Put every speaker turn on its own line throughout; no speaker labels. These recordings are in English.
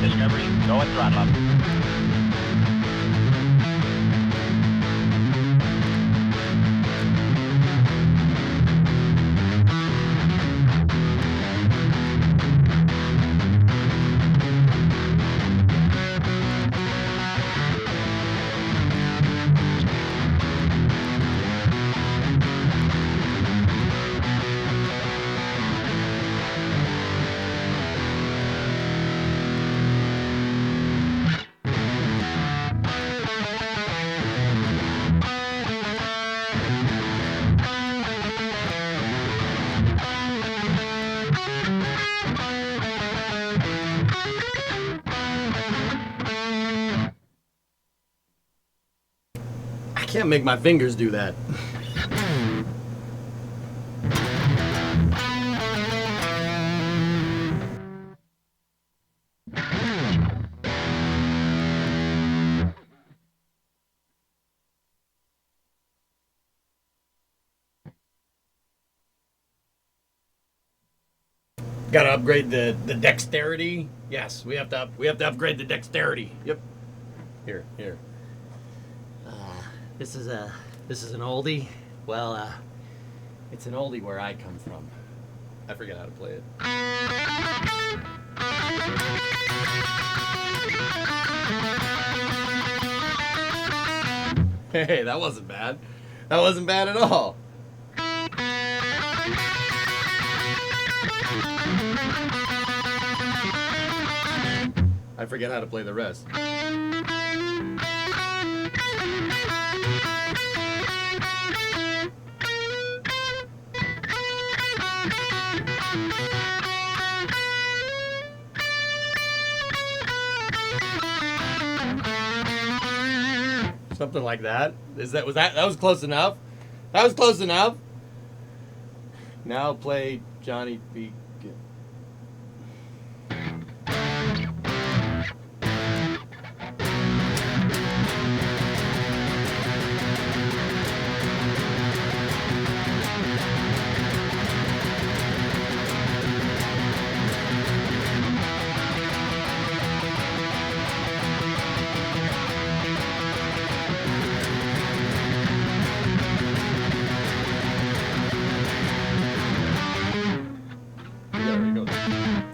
Discovery, go at throttle up.
I can't make my fingers do that. Gotta upgrade the dexterity. Yes, we have to upgrade the dexterity. Yep. Here. This is an oldie. Well, it's an oldie where I come from. I forget how to play it. Hey, that wasn't bad. That wasn't bad at all. I forget how to play the rest. Something like that. That was close enough? That was close enough. Now play Johnny B.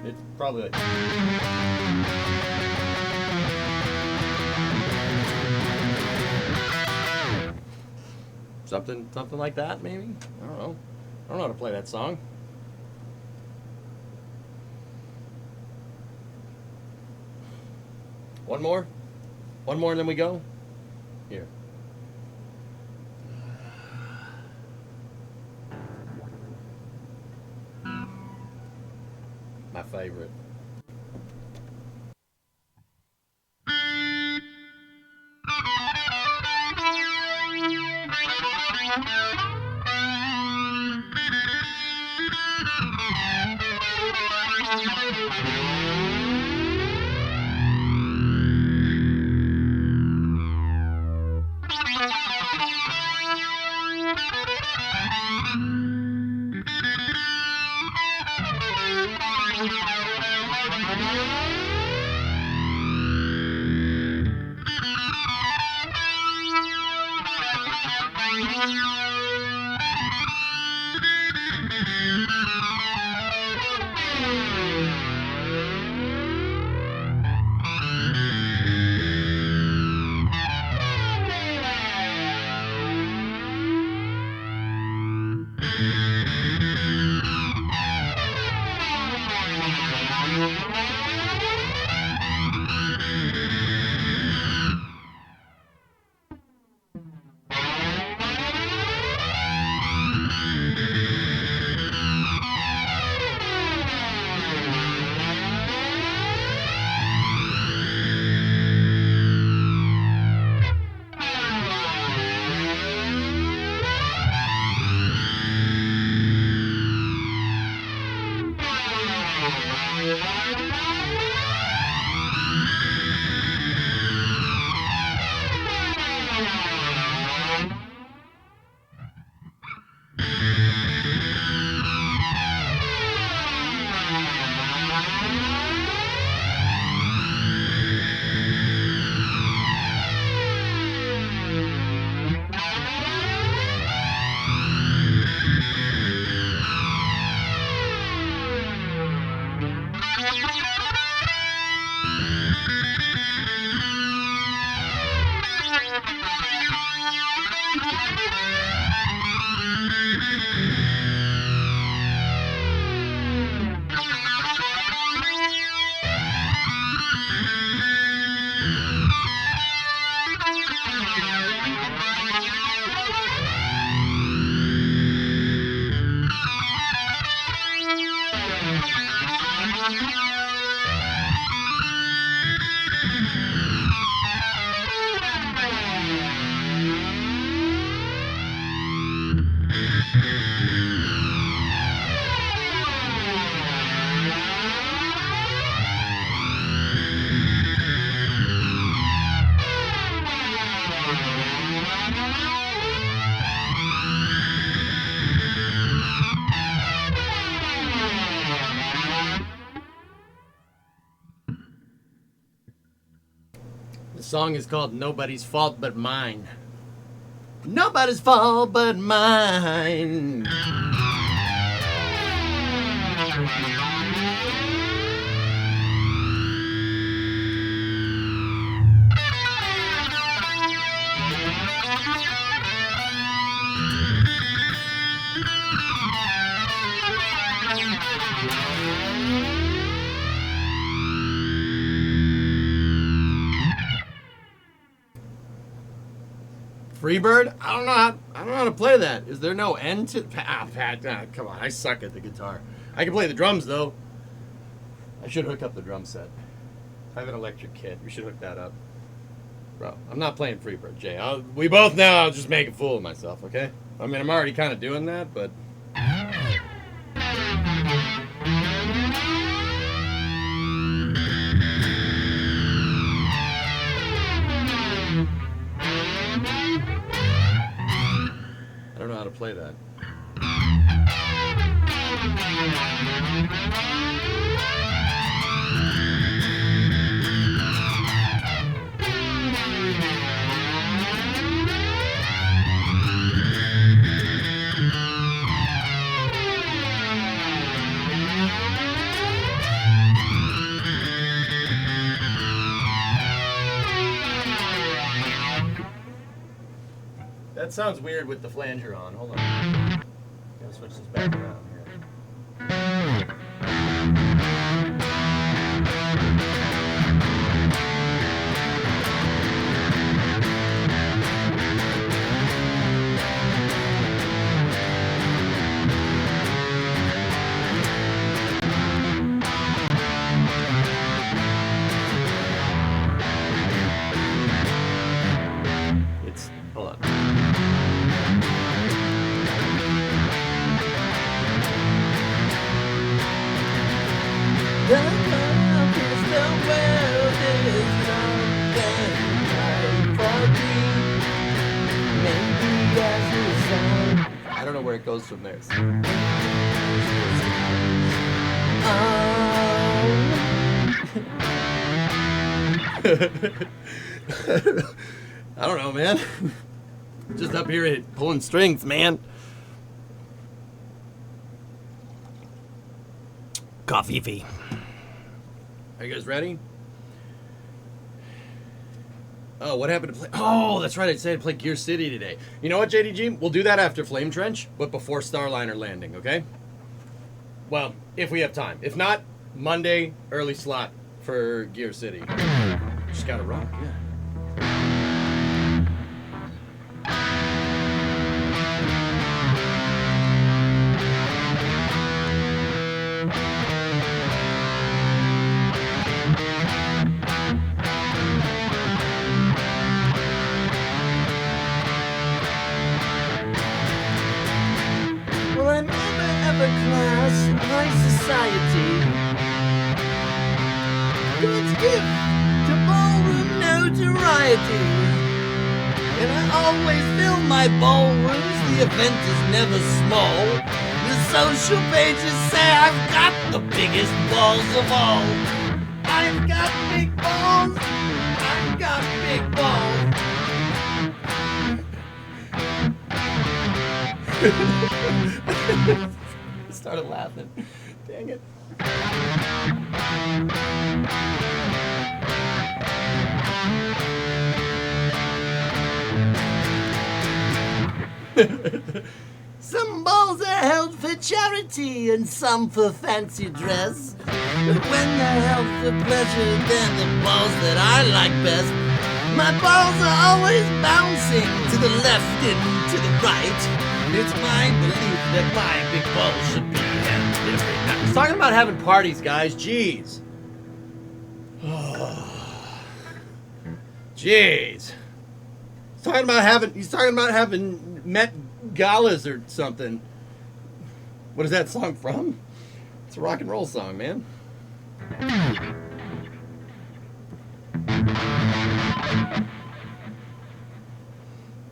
It's probably like... Something like that, maybe? I don't know. I don't know how to play that song. One more? One more and then we go? Here. My favorite. The song is called Nobody's Fault But Mine. Nobody's fault but mine. Freebird? I don't know how to play that. Is there no end to come on, I suck at the guitar. I can play the drums though. I should hook up the drum set. I have an electric kit. We should hook that up. Bro, I'm not playing Freebird, Jay. We both know I'll just make a fool of myself, okay? I mean, I'm already kind of doing that, but... I don't know how to play that. That sounds weird with the flanger on. Hold on. Gotta switch this back around here. Hold on. I don't know where it goes from there. I don't know, man. Just up here pulling strings, man. Coffee. Are you guys ready? Oh, what happened to play? Oh, that's right. I said to play Gear City today. You know what, JDG? We'll do that after Flame Trench, but before Starliner Landing, okay? Well, if we have time. If not, Monday, early slot for Gear City. Just gotta rock, yeah. Class, high society. God's gift to ballroom notoriety. And I always fill my ballrooms, the event is never small. The social pages say I've got the biggest balls of all. I've got big balls, I've got big balls. I started laughing. Dang it. Some balls are held for charity and some for fancy dress. But when they're held for pleasure, they're the balls that I like best. My balls are always bouncing to the left and to the right. It's my belief that my big balls should be held every night. He's talking about having parties, guys. Jeez. Jeez. He's talking about having Met Galas or something. What is that song from? It's a rock and roll song, man.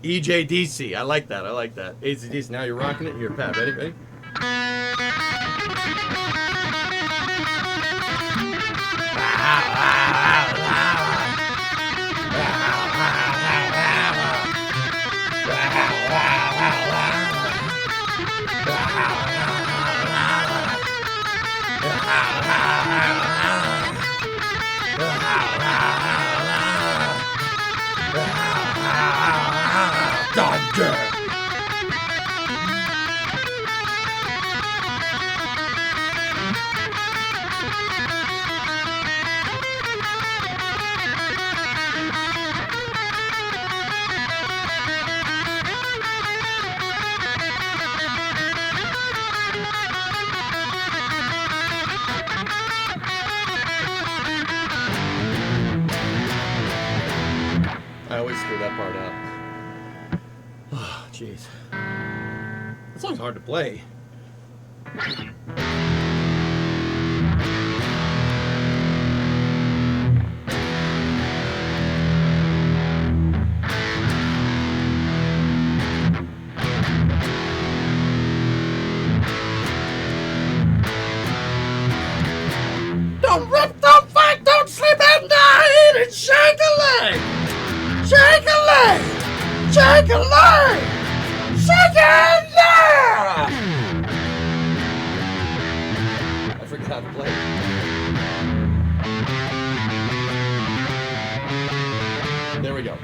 EJDC. I like that. ACDC. Now you're rocking it. Here, Pat. Ready? Dodger. I always screw that part up. Oh, jeez. That song's hard to play. Don't rip, don't fight, don't sleep at night, and shake a leg! Shake a leg! Shake a leg! Shake it! Yeah! I forgot how to play. There we go.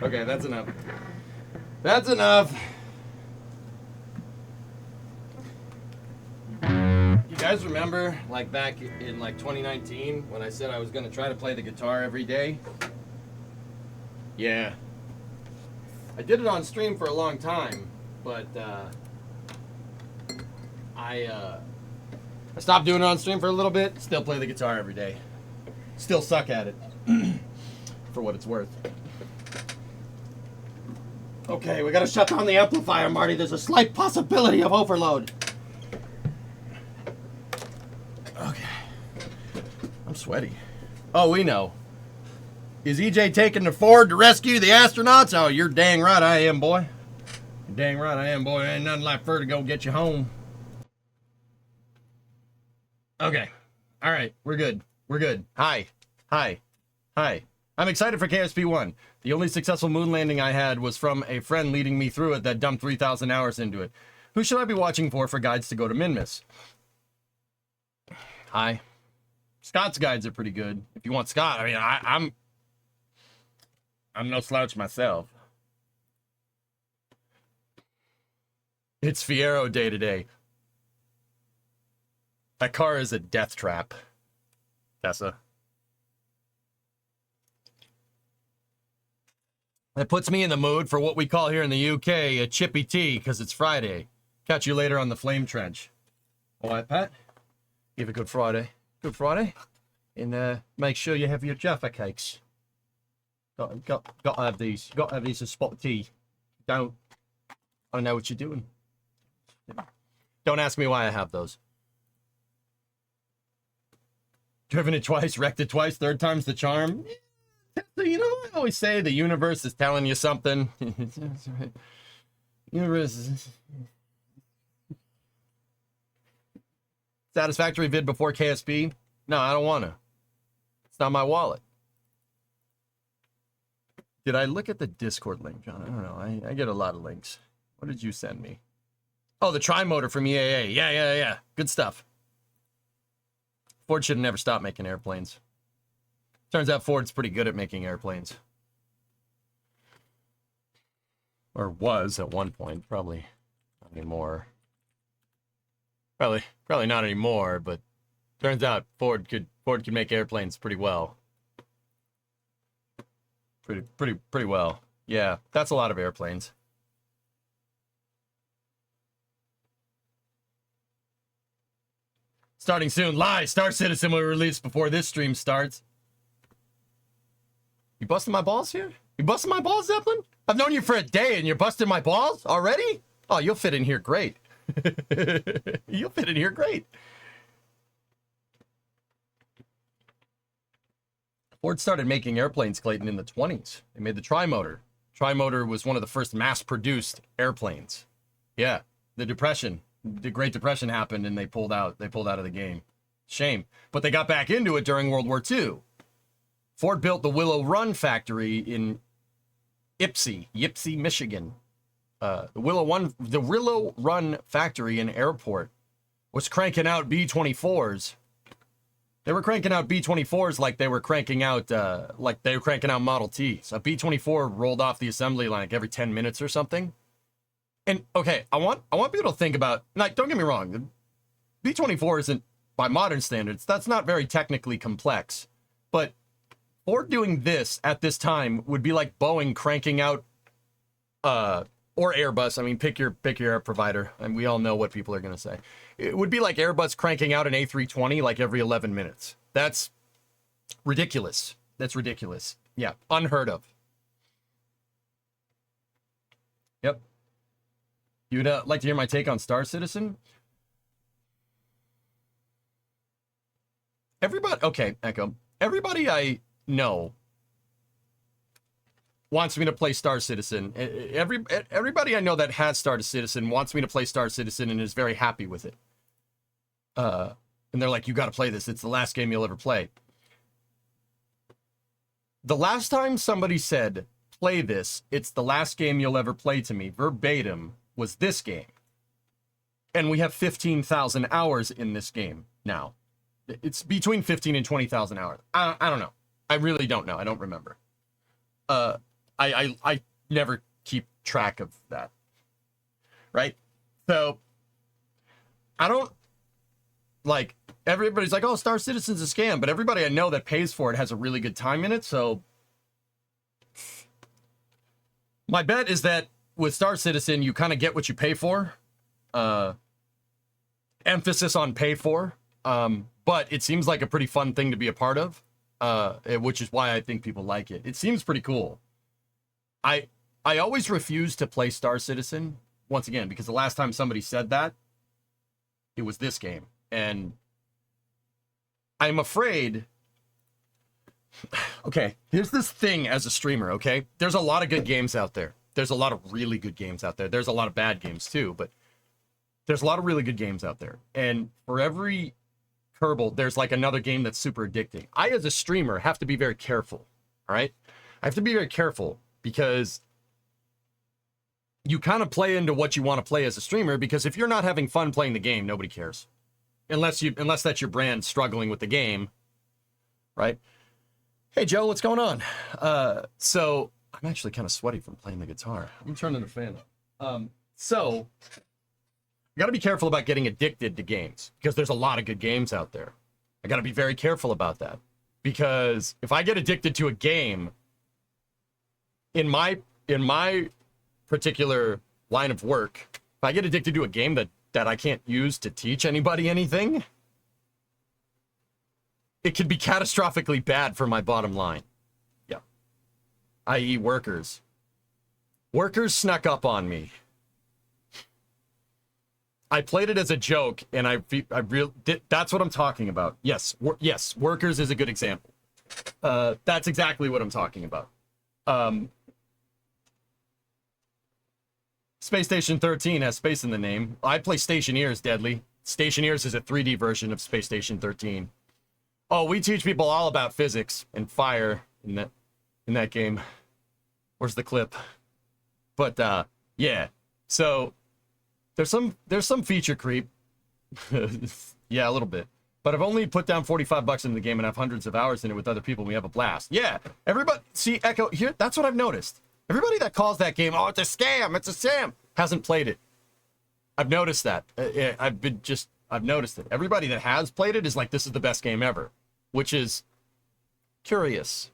Okay, that's enough. That's enough. You guys remember, like back in like 2019, when I said I was gonna try to play the guitar every day? Yeah. I did it on stream for a long time, but I stopped doing it on stream for a little bit. Still play the guitar every day. Still suck at it, for what it's worth. Okay, we gotta shut down the amplifier, Marty. There's a slight possibility of overload. Okay. I'm sweaty. Oh, we know. Is EJ taking the Ford to rescue the astronauts? Oh, you're dang right I am, boy. You're dang right I am, boy. Ain't nothing like fur to go get you home. Okay. All right. We're good. We're good. Hi. Hi. Hi. I'm excited for KSP 1. The only successful moon landing I had was from a friend leading me through it that dumped 3,000 hours into it. Who should I be watching for guides to go to Minmus? Hi. Scott's guides are pretty good. If you want Scott, I mean, I'm no slouch myself. It's Fiero day today. That car is a death trap, Tessa. That puts me in the mood for what we call here in the UK a chippy tea, because it's Friday. Catch you later on the Flame Trench. All right, Pat? Give a good Friday. Good Friday. And make sure you have your Jaffa cakes. Got to have these. Got to have these as spot tea. I don't know what you're doing. Don't ask me why I have those. Driven it twice, wrecked it twice, third time's the charm. You know, I always say the universe is telling you something. Universe is... Satisfactory vid before KSP? No, I don't want to. It's not my wallet. Did I look at the Discord link, John? I don't know. I get a lot of links. What did you send me? Oh, the tri-motor from EAA. Yeah. Good stuff. Ford should have never stopped making airplanes. Turns out Ford's pretty good at making airplanes. Or was at one point. Probably not anymore. Probably not anymore, but turns out Ford could make airplanes pretty well. Pretty well. Yeah, that's a lot of airplanes. Starting soon. Lie. Star Citizen will be released before this stream starts. You busting my balls here? You busting my balls, Zeppelin? I've known you for a day and you're busting my balls already? Oh, you'll fit in here great. You'll fit in here great. Ford started making airplanes, Clayton, in the 20s. They made the tri-motor. Tri-motor was one of the first mass-produced airplanes. Yeah, the Great Depression happened and they pulled out of the game. Shame. But they got back into it during World War II. Ford built the Willow Run factory in Ypsi, Michigan. The Willow Run factory and airport was cranking out B-24s. They were cranking out B-24s like they were cranking out Model Ts. A B-24 rolled off the assembly line like every 10 minutes or something. And okay, I want people to think about, like, don't get me wrong, the B-24 isn't, by modern standards, that's not very technically complex. But Ford doing this at this time would be like Boeing cranking out, or Airbus. I mean, pick your air provider, and we all know what people are going to say. It would be like Airbus cranking out an A320 like every 11 minutes. That's ridiculous. That's ridiculous. Yeah, unheard of. Yep. You'd like to hear my take on Star Citizen? Okay, Echo. Everybody I know wants me to play Star Citizen. Everybody I know that has Star Citizen wants me to play Star Citizen and is very happy with it. And they're like, you got to play this. It's the last game you'll ever play. The last time somebody said, play this, it's the last game you'll ever play to me, verbatim, was this game. And we have 15,000 hours in this game now. It's between 15 and 20,000 hours. I don't know. I really don't know. I don't remember. I never keep track of that. Right? So, I don't, like, everybody's like, oh, Star Citizen's a scam, but everybody I know that pays for it has a really good time in it, so my bet is that with Star Citizen, you kind of get what you pay for. Emphasis on pay for. But it seems like a pretty fun thing to be a part of, which is why I think people like it. It seems pretty cool. I always refuse to play Star Citizen, once again, because the last time somebody said that, it was this game. And I'm afraid... Okay, here's this thing as a streamer, okay? There's a lot of good games out there. There's a lot of really good games out there. There's a lot of bad games too, but there's a lot of really good games out there. And for every Kerbal, there's like another game that's super addicting. I, as a streamer, have to be very careful, all right? I have to be very careful because you kind of play into what you want to play as a streamer, because if you're not having fun playing the game, nobody cares. Unless that's your brand struggling with the game, right? Hey, Joe, what's going on? So I'm actually kind of sweaty from playing the guitar. I'm turning the fan up. So I got to be careful about getting addicted to games, because there's a lot of good games out there. I got to be very careful about that, because if I get addicted to a game, in my particular line of work, if I get addicted to a game that I can't use to teach anybody anything, it could be catastrophically bad for my bottom line. Yeah. i.e. workers. Workers snuck up on me. I played it as a joke, and that's what I'm talking about. Yes, workers is a good example. That's exactly what I'm talking about. Space Station 13 has space in the name. I play Stationeers, Deadly. Stationeers is a 3D version of Space Station 13. Oh, we teach people all about physics and fire in that game. Where's the clip? But yeah. So there's some feature creep. Yeah, a little bit. But I've only put down $45 into the game and have hundreds of hours in it with other people, and we have a blast. Yeah. Everybody, see, Echo, here, that's what I've noticed. Everybody that calls that game, oh, it's a scam, hasn't played it. I've noticed that. I've noticed it. Everybody that has played it is like, this is the best game ever, which is curious.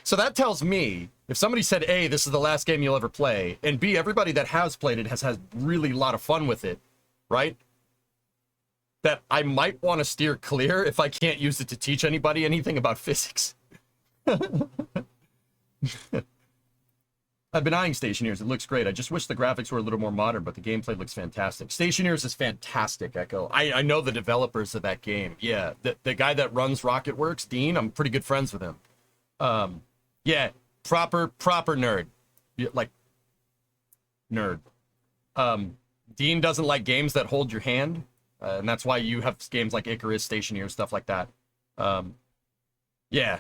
So that tells me, if somebody said, A, this is the last game you'll ever play, and B, everybody that has played it has had really a lot of fun with it, right? That I might want to steer clear if I can't use it to teach anybody anything about physics. I've been eyeing Stationeers. It looks great. I just wish the graphics were a little more modern, but the gameplay looks fantastic. Stationeers is fantastic, Echo. I know the developers of that game. Yeah, the guy that runs Rocketworks, Dean, I'm pretty good friends with him. Yeah, proper nerd. Yeah, like, nerd. Dean doesn't like games that hold your hand, and that's why you have games like Icarus, Stationeers, stuff like that. Yeah.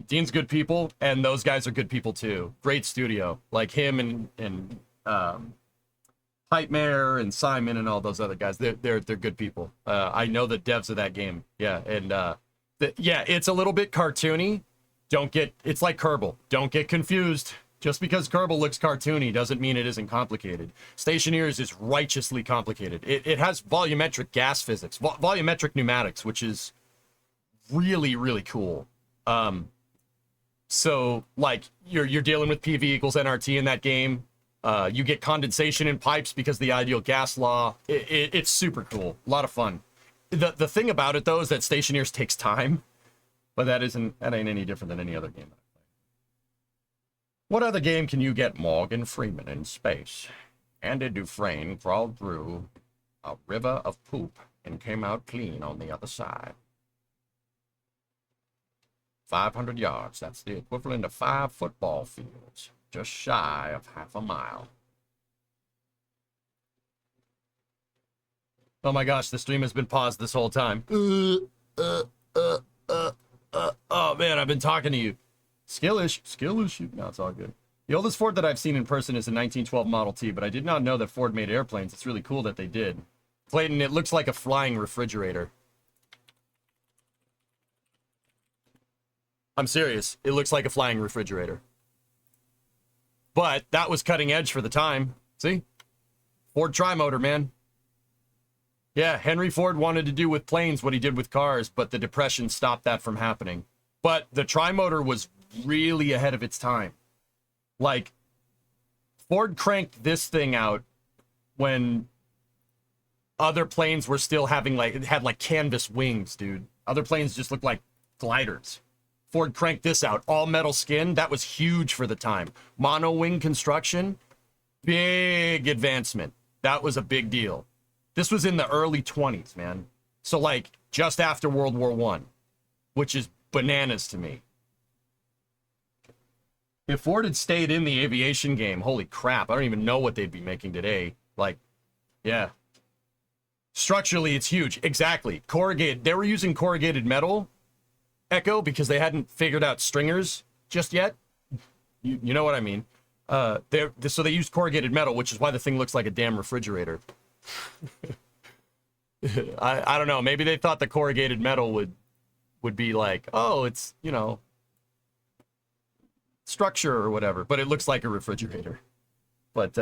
Dean's good people, and those guys are good people too. Great studio, like him and Nightmare and Simon and all those other guys. They're good people. I know the devs of that game. Yeah, and yeah, it's a little bit cartoony. It's like Kerbal. Don't get confused. Just because Kerbal looks cartoony doesn't mean it isn't complicated. Stationeers is righteously complicated. It has volumetric gas physics, volumetric pneumatics, which is really, really cool. So, like, you're dealing with PV equals nRT in that game. You get condensation in pipes because of the ideal gas law. It's super cool. A lot of fun. The thing about it, though, is that Stationeers takes time. But that ain't any different than any other game. What other game can you get Morgan Freeman in space? Andy Dufresne crawled through a river of poop and came out clean on the other side. 500 yards, that's the equivalent of 5 football fields, just shy of half a mile. Oh my gosh, the stream has been paused this whole time. Oh man, I've been talking to you. Skill issue. No, it's all good. The oldest Ford that I've seen in person is a 1912 Model T, but I did not know that Ford made airplanes. It's really cool that they did. Clayton, it looks like a flying refrigerator. I'm serious. It looks like a flying refrigerator. But that was cutting edge for the time. See? Ford tri-motor, man. Yeah, Henry Ford wanted to do with planes what he did with cars, but the Depression stopped that from happening. But the tri-motor was really ahead of its time. Like, Ford cranked this thing out when other planes were still having, like, it had, like, canvas wings, dude. Other planes just looked like gliders. Ford cranked this out, all metal skin. That was huge for the time. Mono wing construction, big advancement. That was a big deal. This was in the early 20s, man. So, like, just after World War I, which is bananas to me. If Ford had stayed in the aviation game, holy crap, I don't even know what they'd be making today. Like, yeah. Structurally, it's huge. Exactly. Corrugated. They were using corrugated metal, Echo, because they hadn't figured out stringers just yet. you know what I mean. So they used corrugated metal, which is why the thing looks like a damn refrigerator. I don't know. Maybe they thought the corrugated metal would be like, oh, it's, you know, structure or whatever, but it looks like a refrigerator. But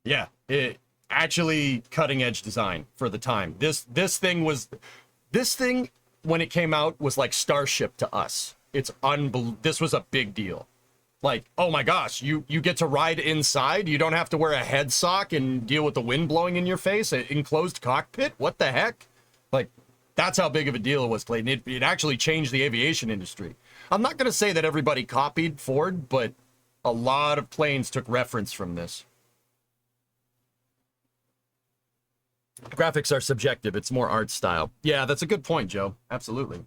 yeah, it actually cutting edge design for the time. This thing when it came out was like Starship to us. It's This was a big deal. Like, oh my gosh, you get to ride inside. You don't have to wear a head sock and deal with the wind blowing in your face. An enclosed cockpit. What the heck? Like, that's how big of a deal it was, Clayton. It actually changed the aviation industry. I'm not going to say that everybody copied Ford, but a lot of planes took reference from this. Graphics are subjective. It's more art style. Yeah, that's a good point, Joe. Absolutely.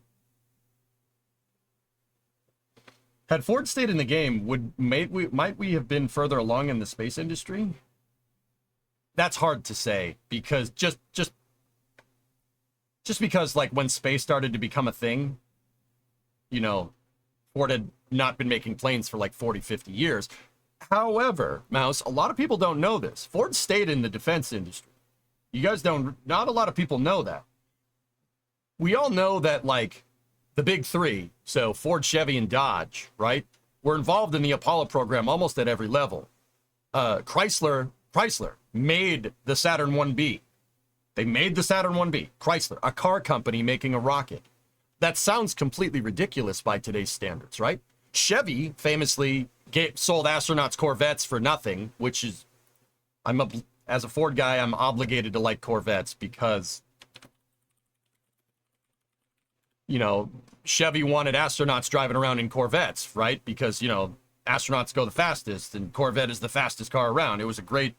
Had Ford stayed in the game, might we have been further along in the space industry? That's hard to say, because just because, like, when space started to become a thing, you know, Ford had not been making planes for like 40, 50 years. However, Mouse, a lot of people don't know this. Ford stayed in the defense industry. You guys not a lot of people know that. We all know that, like, the big three, so Ford, Chevy, and Dodge, right, were involved in the Apollo program almost at every level. Chrysler made the Saturn 1B. They made the Saturn 1B. Chrysler, a car company making a rocket. That sounds completely ridiculous by today's standards, right? Chevy famously sold astronauts Corvettes for nothing, which is, as a Ford guy, I'm obligated to like Corvettes because, you know, Chevy wanted astronauts driving around in Corvettes, right? Because, you know, astronauts go the fastest and Corvette is the fastest car around. It was a great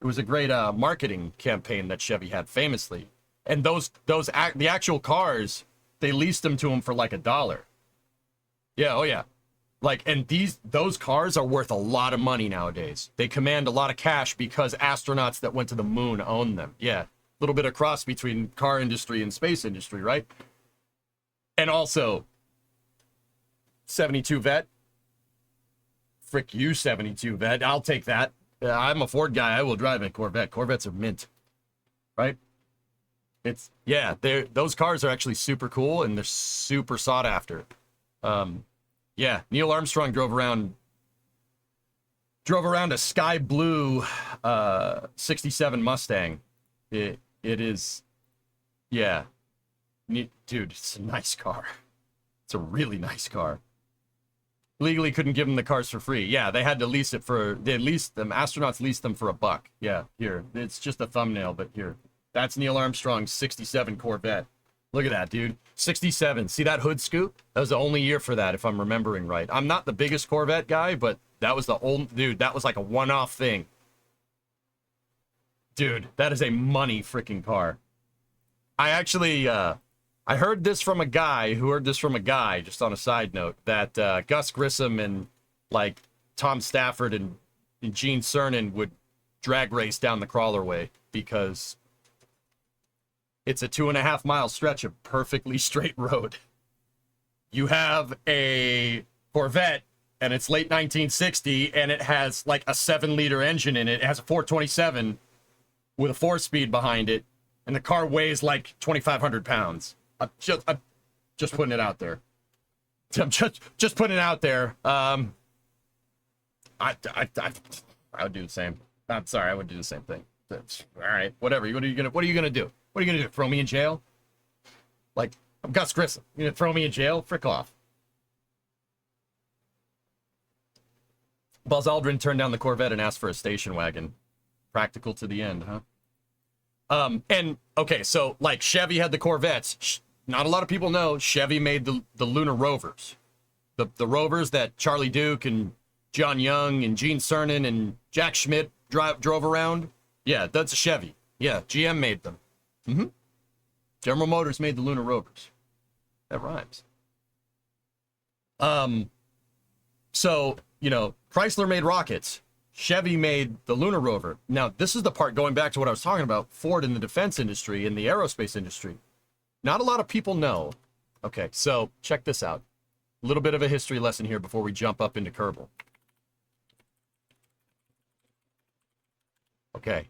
marketing campaign that Chevy had famously. And the actual cars, they leased them to them for like $1. Yeah, oh yeah. Like, and those cars are worth a lot of money nowadays. They command a lot of cash because astronauts that went to the moon own them. Yeah, a little bit of cross between car industry and space industry, right? And also, 72 Vet. Frick you, 72 Vet. I'll take that. I'm a Ford guy. I will drive a Corvette. Corvettes are mint, right? Those cars are actually super cool and they're super sought after. Yeah, Neil Armstrong drove around a sky blue 67 Mustang. It is, yeah. Dude, it's a nice car. It's a really nice car. Legally couldn't give them the cars for free. Yeah, they had to lease it astronauts leased them for $1. Yeah, here. It's just a thumbnail, but here. That's Neil Armstrong's 67 Corvette. Look at that, dude. 67. See that hood scoop? That was the only year for that, if I'm remembering right. I'm not the biggest Corvette guy, but that was that was like a one-off thing. Dude, that is a money freaking car. I actually, I heard this from a guy just on a side note, that Gus Grissom and, like, Tom Stafford and Gene Cernan would drag race down the crawlerway because it's a 2.5 mile stretch of perfectly straight road. You have a Corvette, and it's late 1960, and it has, like, a 7-liter engine in it. It has a 427 with a 4-speed behind it, and the car weighs, like, 2,500 pounds. I'm just putting it out there. I'm just putting it out there. I would do the same. I'm sorry, I would do the same thing. All right, whatever. What are you gonna do? What are you gonna do? Throw me in jail? Like, I'm Gus Grissom. You gonna throw me in jail? Frick off. Buzz Aldrin turned down the Corvette and asked for a station wagon. Practical to the end, huh? And okay, so like Chevy had the Corvettes. Not a lot of people know Chevy made the Lunar Rovers, the Rovers that Charlie Duke and John Young and Gene Cernan and Jack Schmidt drove around. Yeah, that's a Chevy. Yeah, GM made them. General Motors made the Lunar Rovers. That rhymes. So, you know, Chrysler made rockets. Chevy made the Lunar Rover. Now, this is the part going back to what I was talking about, Ford in the defense industry, in the aerospace industry. Not a lot of people know. Okay, so check this out. A little bit of a history lesson here before we jump up into Kerbal. Okay.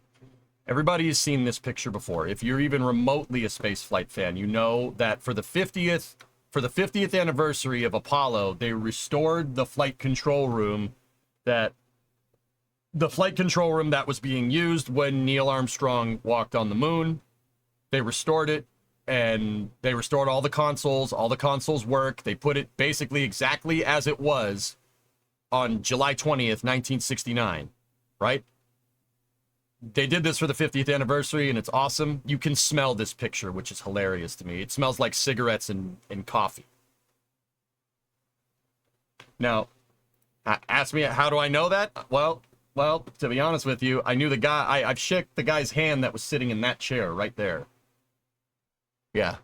Everybody has seen this picture before. If you're even remotely a spaceflight fan, you know that for the 50th anniversary of Apollo, they restored the flight control room that was being used when Neil Armstrong walked on the moon. They restored it, and they restored all the consoles. All the consoles work. They put it basically exactly as it was on July 20th, 1969, right? They did this for the 50th anniversary, and it's awesome. You can smell this picture, which is hilarious to me. It smells like cigarettes and coffee. Now, ask me, how do I know that? Well, to be honest with you, I knew the guy. I've shook the guy's hand that was sitting in that chair right there. Yeah.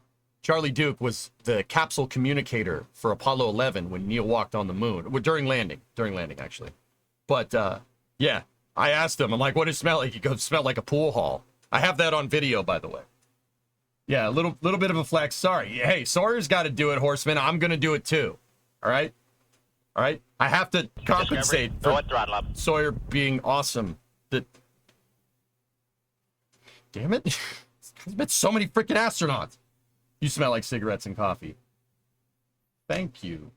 Charlie Duke was the capsule communicator for Apollo 11 when Neil walked on the moon. Well, during landing, actually. But, yeah. I asked him, I'm like, what does it smell like? He goes, smell like a pool hall. I have that on video, by the way. Yeah, a little bit of a flex. Sorry. Hey, Sawyer's got to do it, Horseman. I'm going to do it too. All right? All right? I have to compensate for Sawyer being awesome. Damn it. There's been so many freaking astronauts. You smell like cigarettes and coffee. Thank you.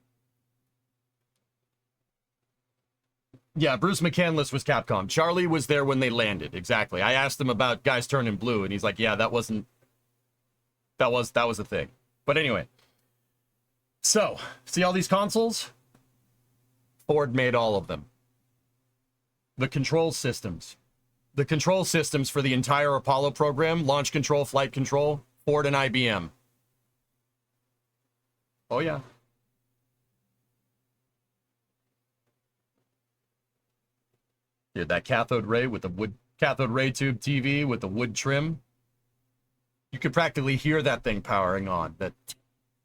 Yeah, Bruce McCandless was Capcom. Charlie was there when they landed. Exactly. I asked him about guys turning blue, and he's like, yeah, that was a thing. But anyway. So, see all these consoles? Ford made all of them. The control systems. The control systems for the entire Apollo program, launch control, flight control, Ford and IBM. Oh, yeah. Yeah, that cathode ray with the wood cathode ray tube TV with the wood trim. You could practically hear that thing powering on. The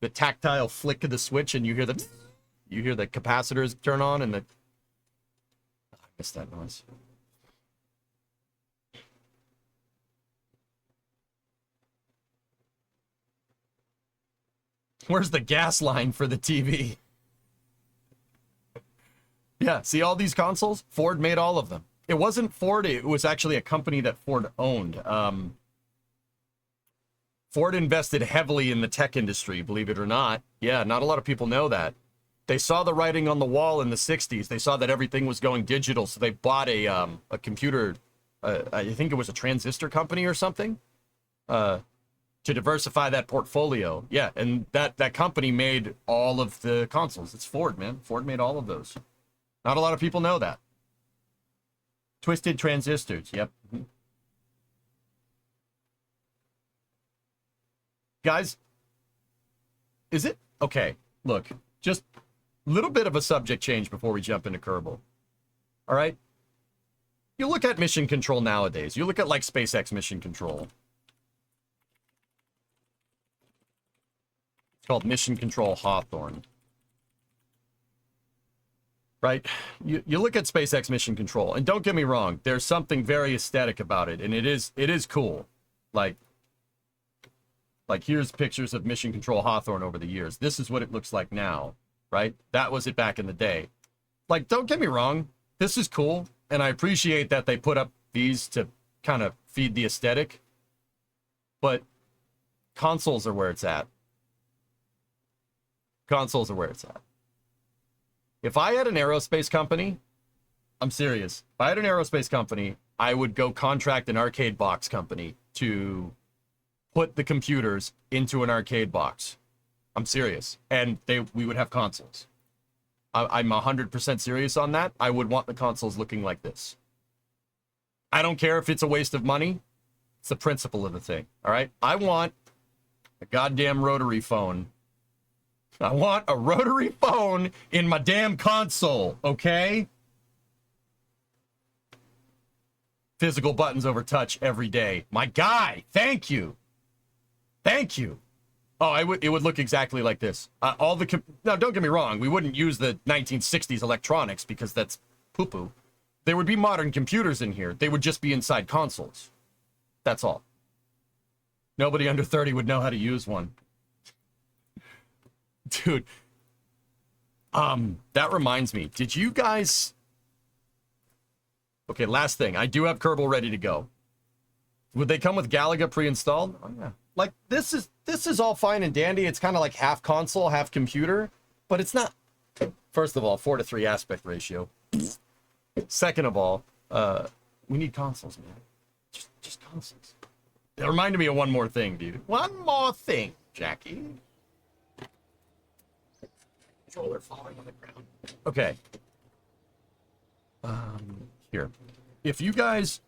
tactile flick of the switch, and you hear the capacitors turn on, and I missed that noise. Where's the gas line for the TV? Yeah, see all these consoles? Ford made all of them. It wasn't Ford, it was actually a company that Ford owned. Ford invested heavily in the tech industry, believe it or not. Yeah, not a lot of people know that. They saw the writing on the wall in the 60s. They saw that everything was going digital, so they bought a computer, I think it was a transistor company or something, to diversify that portfolio. Yeah, and that company made all of the consoles. It's Ford, man. Ford made all of those. Not a lot of people know that. Twisted transistors, yep. Guys, is it? Okay, look, just a little bit of a subject change before we jump into Kerbal. All right? You look at mission control nowadays. You look at, like, SpaceX mission control. It's called Mission Control Hawthorne. Right? You look at SpaceX mission control, and don't get me wrong, there's something very aesthetic about it, and it is cool. Like here's pictures of mission control Hawthorne over the years. This is what it looks like now, right? That was it back in the day. Like, don't get me wrong, this is cool, and I appreciate that they put up these to kind of feed the aesthetic, but consoles are where it's at. Consoles are where it's at. If I had an aerospace company, I'm serious. If I had an aerospace company, I would go contract an arcade box company to put the computers into an arcade box. I'm serious. And we would have consoles. I'm 100% serious on that. I would want the consoles looking like this. I don't care if it's a waste of money. It's the principle of the thing. All right? I want a goddamn rotary phone. I want a rotary phone in my damn console, okay? Physical buttons over touch every day. My guy, thank you. Thank you. Oh, it would look exactly like this. Now, don't get me wrong. We wouldn't use the 1960s electronics because that's poo-poo. There would be modern computers in here. They would just be inside consoles. That's all. Nobody under 30 would know how to use one. Dude,
That reminds me. Did you guys... Okay, last thing. I do have Kerbal ready to go. Would they come with Galaga pre-installed? Oh, yeah. Like, this is all fine and dandy. It's kind of like half console, half computer. But it's not... First of all, 4:3 aspect ratio. Second of all, we need consoles, man. Just consoles. It reminded me of one more thing, dude. One more thing, Jackie. Controller falling on the ground. Okay. Here. If you guys...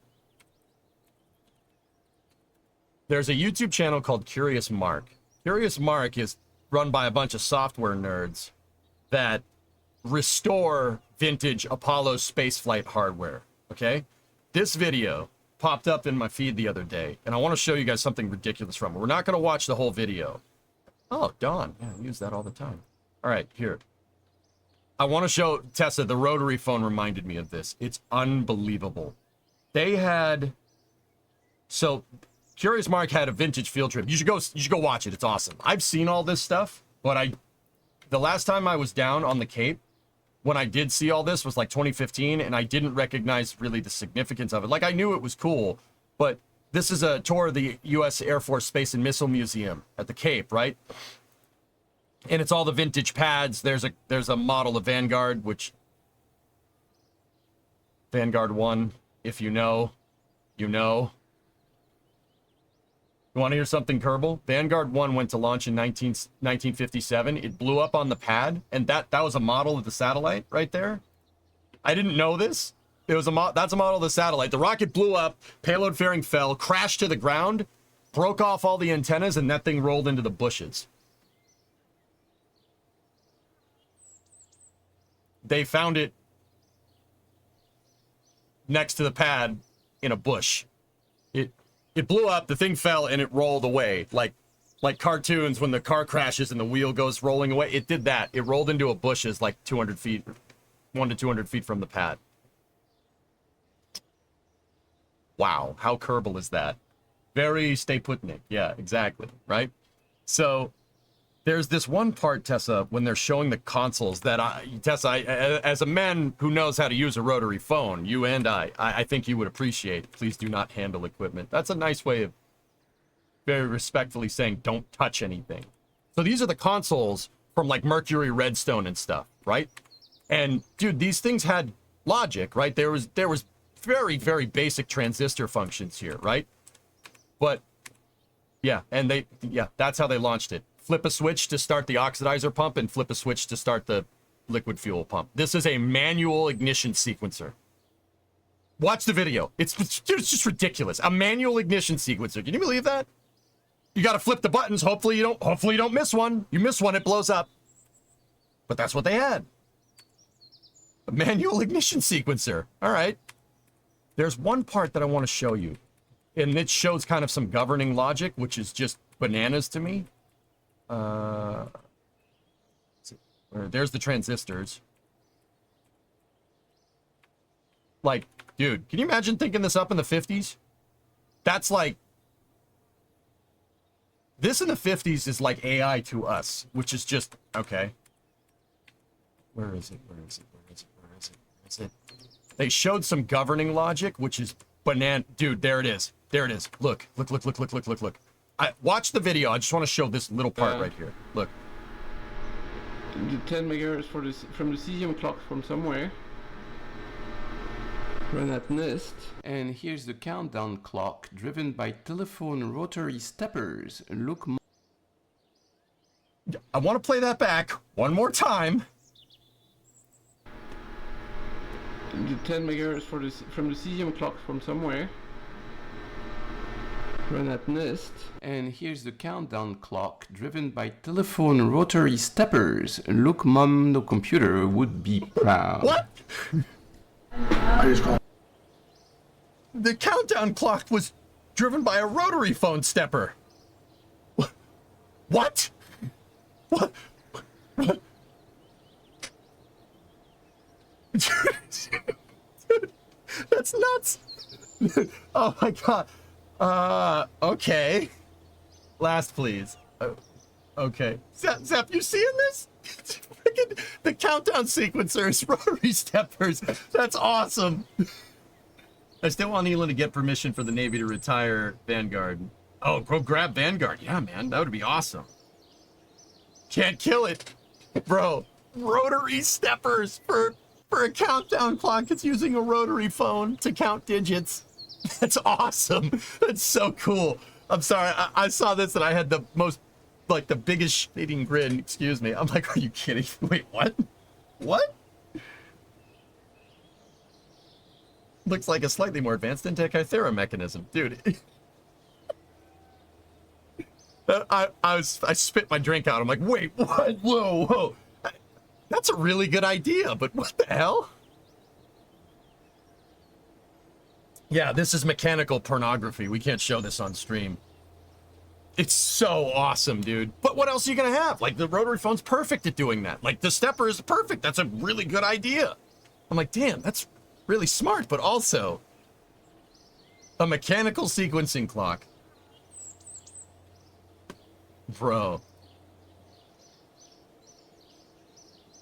There's a YouTube channel called Curious Mark. Curious Mark is run by a bunch of software nerds that restore vintage Apollo spaceflight hardware. Okay? This video popped up in my feed the other day, and I want to show you guys something ridiculous from it. We're not going to watch the whole video. Oh, Dawn. Yeah, I use that all the time. All right, here. I want to show Tessa, the rotary phone reminded me of this. It's unbelievable. They had... So, Curious Mark had a vintage field trip. You should go watch it. It's awesome. I've seen all this stuff, but the last time I was down on the Cape, when I did see all this was like 2015, and I didn't recognize really the significance of it. Like, I knew it was cool, but this is a tour of the U.S. Air Force Space and Missile Museum at the Cape, right? And it's all the vintage pads. There's a model of Vanguard, which... Vanguard 1, if you know, you know. You want to hear something, Kerbal? Vanguard 1 went to launch in 1957. It blew up on the pad, and that was a model of the satellite right there. I didn't know this. It was that's a model of the satellite. The rocket blew up, payload fairing fell, crashed to the ground, broke off all the antennas, and that thing rolled into the bushes. They found it next to the pad in a bush. It blew up, the thing fell, and it rolled away. Like cartoons when the car crashes and the wheel goes rolling away. It did that. It rolled into a bushes like 200 feet, 1 to 200 feet from the pad. Wow, how Kerbal is that? Very Stay Putnik. Yeah, exactly, right? So... There's this one part, Tessa, when they're showing the consoles that as a man who knows how to use a rotary phone, you and I think you would appreciate. Please do not handle equipment. That's a nice way of very respectfully saying don't touch anything. So these are the consoles from like Mercury Redstone and stuff, right? And dude, these things had logic, right? There was very, very basic transistor functions here, right? But yeah, and that's how they launched it. Flip a switch to start the oxidizer pump and flip a switch to start the liquid fuel pump. This is a manual ignition sequencer. Watch the video. It's just ridiculous. A manual ignition sequencer. Can you believe that? You got to flip the buttons. Hopefully you don't miss one. You miss one, it blows up. But that's what they had. A manual ignition sequencer. All right. There's one part that I want to show you. And it shows kind of some governing logic, which is just bananas to me. There's the transistors. Like, dude, can you imagine thinking this up in the 50s? That's like... This in the 50s is like AI to us, which is just... Okay. Where is it? They showed some governing logic, which is banana... Dude, there it is. There it is. Look. Watch the video. I just want to show this little part right here. Look.
The 10 megahertz from the cesium clock from somewhere. Run at NIST. And here's the countdown clock driven by telephone rotary steppers. Look.
I want to play that back one more time.
The 10 megahertz from the cesium clock from somewhere. Run at NIST. And here's the countdown clock driven by telephone rotary steppers. Look, Mom, the computer would be proud.
What? The countdown clock was driven by a rotary phone stepper. What? What? Dude, that's nuts. Oh my god. Okay. Last, please. Okay. Zap, you seeing this? It's freaking the countdown sequencers, rotary steppers. That's awesome. I still want Elon to get permission for the Navy to retire Vanguard. Oh, go grab Vanguard. Yeah, man, that would be awesome. Can't kill it, bro. Rotary steppers for a countdown clock. It's using a rotary phone to count digits. That's awesome. That's so cool. I'm sorry. I saw this and I had the most, like, the biggest shitting grin. Excuse me. I'm like, are you kidding? Wait, what? What? Looks like a slightly more advanced Antikythera mechanism. Dude. I spit my drink out. I'm like, wait, what? Whoa. That's a really good idea, but what the hell? Yeah, this is mechanical pornography. We can't show this on stream. It's so awesome, dude. But what else are you gonna have? Like, the rotary phone's perfect at doing that. Like, the stepper is perfect. That's a really good idea. I'm like, damn, that's really smart, but also a mechanical sequencing clock. Bro.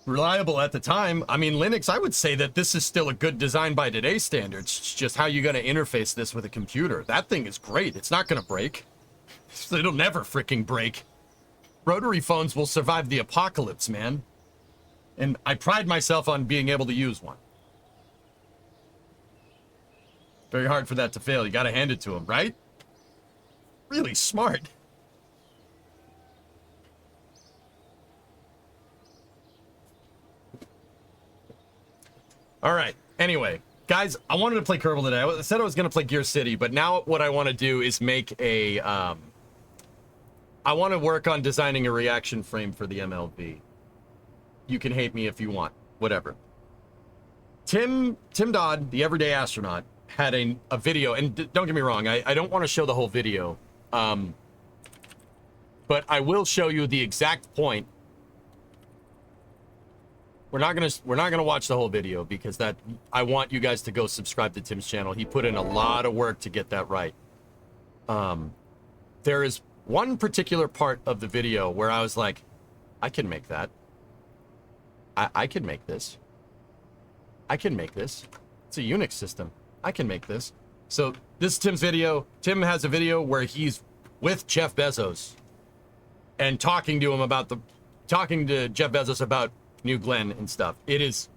Reliable at the time. I mean, Linux, I would say that this is still a good design by today's standards. It's just how you're going to interface this with a computer. That thing is great. It's not going to break. It'll never freaking break. Rotary phones will survive the apocalypse, man. And I pride myself on being able to use one. Very hard for that to fail. You got to hand it to him, right? Really smart. All right. Anyway, guys, I wanted to play Kerbal today. I said I was going to play Gear City, but now what I want to do is make a... I want to work on designing a reaction frame for the MLV. You can hate me if you want. Whatever. Tim Dodd, the Everyday Astronaut, had a video, and don't get me wrong, I don't want to show the whole video, but I will show you the exact point. We're not gonna watch the whole video because I want you guys to go subscribe to Tim's channel. He put in a lot of work to get that right. There is one particular part of the video where I was like, I can make that. I can make this. I can make this. It's a Unix system. I can make this. So this is Tim's video. Tim has a video where he's with Jeff Bezos and talking to Jeff Bezos about New Glenn and stuff. It is,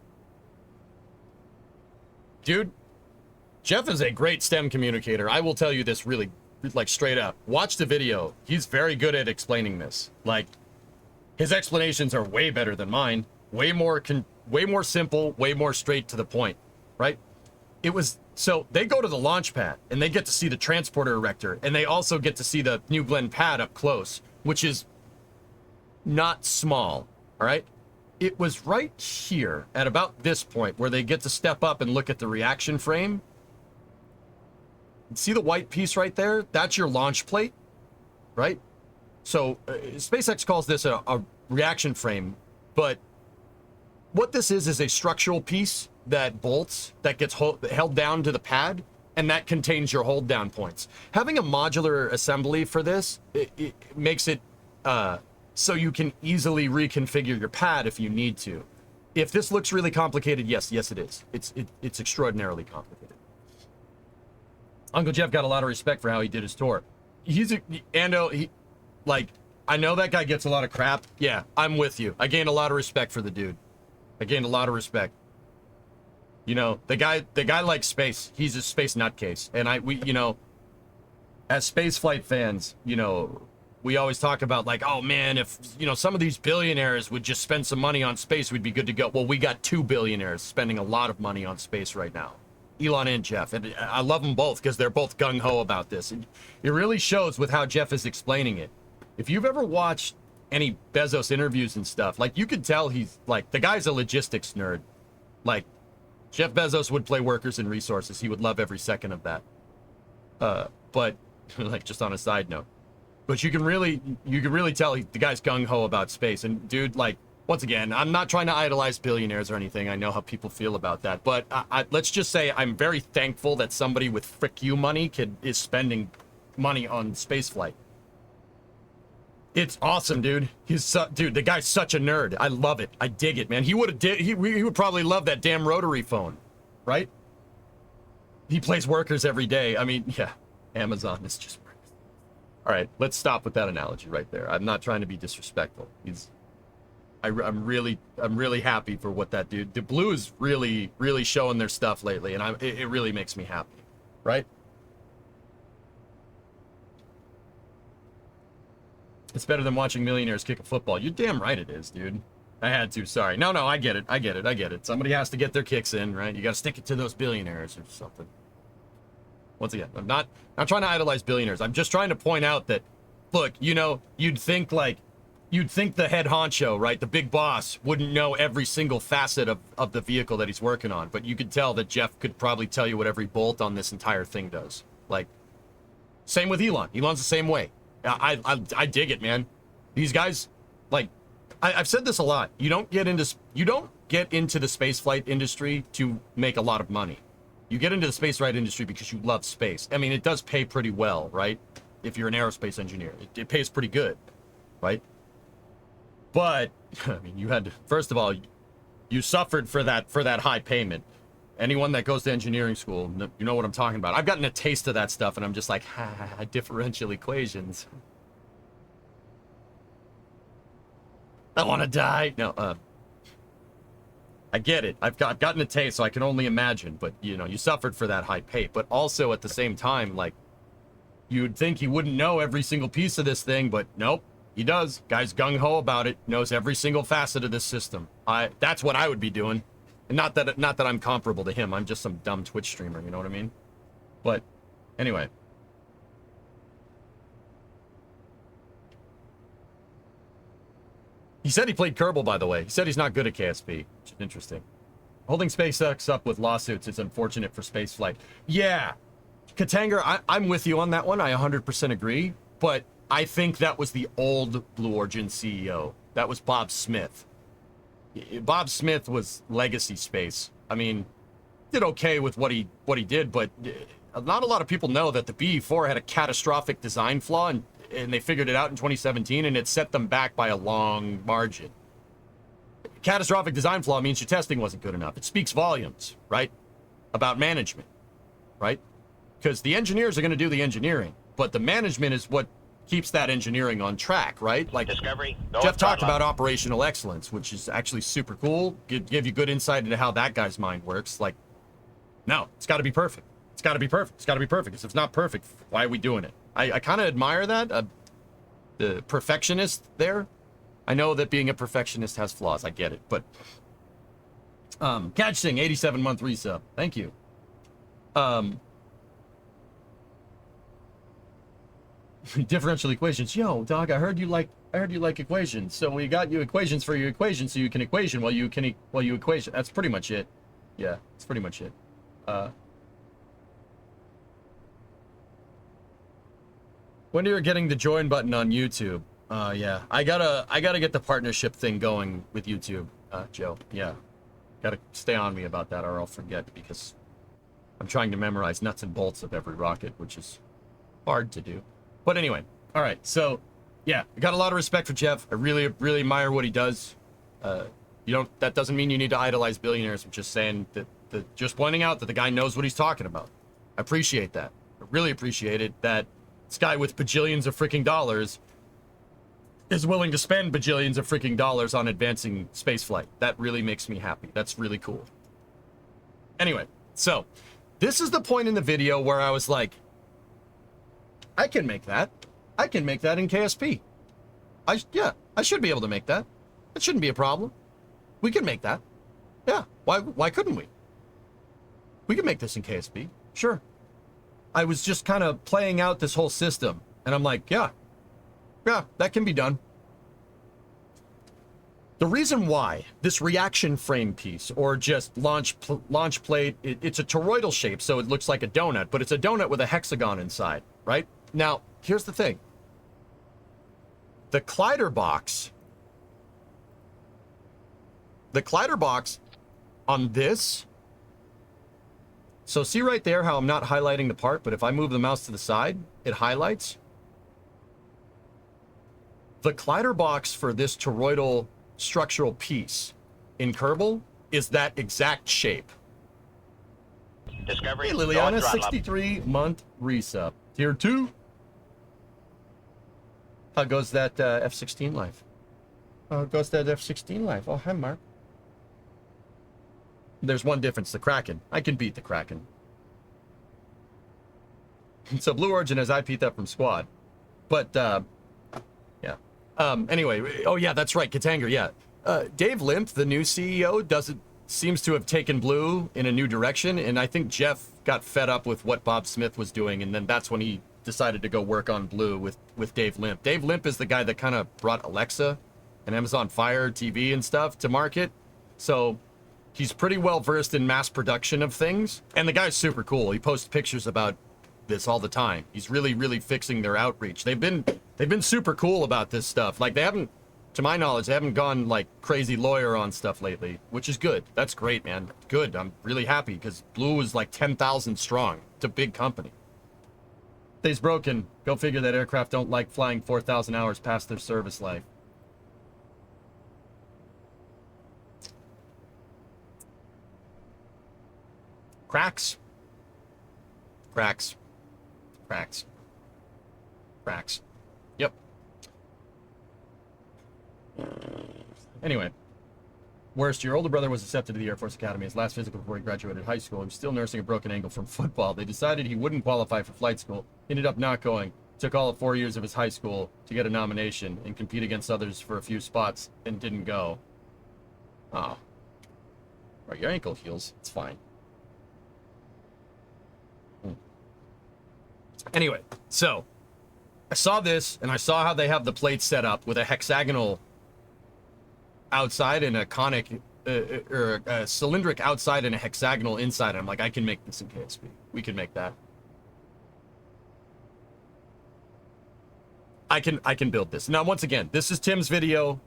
dude, Jeff is a great STEM communicator. I will tell you this really, like, straight up. Watch the video. He's very good at explaining this. Like, his explanations are way better than mine. Way more simple, way more straight to the point, right? It was, so they go to the launch pad and they get to see the transporter erector, and they also get to see the New Glenn pad up close, which is not small, all right? It was right here at about this point where they get to step up and look at the reaction frame. See the white piece right there? That's your launch plate, right? So SpaceX calls this a reaction frame, but what this is a structural piece that bolts, that gets held down to the pad, and that contains your hold down points. Having a modular assembly for this, it makes it so you can easily reconfigure your pad if you need to. If this looks really complicated, yes it is. It's extraordinarily complicated. Uncle Jeff got a lot of respect for how he did his tour. I know that guy gets a lot of crap. Yeah, I'm with you. I gained a lot of respect for the dude. I gained a lot of respect. You know, the guy likes space. He's a space nutcase. And we, as spaceflight fans, we always talk about, like, oh man, if, some of these billionaires would just spend some money on space, we'd be good to go. Well, we got two billionaires spending a lot of money on space right now. Elon and Jeff. And I love them both because they're both gung-ho about this. And it really shows with how Jeff is explaining it. If you've ever watched any Bezos interviews and stuff, like, you could tell he's, like, the guy's a logistics nerd. Like, Jeff Bezos would play workers and resources. He would love every second of that. But, like, just on a side note. But you can really tell the guy's gung-ho about space. And, dude, like, once again, I'm not trying to idolize billionaires or anything. I know how people feel about that. But let's just say I'm very thankful that somebody with frick you money is spending money on spaceflight. It's awesome, dude. Dude, the guy's such a nerd. I love it. I dig it, man. He would probably love that damn rotary phone, right? He plays workers every day. I mean, yeah, Amazon is just... All right, let's stop with that analogy right there. I'm not trying to be disrespectful. I'm really happy for what that dude... The Blue is really showing their stuff lately, and it really makes me happy, right? It's better than watching millionaires kick a football. You're damn right it is, dude. I had to, sorry. No, I get it. Somebody has to get their kicks in, right? You gotta stick it to those billionaires or something. Once again, I'm not trying to idolize billionaires. I'm just trying to point out that, look, you know, you'd think the head honcho, right? The big boss wouldn't know every single facet of the vehicle that he's working on. But you could tell that Jeff could probably tell you what every bolt on this entire thing does. Like, same with Elon. Elon's the same way. I dig it, man. These guys, like, I've said this a lot. You don't get into the spaceflight industry to make a lot of money. You get into the spaceflight industry because you love space. I mean, it does pay pretty well, right? If you're an aerospace engineer, it pays pretty good, right? But I mean, you had to, first of all, you suffered for that high payment. Anyone that goes to engineering school, you know what I'm talking about. I've gotten a taste of that stuff, and I'm just like, differential equations. I want to die. No, I get it. I've gotten a taste, so I can only imagine. But, you know, you suffered for that high pay. But also, at the same time, like, you'd think he wouldn't know every single piece of this thing, but nope, he does. Guy's gung-ho about it, knows every single facet of this system. That's what I would be doing. And not that I'm comparable to him. I'm just some dumb Twitch streamer, you know what I mean? But anyway. He said he played Kerbal, by the way. He said he's not good at KSP, which is interesting. Holding SpaceX up with lawsuits is unfortunate for spaceflight. Yeah. Katanga, I'm with you on that one. I 100% agree. But I think that was the old Blue Origin CEO. That was Bob Smith. Bob Smith was legacy space. I mean, did okay with what he did, but not a lot of people know that the BE-4 had a catastrophic design flaw, and they figured it out in 2017, and it set them back by a long margin. Catastrophic design flaw means your testing wasn't good enough. It speaks volumes, right? About management, right? Because the engineers are going to do the engineering, but the management is what keeps that engineering on track, right? Like
Discovery,
Jeff talked about operational excellence, which is actually super cool. Give you good insight into how that guy's mind works. Like, no, it's got to be perfect. It's got to be perfect. It's got to be perfect. If it's not perfect, why are we doing it? I kind of admire that. The perfectionist there. I know that being a perfectionist has flaws. I get it, but Catch Sing, 87-month resub. Thank you. Differential equations. Yo, dog, I heard you like equations. So we got you equations for your equations so you can equation while you equation. That's pretty much it. Yeah, that's pretty much it. When you're getting the join button on YouTube. Yeah. I gotta get the partnership thing going with YouTube, Joe. Yeah. Gotta stay on me about that or I'll forget because I'm trying to memorize nuts and bolts of every rocket, which is hard to do. But anyway, all right. So, yeah, I got a lot of respect for Jeff. I really admire what he does. That doesn't mean you need to idolize billionaires. I'm just saying that just pointing out that the guy knows what he's talking about. I appreciate that. I really appreciate it that this guy with bajillions of freaking dollars is willing to spend bajillions of freaking dollars on advancing spaceflight. That really makes me happy. That's really cool. Anyway, so this is the point in the video where I was like, I can make that. I can make that in KSP. I should be able to make that. It shouldn't be a problem. We can make that. Yeah, why couldn't we? We can make this in KSP. Sure. I was just kind of playing out this whole system, and I'm like, yeah, that can be done. The reason why this reaction frame piece, or just launch plate, it's a toroidal shape, so it looks like a donut, but it's a donut with a hexagon inside, right? Now, here's the thing. The collider box on this, so see right there how I'm not highlighting the part, but if I move the mouse to the side, it highlights. the collider box for this toroidal structural piece in Kerbal is that exact shape.
Discovery.
Hey,
go
Liliana,
at throttle up.
63-month resub. Tier 2. How goes that F-16 life? How goes that F-16 life? Oh, hi, Mark. There's one difference, the Kraken. I can beat the Kraken. So Blue Origin has IP theft from Squad. But, yeah. Anyway, oh yeah, that's right, Katanga, yeah. Dave Limp, the new CEO, seems to have taken Blue in a new direction, and I think Jeff got fed up with what Bob Smith was doing, and then that's when he decided to go work on Blue with Dave Limp. Dave Limp is the guy that kind of brought Alexa and Amazon Fire TV and stuff to market. So he's pretty well versed in mass production of things, and the guy's super cool. He posts pictures about this all the time. He's really, really fixing their outreach. They've been super cool about this stuff. Like, they haven't, to my knowledge, they haven't gone like crazy lawyer on stuff lately, which is good. That's great, man. Good. I'm really happy because Blue is like 10,000 strong. It's a big company. They's broken. Go figure that aircraft don't like flying 4,000 hours past their service life. Cracks. Cracks. Cracks. Cracks. Yep. Anyway. Worst, your older brother was accepted to the Air Force Academy. His last physical before he graduated high school. He was still nursing a broken ankle from football. They decided he wouldn't qualify for flight school. He ended up not going. Took all of 4 years of his high school to get a nomination and compete against others for a few spots and didn't go. Oh. Right, your ankle heals. It's fine. Anyway, so I saw this and I saw how they have the plates set up with a hexagonal outside and a conic or a cylindric outside and a hexagonal inside. And I'm like, I can make this in KSP. We can make that. I can build this. Now, once again, this is Tim's video.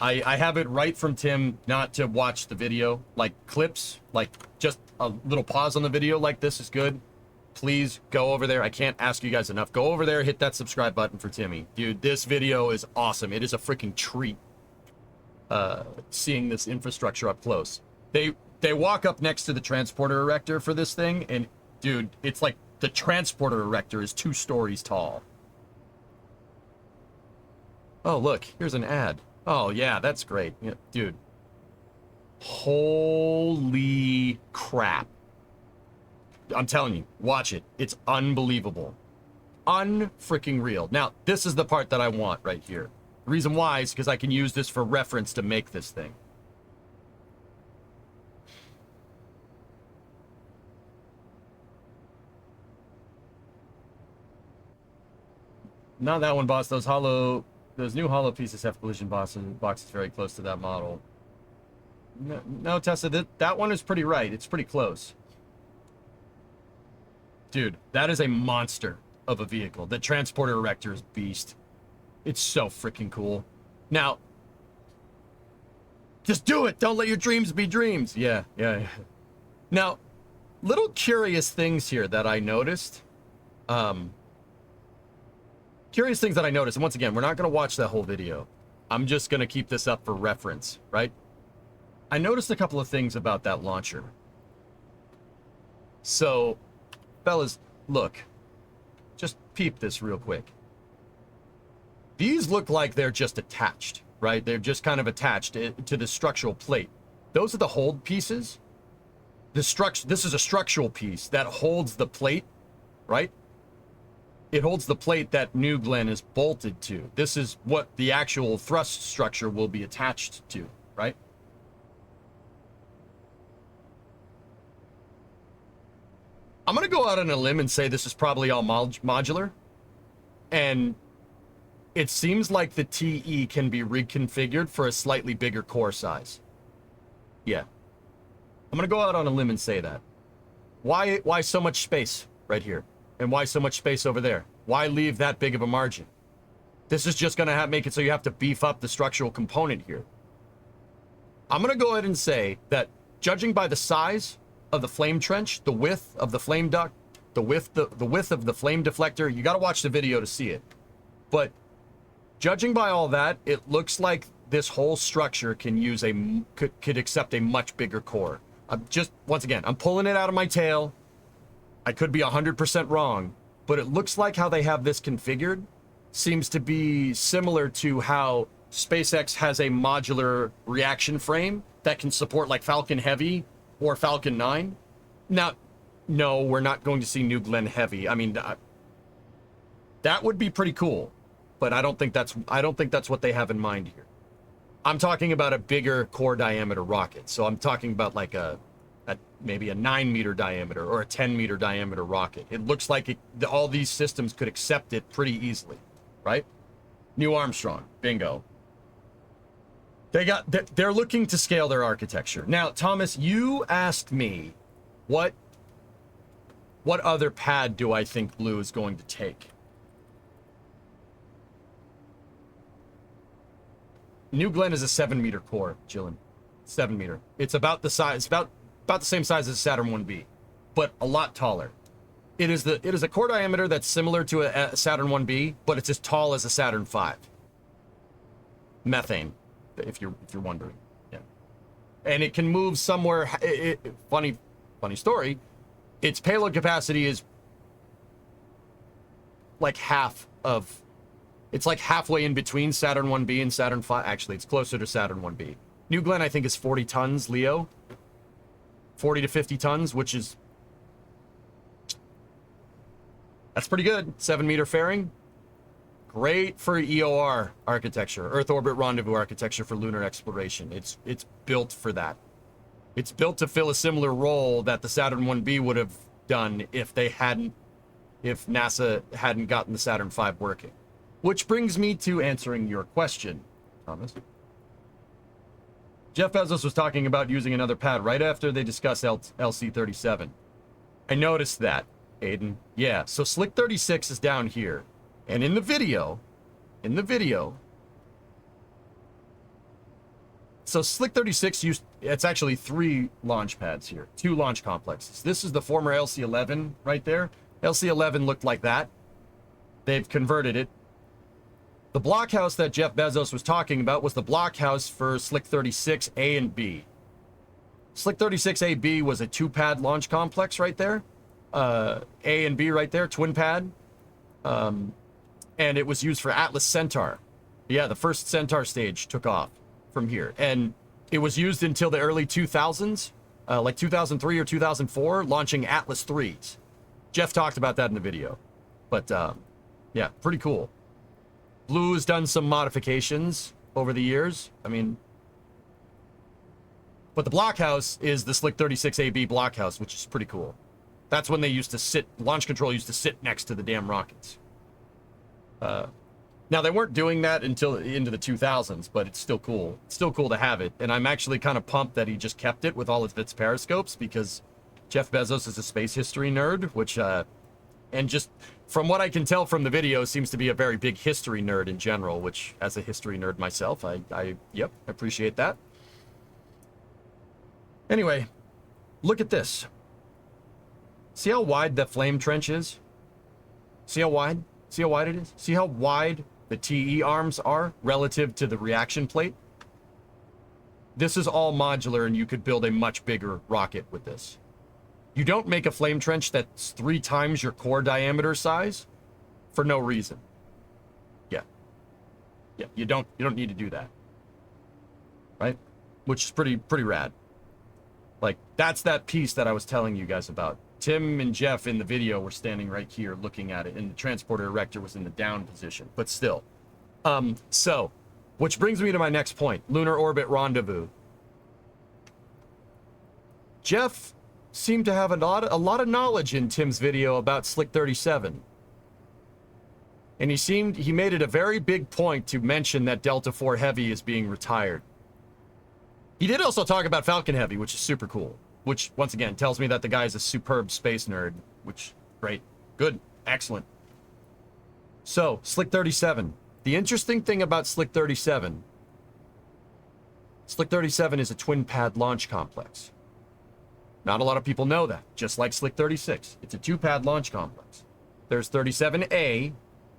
I have it right from Tim, not to watch the video, like clips, like just a little pause on the video like this is good. Please go over there. I can't ask you guys enough. Go over there, hit that subscribe button for Timmy. Dude, this video is awesome. It is a freaking treat seeing this infrastructure up close. They walk up next to the transporter erector for this thing, and dude, it's like the transporter erector is 2 stories tall. Oh, look, here's an ad. Oh, yeah, that's great. Yeah, dude. Holy crap. I'm telling you, watch it. It's unbelievable. Unfreaking real. Now, this is the part that I want right here. The reason why is because I can use this for reference to make this thing. Not that one, boss. Those new hollow pieces have collision boxes very close to that model. No, Tessa, that one is pretty right. It's pretty close. Dude, that is a monster of a vehicle. The transporter erector is beast. It's so freaking cool. Now, just do it. Don't let your dreams be dreams. Yeah. Now, little curious things here that I noticed. Curious things that I noticed. And once again, we're not going to watch that whole video. I'm just going to keep this up for reference, right? I noticed a couple of things about that launcher. So, fellas, look. Just peep this real quick. These look like they're just attached, right? They're just kind of attached to the structural plate. Those are the hold pieces. This is a structural piece that holds the plate, right? It holds the plate that New Glenn is bolted to. This is what the actual thrust structure will be attached to, right? I'm going to go out on a limb and say this is probably all modular. And it seems like the TE can be reconfigured for a slightly bigger core size. Yeah. I'm going to go out on a limb and say that. Why so much space right here? And why so much space over there? Why leave that big of a margin? This is just going to make it so you have to beef up the structural component here. I'm going to go ahead and say that judging by the size of the flame trench, the width of the flame duct, the width of the flame deflector, you got to watch the video to see it. But Judging by all that, it looks like this whole structure can use could accept a much bigger core. I'm just, once again, I'm pulling it out of my tail. I could be 100% wrong, but it looks like how they have this configured seems to be similar to how SpaceX has a modular reaction frame that can support like Falcon Heavy or Falcon 9. Now, no, we're not going to see New Glenn Heavy. I mean, that would be pretty cool, but I don't think that's what they have in mind here. I'm talking about a bigger core diameter rocket. So I'm talking about like maybe a 9-meter diameter or a 10-meter diameter rocket. It looks like all these systems could accept it pretty easily, right? New Armstrong, bingo. They're looking to scale their architecture. Now, Thomas, you asked me what other pad do I think Blue is going to take? New Glenn is a 7-meter core, Jillian. 7-meter. It's about the size, about the same size as Saturn 1B, but a lot taller. It is a core diameter that's similar to a Saturn 1B, but it's as tall as a Saturn 5. Methane, if you're wondering. Yeah. And it can move somewhere. Funny story. Its payload capacity is like it's like halfway in between Saturn 1B and Saturn 5. Actually, it's closer to Saturn 1B. New Glenn, I think, is 40 tons, Leo. 40 to 50 tons, which is... That's pretty good. 7-meter fairing. Great for EOR architecture, Earth Orbit Rendezvous architecture for lunar exploration. It's built for that. It's built to fill a similar role that the Saturn 1B would have done if NASA hadn't gotten the Saturn 5 working. Which brings me to answering your question, Thomas. Jeff Bezos was talking about using another pad right after they discussed LC-37. I noticed that, Aiden. Yeah, so Slick 36 is down here. And in the video, so Slick 36 it's actually 3 launch pads here, 2 launch complexes. This is the former LC-11 right there. LC-11 looked like that. They've converted it. The blockhouse that Jeff Bezos was talking about was the blockhouse for Slick 36A and B. Slick 36AB was a 2-pad launch complex right there. A and B right there, twin pad. And it was used for Atlas Centaur. Yeah, the first Centaur stage took off from here. And it was used until the early 2000s, like 2003 or 2004, launching Atlas 3s. Jeff talked about that in the video. But, yeah, pretty cool. Blue has done some modifications over the years. I mean, but the blockhouse is the Slick 36AB blockhouse, which is pretty cool. That's when they used to sit, launch control used to sit next to the damn rockets. Now, they weren't doing that until into the 2000s, but it's still cool. It's still cool to have it. And I'm actually kind of pumped that he just kept it with all of its periscopes, because Jeff Bezos is a space history nerd, which, and just from what I can tell from the video, seems to be a very big history nerd in general, which, as a history nerd myself, I appreciate that. Anyway, look at this. See how wide the flame trench is? See how wide? See how wide it is? See how wide the TE arms are relative to the reaction plate? This is all modular, and you could build a much bigger rocket with this. You don't make a flame trench that's 3 times your core diameter size for no reason. Yeah. Yeah, you don't need to do that. Right? Which is pretty rad. Like, that's that piece that I was telling you guys about. Tim and Jeff in the video were standing right here looking at it, and the transporter erector was in the down position, but still. So, which brings me to my next point, lunar orbit rendezvous. Jeff seemed to have a lot of knowledge in Tim's video about Slick 37. And he made it a very big point to mention that Delta IV Heavy is being retired. He did also talk about Falcon Heavy, which is super cool. Which, once again, tells me that the guy is a superb space nerd. Which, great. Good. Excellent. So, Slick 37. The interesting thing about Slick 37... Slick 37 is a twin-pad launch complex. Not a lot of people know that. Just like Slick 36. It's a 2-pad launch complex. There's 37A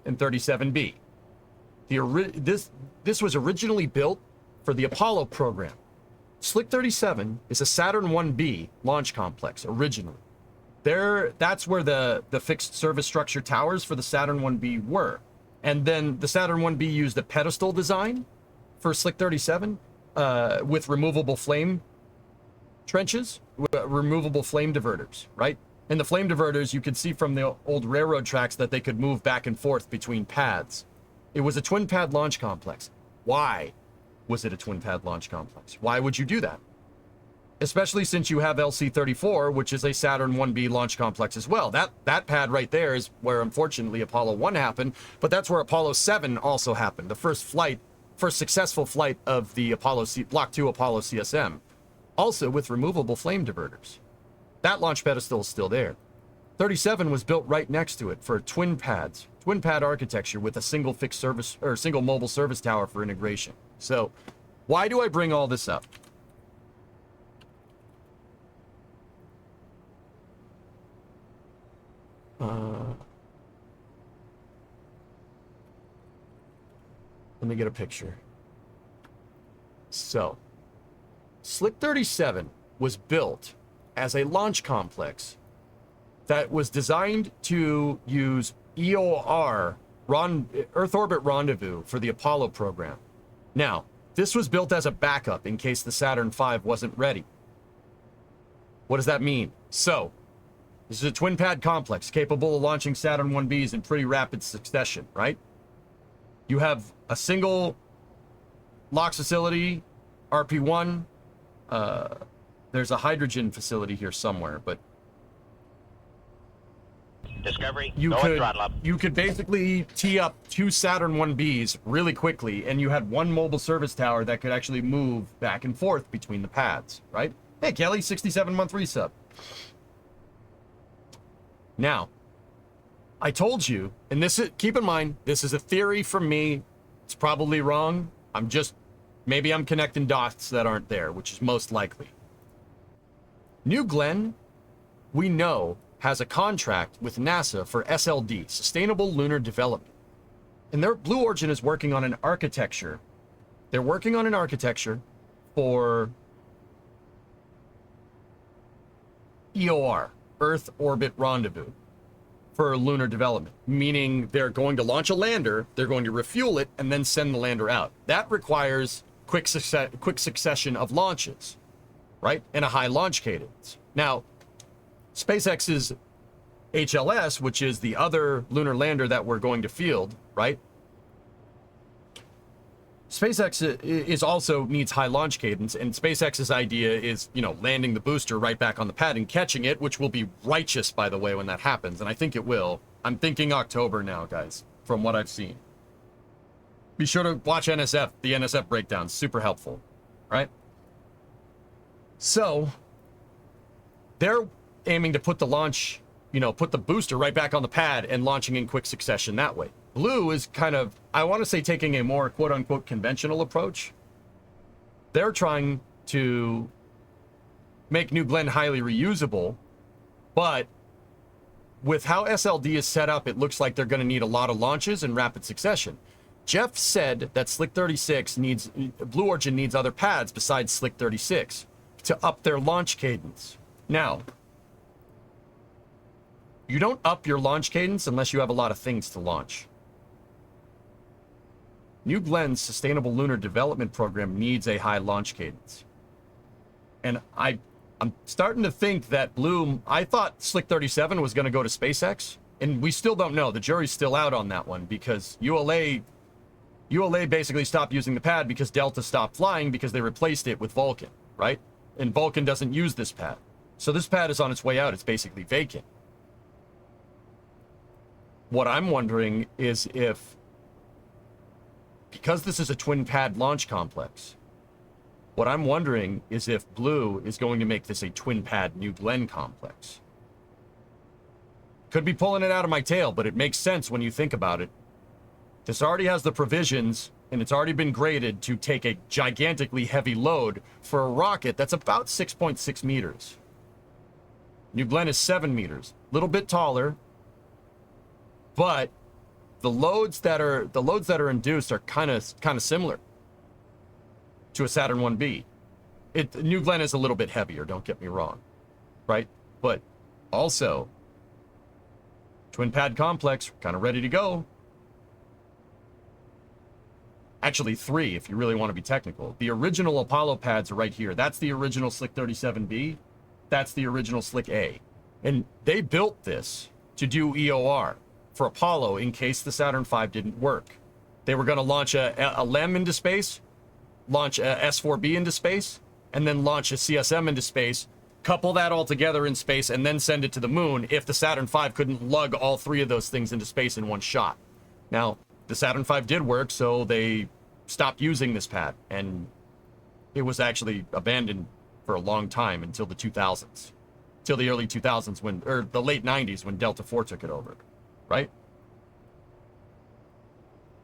and 37B. This was originally built for the Apollo program. Slick 37 is a Saturn 1B launch complex originally. That's where the fixed service structure towers for the Saturn 1B were. And then the Saturn 1B used a pedestal design for Slick 37 with removable flame trenches, removable flame diverters, right? And the flame diverters, you could see from the old railroad tracks that they could move back and forth between pads. It was a twin pad launch complex. Why was it a twin pad launch complex? Why would you do that? Especially since you have LC-34, which is a Saturn 1B launch complex as well. That pad right there is where, unfortunately, Apollo 1 happened, but that's where Apollo 7 also happened, the first successful flight of the Block 2 Apollo CSM, also with removable flame diverters. That launch pedestal is still there. 37 was built right next to it for twin pad architecture with a single fixed service or single mobile service tower for integration. So, why do I bring all this up? Let me get a picture. So, Slick 37 was built as a launch complex that was designed to use EOR, Earth Orbit Rendezvous, for the Apollo program. Now, this was built as a backup in case the Saturn V wasn't ready. What does that mean? So, this is a twin pad complex capable of launching Saturn 1Bs in pretty rapid succession, right? You have a single LOX facility, RP1. There's a hydrogen facility here somewhere, but
Discovery, go and throttle up.
you could basically tee up two Saturn 1Bs really quickly, and you had one mobile service tower that could actually move back and forth between the pads, right? Hey, Kelly, 67-month resub. Now, I told you, and keep in mind, this is a theory from me. It's probably wrong. Maybe I'm connecting dots that aren't there, which is most likely. New Glenn, we know, has a contract with NASA for SLD, Sustainable Lunar Development. And Blue Origin is working on an architecture. They're working on an architecture for EOR, Earth Orbit Rendezvous, for lunar development, meaning they're going to launch a lander, they're going to refuel it, and then send the lander out. That requires quick succession of launches, right? And a high launch cadence. Now, SpaceX's HLS, which is the other lunar lander that we're going to field, right? SpaceX also needs high launch cadence, and SpaceX's idea is, landing the booster right back on the pad and catching it, which will be righteous, by the way, when that happens, and I think it will. I'm thinking October now, guys, from what I've seen. Be sure to watch the NSF breakdown, super helpful, right? So, they're aiming to put the launch, put the booster right back on the pad and launching in quick succession that way. Blue is kind of, I want to say, taking a more quote-unquote conventional approach. They're trying to make New Glenn highly reusable, but with how SLD is set up, it looks like they're going to need a lot of launches in rapid succession. Jeff said that Slick 36 Blue Origin needs other pads besides Slick 36 to up their launch cadence. Now, you don't up your launch cadence unless you have a lot of things to launch. New Glenn's Sustainable Lunar Development Program needs a high launch cadence. And I'm starting to think that I thought Slick 37 was going to go to SpaceX, and we still don't know. The jury's still out on that one because ULA basically stopped using the pad because Delta stopped flying because they replaced it with Vulcan, right? And Vulcan doesn't use this pad. So this pad is on its way out. It's basically vacant. What I'm wondering is because this is a twin pad launch complex, what I'm wondering is if Blue is going to make this a twin pad New Glenn complex. Could be pulling it out of my tail, but it makes sense when you think about it. This already has the provisions, and it's already been graded to take a gigantically heavy load for a rocket that's about 6.6 meters. New Glenn is 7 meters, a little bit taller, but the loads that are induced are kind of similar to a Saturn 1B. New Glenn is a little bit heavier, don't get me wrong, right? But also, twin pad complex, kind of ready to go. Actually, 3, if you really want to be technical. The original Apollo pads are right here. That's the original Slick 37B. That's the original Slick A. And they built this to do EOR for Apollo in case the Saturn V didn't work. They were going to launch a LEM into space, launch a S4B into space, and then launch a CSM into space, couple that all together in space, and then send it to the moon if the Saturn V couldn't lug all 3 of those things into space in one shot. Now, the Saturn V did work, so they stopped using this pad, and it was actually abandoned for a long time until the 2000s. Till the early 2000s, or the late 90s, when Delta IV took it over, right?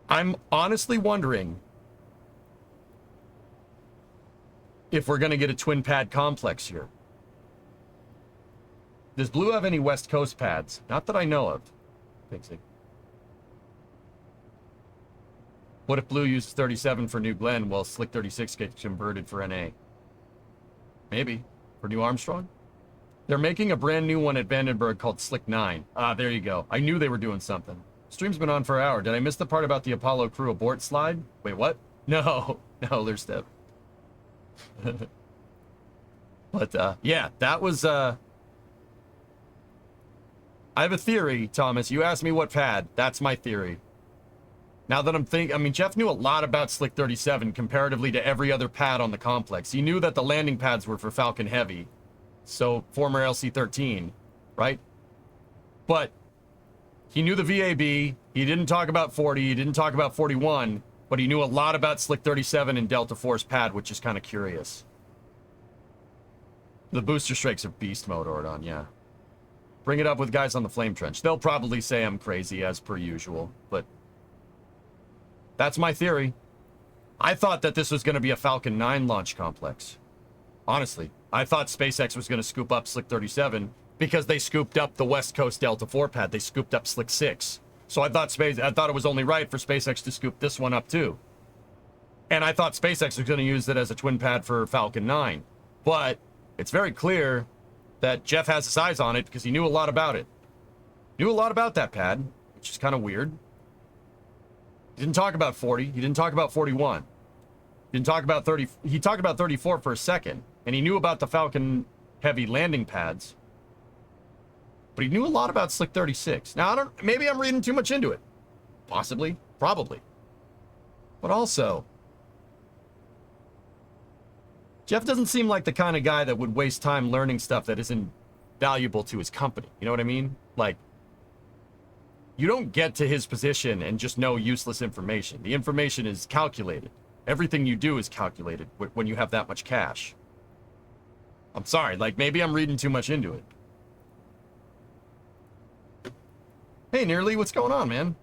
I'm honestly wondering if we're going to get a twin pad complex here. Does Blue have any West Coast pads? Not that I know of, Pixie. What if Blue uses 37 for New Glenn while Slick 36 gets converted for NA? Maybe. For New Armstrong? They're making a brand new one at Vandenberg called Slick 9. Ah, there you go. I knew they were doing something. Stream's been on for an hour. Did I miss the part about the Apollo crew abort slide? Wait, what? No. No, there's step. But, yeah, that was, I have a theory, Thomas. You asked me what pad. That's my theory. Now that I'm thinking, I mean, Jeff knew a lot about Slick 37 comparatively to every other pad on the complex. He knew that the landing pads were for Falcon Heavy. So, former LC-13, right? But he knew the VAB. He didn't talk about 40. He didn't talk about 41. But he knew a lot about Slick 37 and Delta Force pad, which is kind of curious. The booster strikes are beast mode, Ordon, yeah. Bring it up with guys on the Flame Trench. They'll probably say I'm crazy, as per usual, but that's my theory. I thought that this was going to be a Falcon 9 launch complex. Honestly, I thought SpaceX was going to scoop up Slick 37 because they scooped up the West Coast Delta 4 pad. They scooped up Slick 6. So I thought it was only right for SpaceX to scoop this one up too. And I thought SpaceX was going to use it as a twin pad for Falcon 9. But it's very clear that Jeff has his eyes on it because he knew a lot about it. Knew a lot about that pad, which is kind of weird. He didn't talk about 40. He didn't talk about 41. He didn't talk about 30. He talked about 34 for a second. And he knew about the Falcon Heavy landing pads. But he knew a lot about Slick 36. Now, maybe I'm reading too much into it. Possibly. Probably. But also, Jeff doesn't seem like the kind of guy that would waste time learning stuff that isn't valuable to his company. You know what I mean? Like, you don't get to his position and just know useless information. The information is calculated. Everything you do is calculated when you have that much cash. I'm sorry, like, maybe I'm reading too much into it. Hey, Nearly, what's going on, man?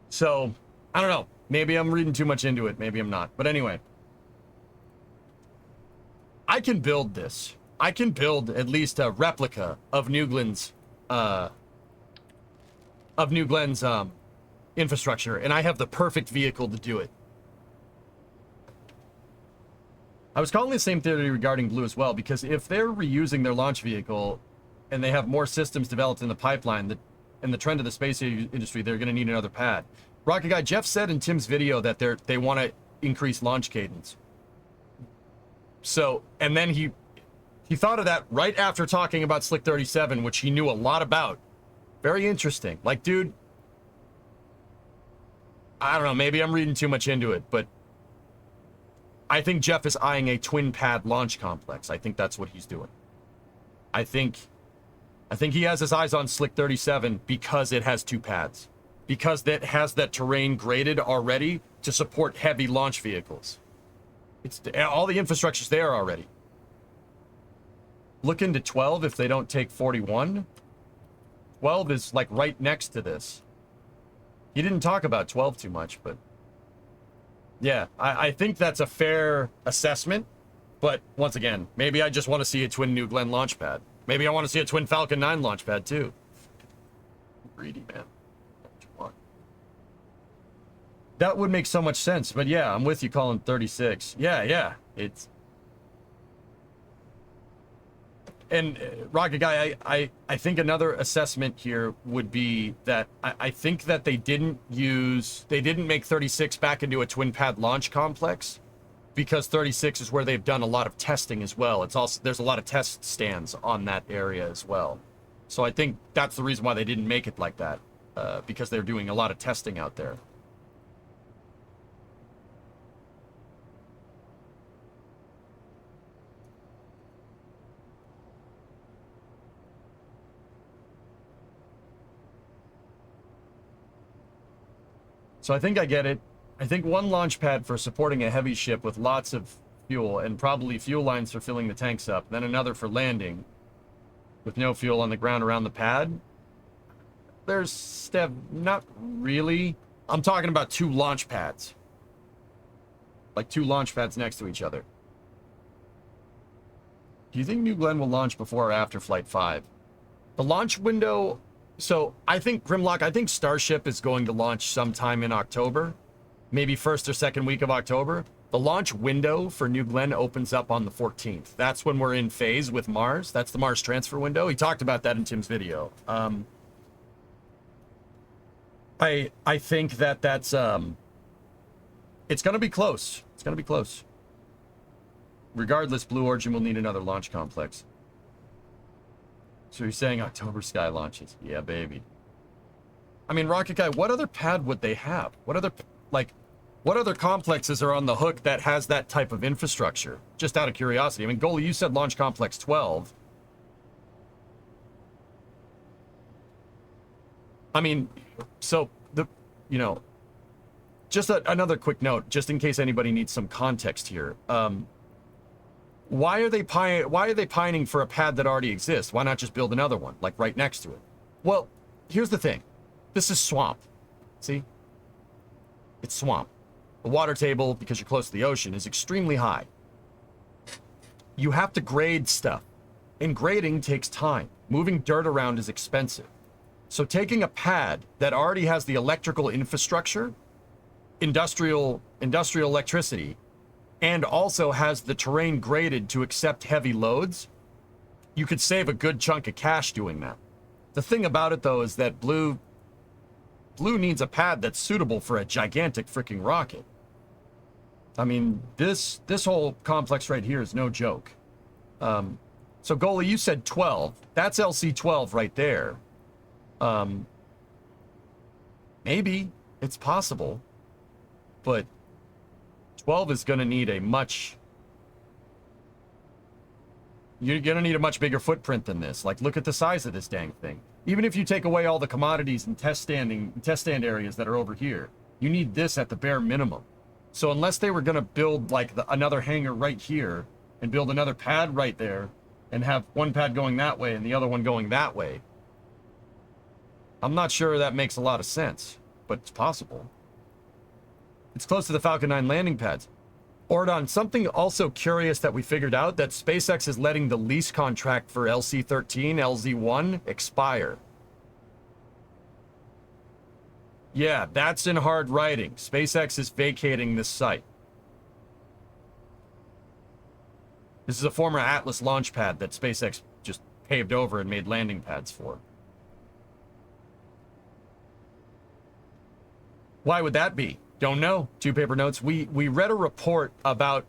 So, I don't know. Maybe I'm reading too much into it. Maybe I'm not. But anyway. I can build this. I can build at least a replica of New Glenn's infrastructure, and I have the perfect vehicle to do it. I was calling the same theory regarding Blue as well, because if they're reusing their launch vehicle and they have more systems developed in the pipeline, and the trend of the space industry, they're going to need another pad. Rocket Guy, Jeff said in Tim's video that they want to increase launch cadence. So, and then he thought of that right after talking about Slick 37, which he knew a lot about. Very interesting. Like, dude, I don't know, maybe I'm reading too much into it, but I think Jeff is eyeing a twin pad launch complex. I think that's what he's doing. I think he has his eyes on Slick 37 because it has 2 pads. Because it has that terrain graded already to support heavy launch vehicles. It's all the infrastructure's there already. Look into 12 if they don't take 41. 12 is like right next to this. He didn't talk about 12 too much, but yeah, I think that's a fair assessment. But once again, maybe I just want to see a twin New Glenn launch pad. Maybe I want to see a twin Falcon 9 launch pad too. Greedy, man. What you want. That would make so much sense. But yeah, I'm with you, Colin. 36. Yeah. It's... And Rocket Guy, I think another assessment here would be that I think that they didn't make 36 back into a twin pad launch complex because 36 is where they've done a lot of testing as well. It's also, there's a lot of test stands on that area as well. So I think that's the reason why they didn't make it like that, because they're doing a lot of testing out there. So I think I get it. I think one launch pad for supporting a heavy ship with lots of fuel and probably fuel lines for filling the tanks up, then another for landing with no fuel on the ground around the pad. There's Steph, not really. I'm talking about 2 launch pads. Like 2 launch pads next to each other. Do you think New Glenn will launch before or after Flight 5? The launch window... So, I think, Grimlock, I think Starship is going to launch sometime in October. Maybe first or second week of October. The launch window for New Glenn opens up on the 14th. That's when we're in phase with Mars. That's the Mars transfer window. He talked about that in Tim's video. I think that that's... it's going to be close. It's going to be close. Regardless, Blue Origin will need another launch complex. So you're saying October Sky launches? Yeah, baby. I mean, Rocket Guy, what other pad would they have? What other complexes are on the hook that has that type of infrastructure? Just out of curiosity. I mean, Goalie, you said Launch Complex 12. I mean, so just another quick note, just in case anybody needs some context here. Why are they pining for a pad that already exists? Why not just build another one, like right next to it? Well, here's the thing. This is swamp. See? It's swamp. The water table, because you're close to the ocean, is extremely high. You have to grade stuff. And grading takes time. Moving dirt around is expensive. So taking a pad that already has the electrical infrastructure, industrial electricity, and also has the terrain graded to accept heavy loads, you could save a good chunk of cash doing that. The thing about it, though, is that Blue needs a pad that's suitable for a gigantic freaking rocket. I mean, this whole complex right here is no joke. So, Goalie, you said 12. That's LC-12 right there. Maybe. It's possible. But 12 is going to need a much... You're going to need a much bigger footprint than this. Like, look at the size of this dang thing. Even if you take away all the commodities and test stand areas that are over here, you need this at the bare minimum. So unless they were going to build, like, another hangar right here and build another pad right there and have one pad going that way and the other one going that way, I'm not sure that makes a lot of sense, but it's possible. It's close to the Falcon 9 landing pads. Ordon, something also curious that we figured out, that SpaceX is letting the lease contract for LC-13, LZ-1 expire. Yeah, that's in hard writing. SpaceX is vacating this site. This is a former Atlas launch pad that SpaceX just paved over and made landing pads for. Why would that be? Don't know. 2 paper notes. We read a report about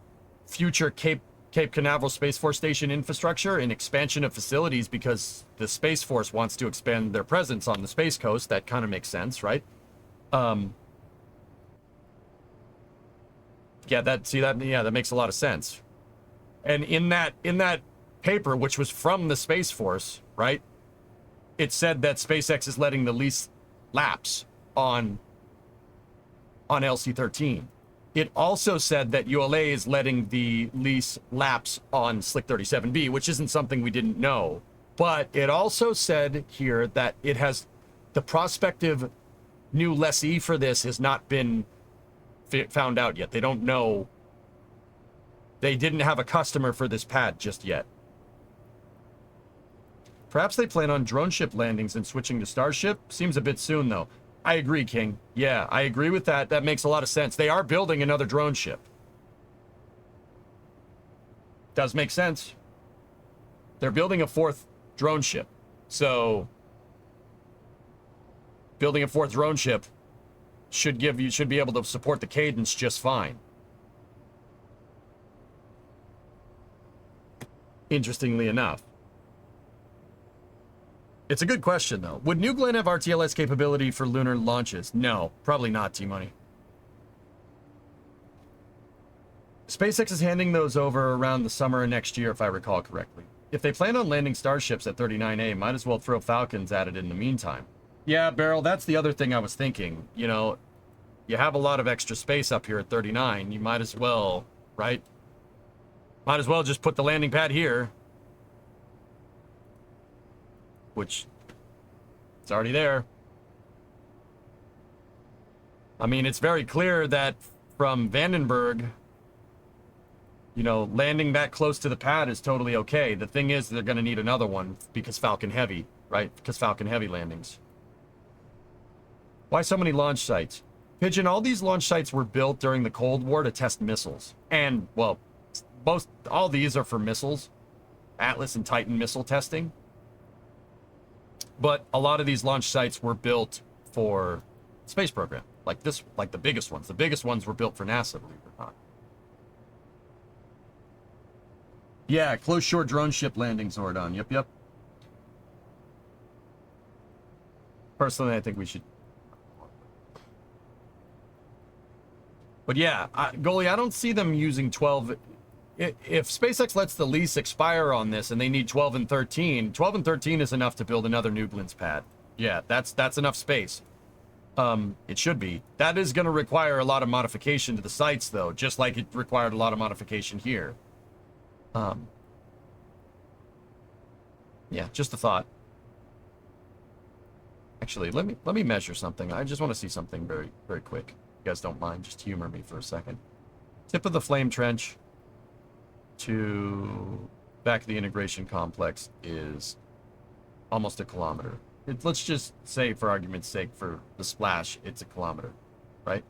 future Cape Canaveral Space Force Station infrastructure and expansion of facilities because the Space Force wants to expand their presence on the Space Coast. That kind of makes sense, right? Yeah, that makes a lot of sense. And in that paper, which was from the Space Force, right? It said that SpaceX is letting the lease lapse on LC-13. It also said that ULA is letting the lease lapse on Slick 37B, which isn't something we didn't know. But it also said here that it has the prospective new lessee for this has not been found out yet. They don't know. They didn't have a customer for this pad just yet. Perhaps they plan on drone ship landings and switching to Starship. Seems a bit soon, though. I agree, King. Yeah, I agree with that. That makes a lot of sense. They are building another drone ship. Does make sense. They're building a 4th drone ship. So building a 4th drone ship should be able to support the cadence just fine. Interestingly enough. It's a good question, though. Would New Glenn have RTLS capability for lunar launches? No, probably not, T-Money. SpaceX is handing those over around the summer of next year, if I recall correctly. If they plan on landing Starships at 39A, might as well throw Falcons at it in the meantime. Yeah, Beryl, that's the other thing I was thinking. You know, you have a lot of extra space up here at 39. You might as well, right? Might as well just put the landing pad here. Which, it's already there. I mean, it's very clear that from Vandenberg, you know, landing that close to the pad is totally okay. The thing is, they're going to need another one because Falcon Heavy, right? Because Falcon Heavy landings. Why so many launch sites? Pigeon, all these launch sites were built during the Cold War to test missiles. And, well, all these are for missiles. Atlas and Titan missile testing. But a lot of these launch sites were built for space program. Like the biggest ones. The biggest ones were built for NASA, believe it or not. Yeah, close short drone ship landing, Zordon. Yep. Personally, I think we should. But yeah, Goalie, I don't see them using 12. If SpaceX lets the lease expire on this and they need 12 and 13, 12 and 13 is enough to build another New Glen's pad. Yeah, that's enough space. It should be. That is going to require a lot of modification to the sites, though, just like it required a lot of modification here. Yeah, just a thought. Actually, let me measure something. I just want to see something very, very quick. If you guys don't mind, just humor me for a second. Tip of the flame trench to back of the integration complex is almost a kilometer. Let's just say, for argument's sake, for the splash, it's a kilometer, right?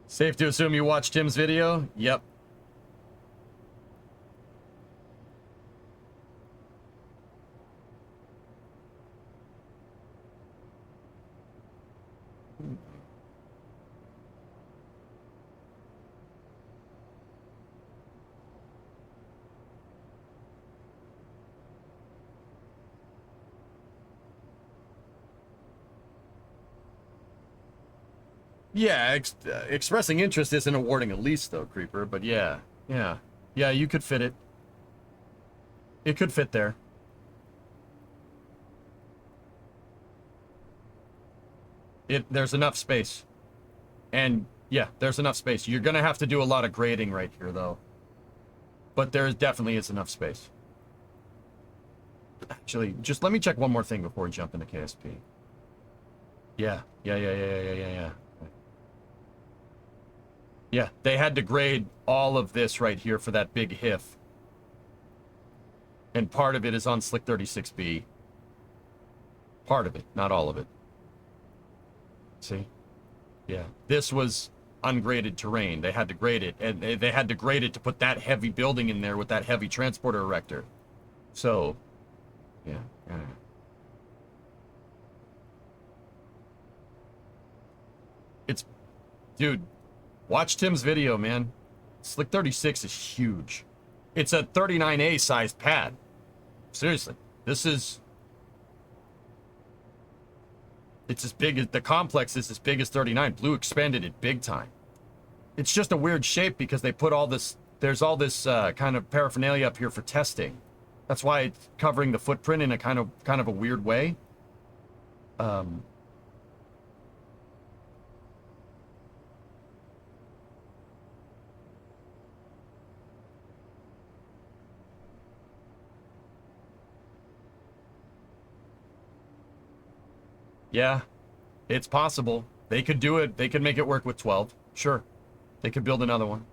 Safe to assume you watched Tim's video? Yep. Yeah, expressing interest isn't awarding a lease, though, Creeper. But yeah, you could fit it. It could fit there. There's enough space. And yeah, there's enough space. You're gonna have to do a lot of grading right here, though. But there definitely is enough space. Actually, just let me check one more thing before we jump into KSP. Yeah. Yeah, they had to grade all of this right here for that big HIF. And part of it is on Slick 36B. Part of it, not all of it. See? Yeah, this was ungraded terrain. They had to grade it, and they had to grade it to put that heavy building in there with that heavy transporter erector. So, yeah. It's, dude, watch Tim's video, man. Slick 36 is huge. It's a 39A sized pad. Seriously, this is... It's as big as, the complex is as big as 39. Blue expanded it big time. It's just a weird shape because they put all this, there's all this kind of paraphernalia up here for testing. That's why it's covering the footprint in a kind of a weird way. Yeah, it's possible. They could do it. They could make it work with 12. Sure. They could build another one.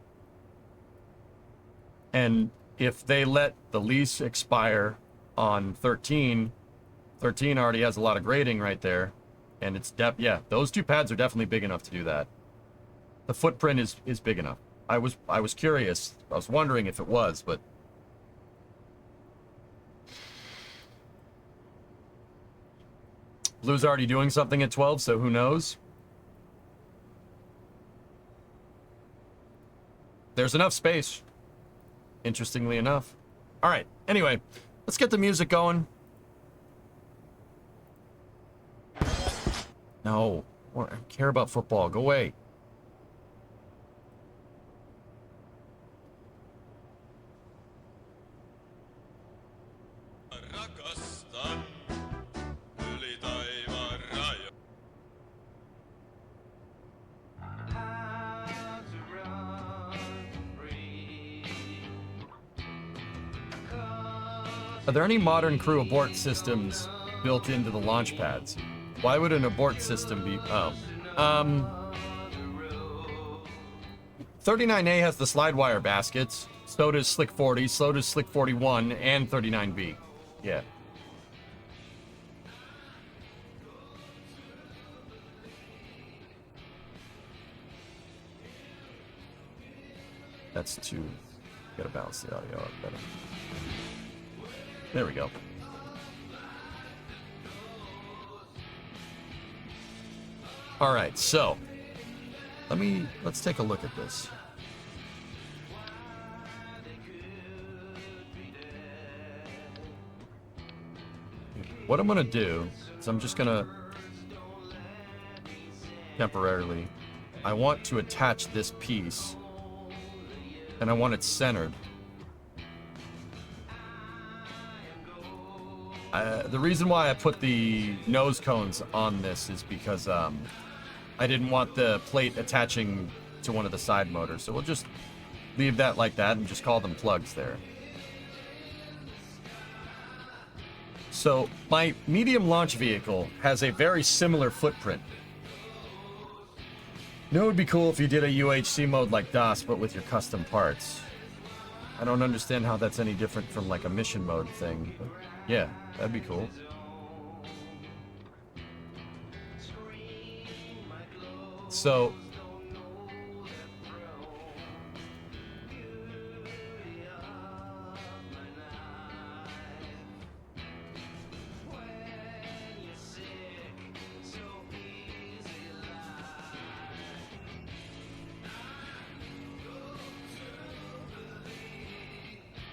And if they let the lease expire on 13, 13 already has a lot of grading right there. And it's yeah, those two pads are definitely big enough to do that. The footprint is big enough. I was curious. I was wondering if it was, but Blue's already doing something at 12, so who knows? There's enough space, interestingly enough. All right, anyway, let's get the music going. No, I don't care about football. Go away. Are there any modern crew abort systems built into the launch pads? Why would an abort system be... Oh. 39A has the slide wire baskets. So does Slick 40. So does Slick 41 and 39B. Yeah. That's too... Gotta balance the audio out better. There we go. All right, so let's take a look at this. What I'm gonna do is I'm just gonna temporarily, I want to attach this piece and I want it centered. The reason why I put the nose cones on this is because I didn't want the plate attaching to one of the side motors. So we'll just leave that like that and just call them plugs there. So my medium launch vehicle has a very similar footprint. You know, it would be cool if you did a UHC mode like DOS, but with your custom parts. I don't understand how that's any different from like a mission mode thing. But yeah, that'd be cool. So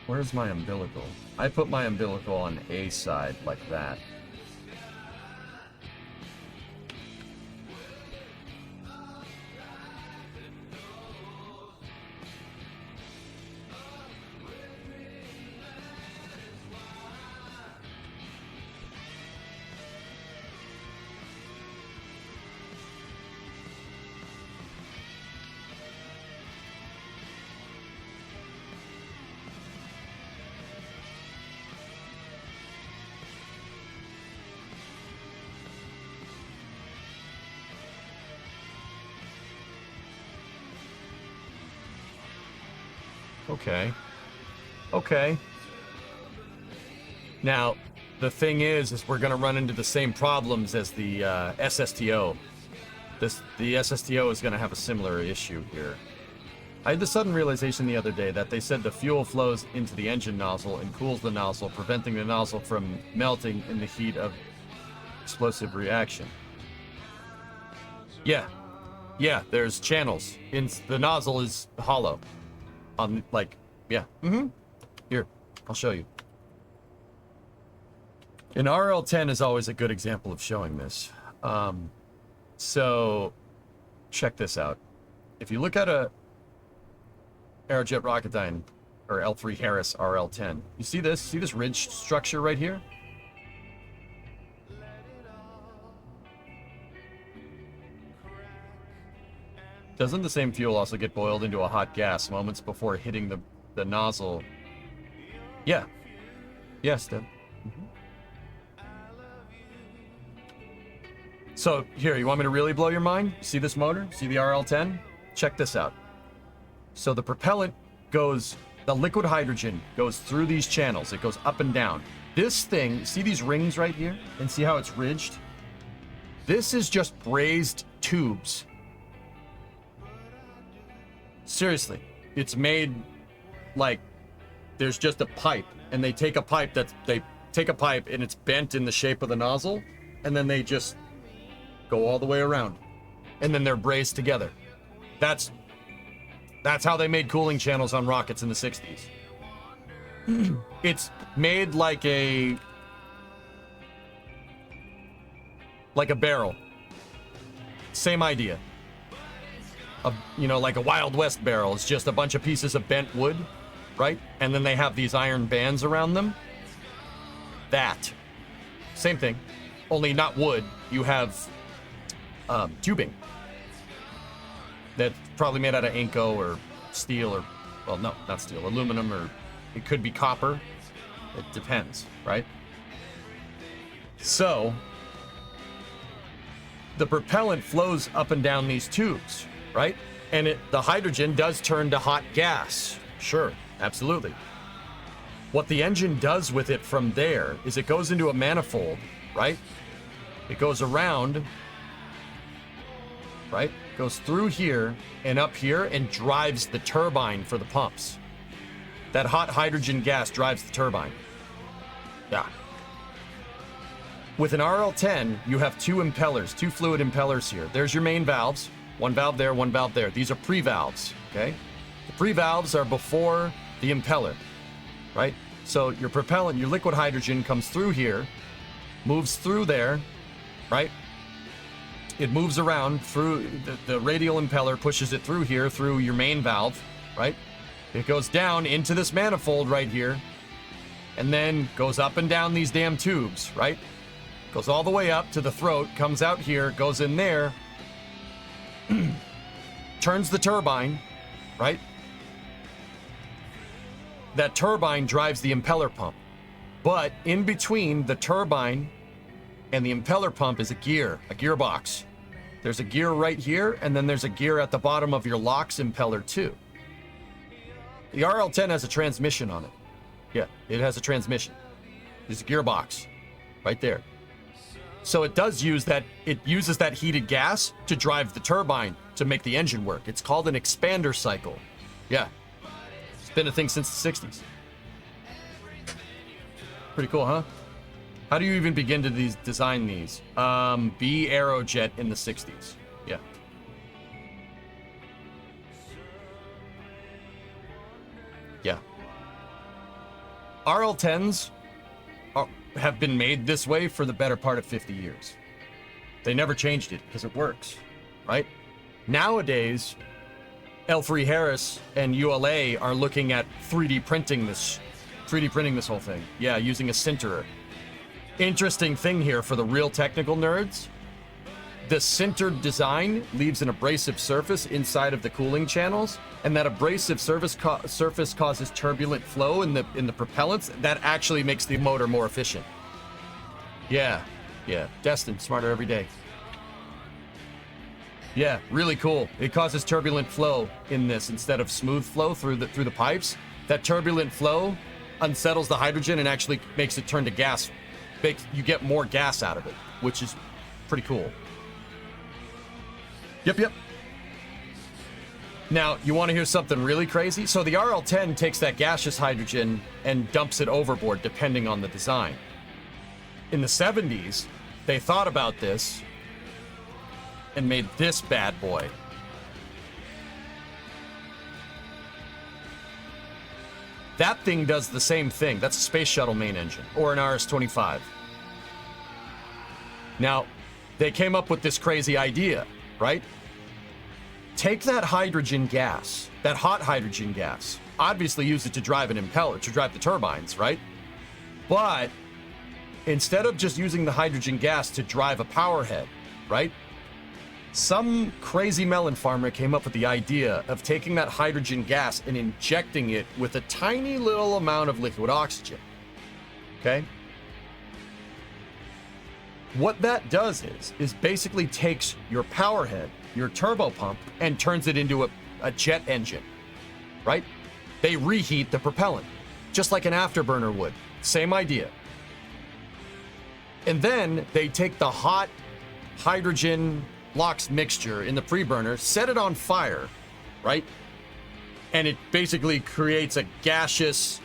where's my umbilical? I put my umbilical on A side like that. Okay. Okay. Now, the thing is we're going to run into the same problems as the SSTO. The SSTO is going to have a similar issue here. I had the sudden realization the other day that they said the fuel flows into the engine nozzle and cools the nozzle, preventing the nozzle from melting in the heat of explosive reaction. Yeah. Yeah, there's channels. The nozzle is hollow. Yeah. Here, I'll show you. An RL10 is always a good example of showing this. So check this out. If you look at a Aerojet Rocketdyne or L3 Harris RL-10, you see this? See this ridge structure right here? Doesn't the same fuel also get boiled into a hot gas moments before hitting the nozzle? Yeah. Yes, Deb. So, here, you want me to really blow your mind? See this motor? See the RL-10? Check this out. So the propellant goes, the liquid hydrogen goes through these channels. It goes up and down. This thing, see these rings right here? And see how it's ridged? This is just brazed tubes. Seriously, it's made like there's just a pipe, and they take a pipe and it's bent in the shape of the nozzle, and then they just go all the way around, and then they're brazed together. That's how they made cooling channels on rockets in the 60s. It's made like a barrel. Same idea. Like a Wild West barrel. It's just a bunch of pieces of bent wood, right? And then they have these iron bands around them. That. Same thing. Only not wood. You have tubing. That's probably made out of Inco or steel or, well, no, not steel. Aluminum, or it could be copper. It depends, right? So, the propellant flows up and down these tubes, right? And the hydrogen does turn to hot gas. Sure, absolutely. What the engine does with it from there is it goes into a manifold, right? It goes around, right? Goes through here and up here and drives the turbine for the pumps. That hot hydrogen gas drives the turbine. Yeah. With an RL-10, you have two impellers, two fluid impellers here. There's your main valves. One valve there, one valve there. These are pre-valves, okay? The pre-valves are before the impeller, right? So your propellant, your liquid hydrogen comes through here, moves through there, right? It moves around through the radial impeller, pushes it through here, through your main valve, right? It goes down into this manifold right here, and then goes up and down these damn tubes, right? Goes all the way up to the throat, comes out here, goes in there, turns the turbine, right? That turbine drives the impeller pump. But in between the turbine and the impeller pump is a gearbox. There's a gear right here, and then there's a gear at the bottom of your LOX impeller too. The RL-10 has a transmission on it. Yeah, it has a transmission. There's a gearbox right there. So it does use that, it uses that heated gas to drive the turbine to make the engine work. It's called an expander cycle. Yeah. It's been a thing since the 60s. Pretty cool, huh? How do you even begin to design these? B Aerojet in the 60s. Yeah. Yeah. RL-10s have been made this way for the better part of 50 years. They never changed it because it works, right? Nowadays, L3 Harris and ULA are looking at 3D printing this whole thing. Yeah, using a sinterer. Interesting thing here for the real technical nerds. The sintered design leaves an abrasive surface inside of the cooling channels, and that abrasive surface causes turbulent flow in the propellants. That actually makes the motor more efficient. Yeah, Destin, smarter every day. Yeah, really cool. It causes turbulent flow in this instead of smooth flow through the pipes. That turbulent flow unsettles the hydrogen and actually makes it turn to gas. You get more gas out of it, which is pretty cool. Yep. Now, you want to hear something really crazy? So the RL-10 takes that gaseous hydrogen and dumps it overboard, depending on the design. In the 70s, they thought about this and made this bad boy. That thing does the same thing. That's a space shuttle main engine, or an RS-25. Now, they came up with this crazy idea, right? Take that hydrogen gas, that hot hydrogen gas, obviously use it to drive an impeller, to drive the turbines, right? But instead of just using the hydrogen gas to drive a power head, right? Some crazy melon farmer came up with the idea of taking that hydrogen gas and injecting it with a tiny little amount of liquid oxygen, okay? What that does is basically takes your power head, your turbo pump, and turns it into a jet engine, right? They reheat the propellant, just like an afterburner would. Same idea. And then they take the hot hydrogen LOX mixture in the preburner, set it on fire, right? And it basically creates a gaseous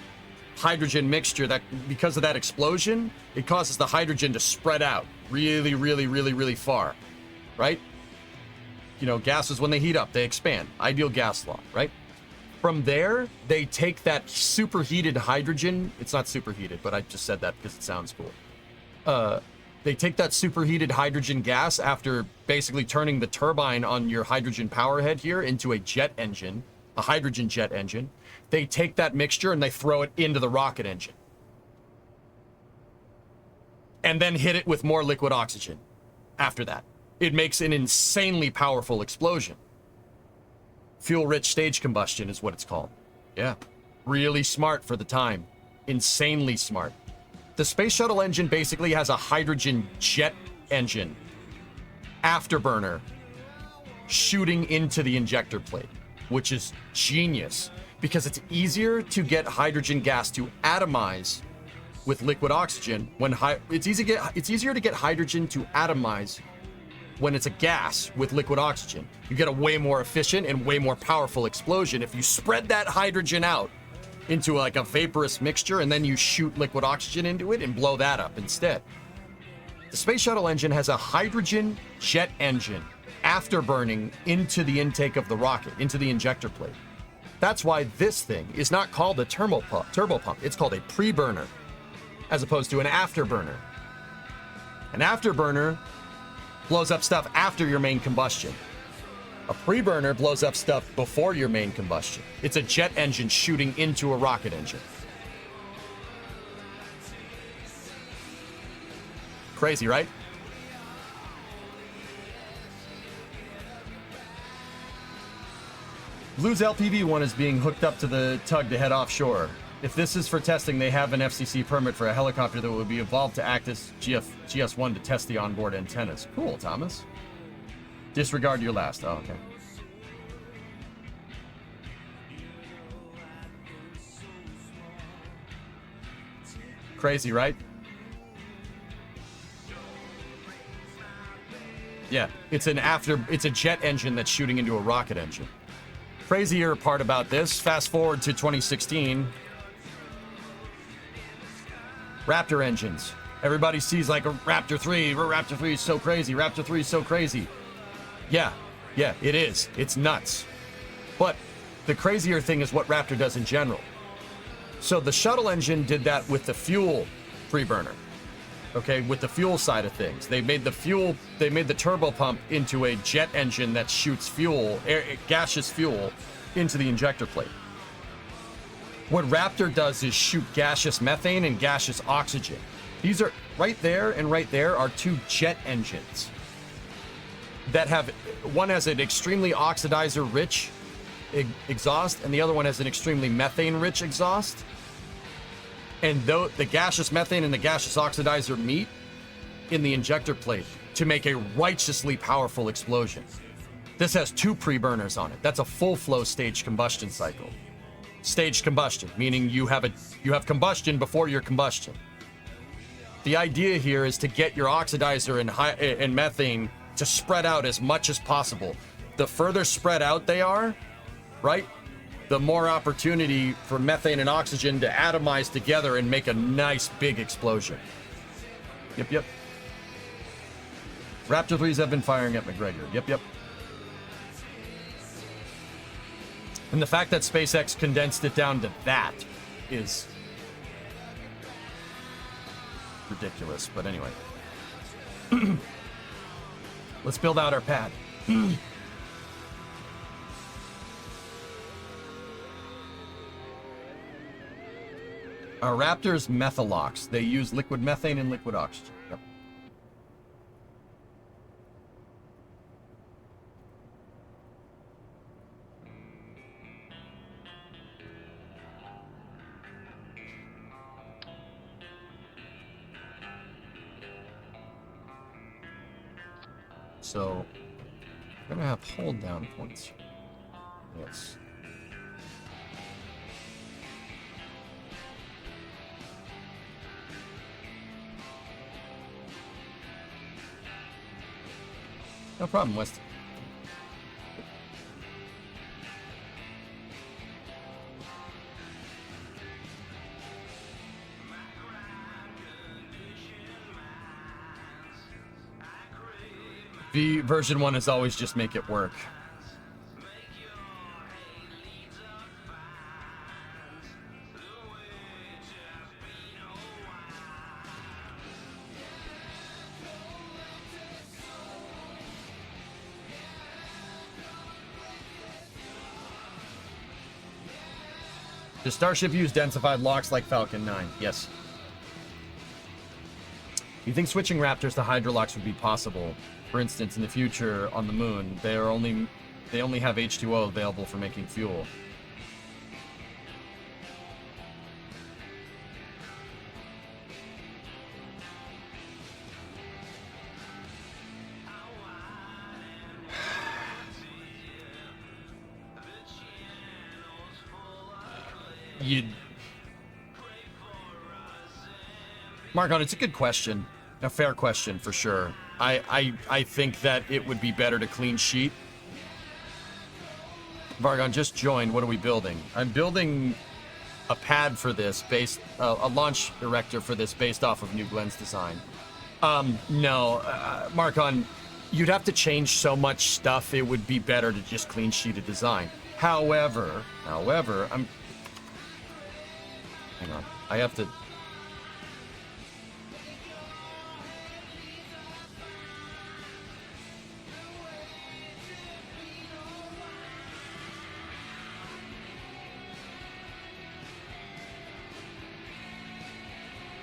hydrogen mixture that, because of that explosion, it causes the hydrogen to spread out really, really, really, really far, right? You know, gases, when they heat up, they expand. Ideal gas law, right? From there, they take that superheated hydrogen. It's not superheated, but I just said that because it sounds cool. They take that superheated hydrogen gas after basically turning the turbine on your hydrogen power head here into a jet engine, a hydrogen jet engine. They take that mixture and they throw it into the rocket engine. And then hit it with more liquid oxygen after that. It makes an insanely powerful explosion. Fuel-rich stage combustion is what it's called. Yeah, really smart for the time. Insanely smart. The space shuttle engine basically has a hydrogen jet engine, afterburner, shooting into the injector plate, which is genius because it's easier to get hydrogen gas to atomize with liquid oxygen when it's easier to get hydrogen to atomize when it's a gas with liquid oxygen. You get a way more efficient and way more powerful explosion if you spread that hydrogen out into like a vaporous mixture and then you shoot liquid oxygen into it and blow that up instead. The space shuttle engine has a hydrogen jet engine afterburning into the intake of the rocket, into the injector plate. That's why this thing is not called a turbo pump. It's called a preburner as opposed to an afterburner. An afterburner blows up stuff after your main combustion. A preburner blows up stuff before your main combustion. It's a jet engine shooting into a rocket engine. Crazy, right? Blue's LPV-1 is being hooked up to the tug to head offshore. If this is for testing, they have an FCC permit for a helicopter that would be evolved to act as GS-1 to test the onboard antennas. Cool, Thomas. Disregard your last. Oh, okay. Crazy, right? Yeah, it's a jet engine that's shooting into a rocket engine. Crazier part about this, fast forward to 2016. Raptor engines. Everybody sees like a Raptor 3. Raptor 3 is so crazy. Raptor 3 is so crazy. Yeah, it is. It's nuts. But the crazier thing is what Raptor does in general. So the shuttle engine did that with the fuel preburner. Okay, with the fuel side of things. They made the turbo pump into a jet engine that shoots fuel, gaseous fuel, into the injector plate. What Raptor does is shoot gaseous methane and gaseous oxygen. These are, right there and right there are two jet engines that have, one has an extremely oxidizer-rich exhaust, and the other one has an extremely methane-rich exhaust. And though the gaseous methane and the gaseous oxidizer meet in the injector plate to make a righteously powerful explosion. This has two pre-burners on it. That's a full flow staged combustion cycle. Staged combustion, meaning you have combustion before your combustion. The idea here is to get your oxidizer and methane to spread out as much as possible. The further spread out they are, right, the more opportunity for methane and oxygen to atomize together and make a nice big explosion. Yep. Raptor 3s have been firing at McGregor. Yep. And the fact that SpaceX condensed it down to that is ridiculous. But anyway. Let's build out our pad. Our Raptors Methalox. They use liquid methane and liquid oxygen. Yep. So, we're gonna have hold down points. Yes. No problem, West. The version 1 is always just make it work. Does Starship use densified locks like Falcon 9? Yes. You think switching Raptors to Hydrolocks would be possible? For instance, in the future on the moon, they only have H2O available for making fuel. Marcon, it's a good question. A fair question, for sure. I think that it would be better to clean sheet. Vargon, just joined. What are we building? I'm building a pad for this, a launch erector for this based off of New Glenn's design. No, Marcon, you'd have to change so much stuff, it would be better to just clean sheet a design. However, hang on. I have to...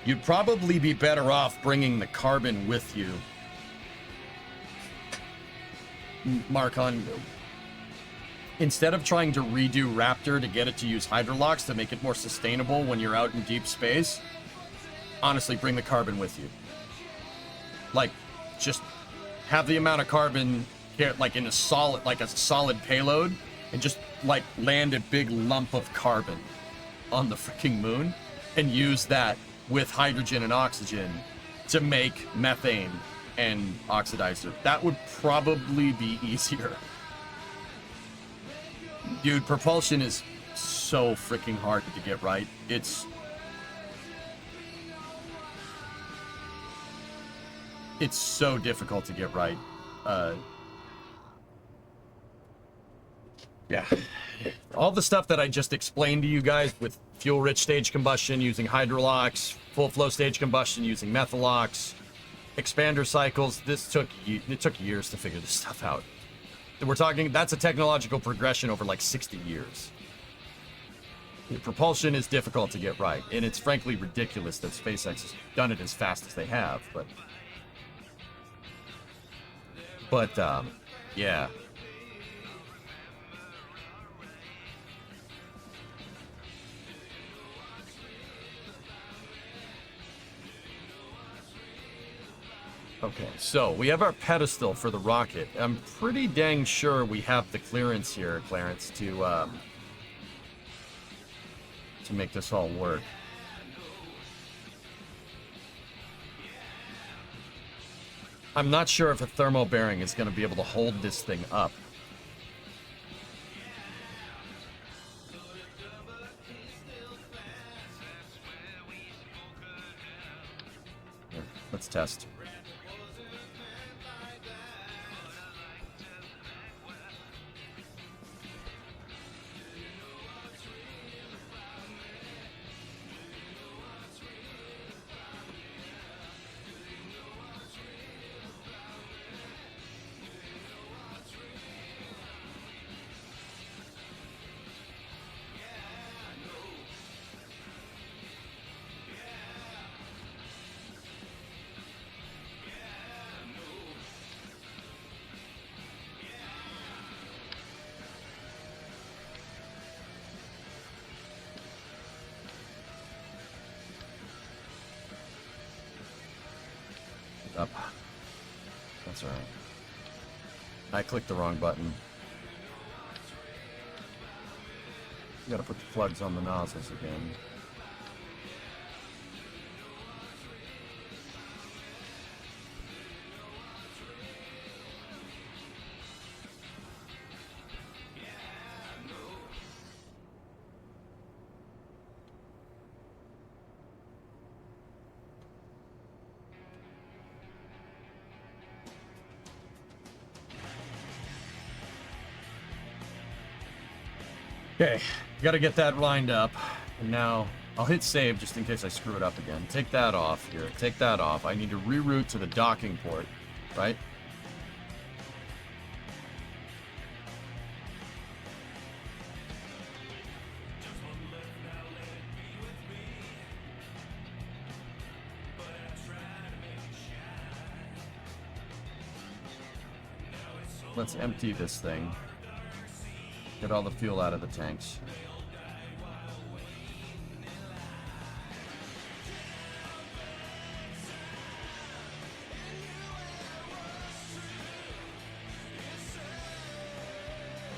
You'd probably be better off bringing the carbon with you. Marcon, instead of trying to redo Raptor to get it to use Hydrolocks to make it more sustainable when you're out in deep space, honestly, bring the carbon with you. Like, just have the amount of carbon, like in a solid payload, and just, like, land a big lump of carbon on the freaking moon, and use that with hydrogen and oxygen to make methane and oxidizer. That would probably be easier. Dude, propulsion is so freaking hard to get right. It's so difficult to get right. Yeah. All the stuff that I just explained to you guys with fuel-rich stage combustion using Hydrolocks, full-flow stage combustion using Methalox, expander cycles, it took years to figure this stuff out. We're talking, that's a technological progression over like 60 years. The propulsion is difficult to get right, and it's frankly ridiculous that SpaceX has done it as fast as they have, but yeah. Okay, so we have our pedestal for the rocket. I'm pretty dang sure we have the clearance here, Clarence, to make this all work. I'm not sure if a thermal bearing is going to be able to hold this thing up. Here, let's test. up. That's alright. I clicked the wrong button. You gotta put the plugs on the nozzles again. Okay, gotta get that lined up. And now I'll hit save just in case I screw it up again. Take that off here. Take that off. I need to reroute to the docking port, right? Let's empty this thing. Get all the fuel out of the tanks.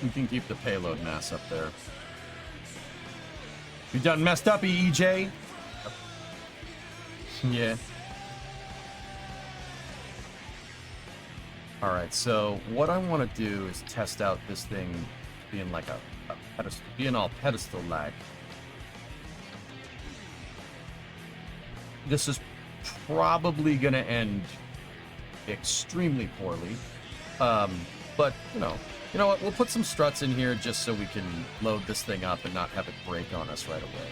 You can keep the payload mass up there. You done messed up, EJ? Yeah. Alright, so what I want to do is test out this thing being like a pedestal, being all pedestal-like. This is probably going to end extremely poorly. But, you know what? We'll put some struts in here just so we can load this thing up and not have it break on us right away.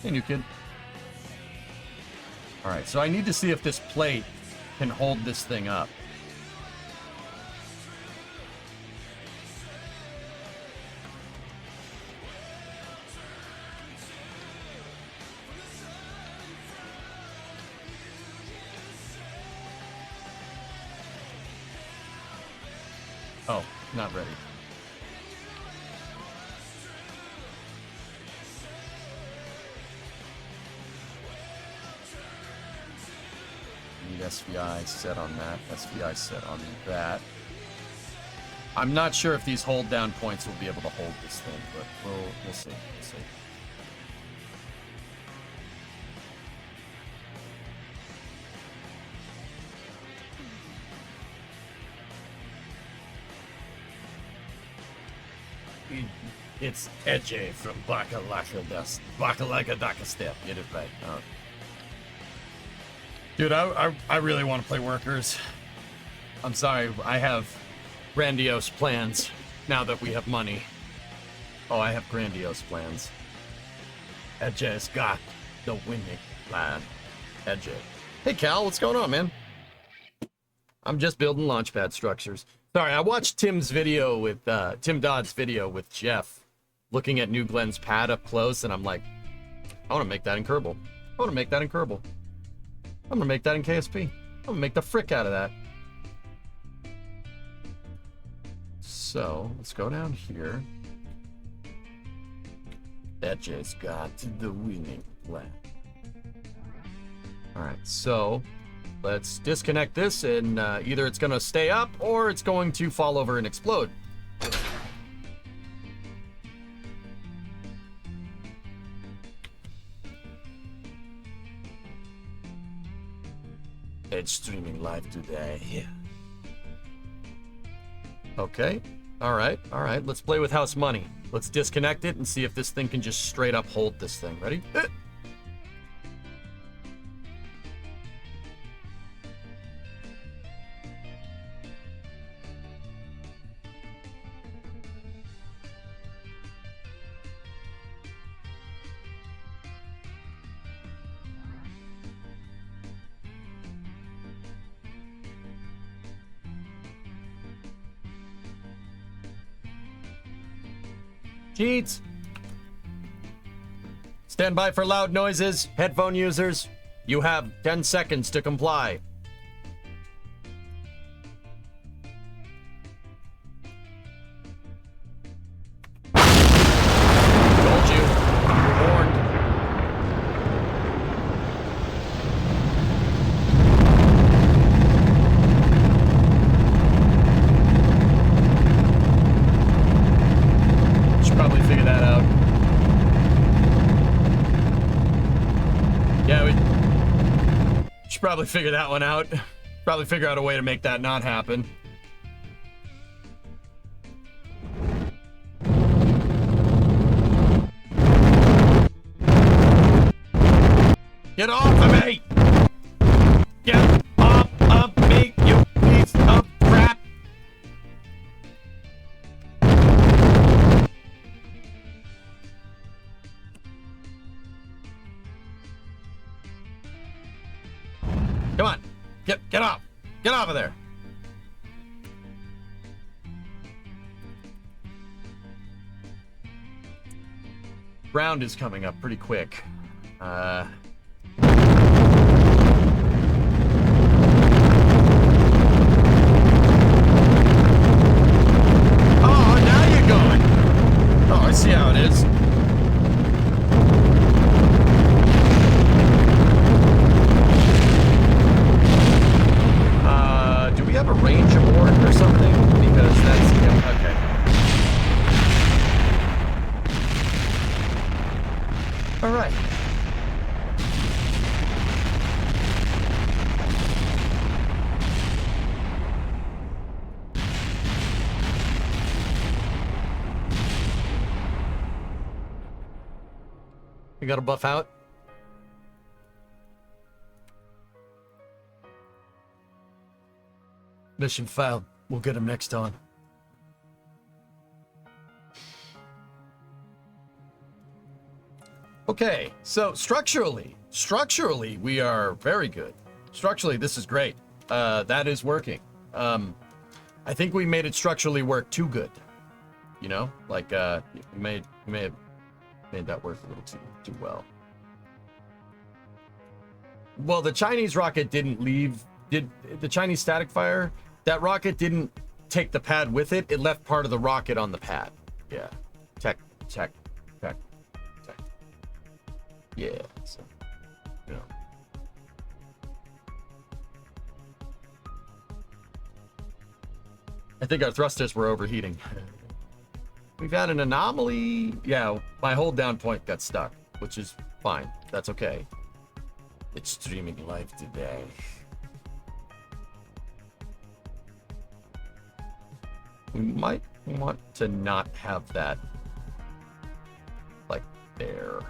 Hey, new kid. Alright, so I need to see if this plate can hold this thing up. Oh, not ready. SVI set on that, SVI set on that. I'm not sure if these hold down points will be able to hold this thing, but we'll see. We'll see. It's Edge from Bakalaka Daka Step. Get it right. Dude, I really want to play Workers. I'm sorry, I have grandiose plans now that we have money. Oh, I have grandiose plans. Edge has got the winning plan. Edge. Hey, Cal, what's going on, man? I'm just building launchpad structures. Sorry, I watched Tim's video with, Tim Dodd's video with Jeff, looking at New Glenn's pad up close, and I'm like, I want to make that in Kerbal. I want to make that in Kerbal. I'm gonna make that in KSP. I'm gonna make the frick out of that. So, let's go down here. Edge's got the winning plan. Alright, so let's disconnect this, and either it's gonna stay up or it's going to fall over and explode. Edge streaming live today. Okay. Alright. Let's play with house money. Let's disconnect it and see if this thing can just straight up hold this thing. Ready? Cheats. Stand by for loud noises. Headphone users, you have 10 seconds to comply. Told you. You're warned. Should probably figure that out. Yeah, we should probably figure that one out. Probably figure out a way to make that not happen. Get off of me! Get off of me, you piece of crap! Come on, get off! Get off of there! Round is coming up pretty quick. Oh, now you're going. Oh, I see how it is. Do we have a range abort or something? Because that's, yeah, okay. All right. You got to buff out? Mission failed. We'll get him next time. Okay, so structurally, we are very good. Structurally, this is great. That is working. I think we made it structurally work too good. You know, like we may have made that work a little too well. Well, the Chinese rocket didn't leave. Did the Chinese static fire? That rocket didn't take the pad with it. It left part of the rocket on the pad. Yeah. Tech. Yeah. So, you know. I think our thrusters were overheating. We've had an anomaly. Yeah, my hold down point got stuck, which is fine. That's okay. It's streaming live today. We might want to not have that like there.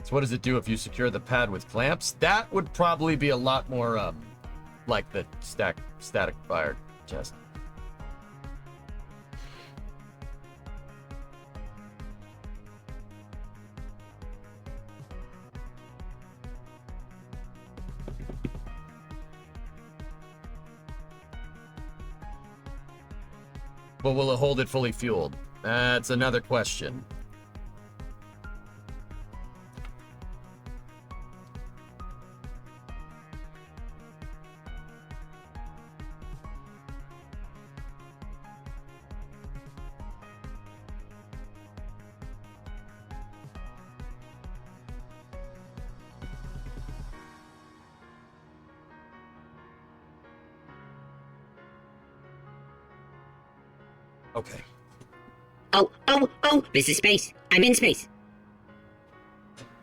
So what does it do if you secure the pad with clamps? That would probably be a lot more like the static fire chest. But will it hold it fully fueled? That's another question. Okay.
Oh, this is space. I'm in space.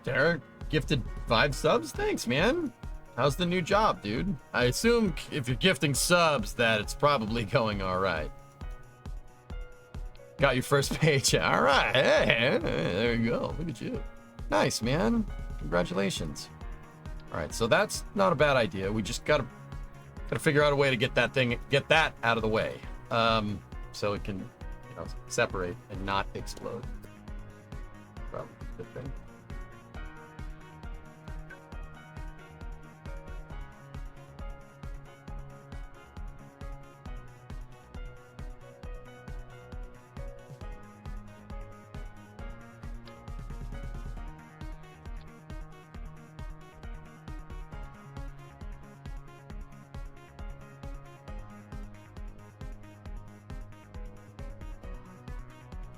Derek, gifted 5 subs? Thanks, man. How's the new job, dude? I assume if you're gifting subs that it's probably going all right. Got your first paycheck. All right. Hey, there you go. Look at you. Nice, man. Congratulations. All right, so that's not a bad idea. We just gotta figure out a way to get that out of the way. So it can, you know, separate and not explode. Probably a good thing.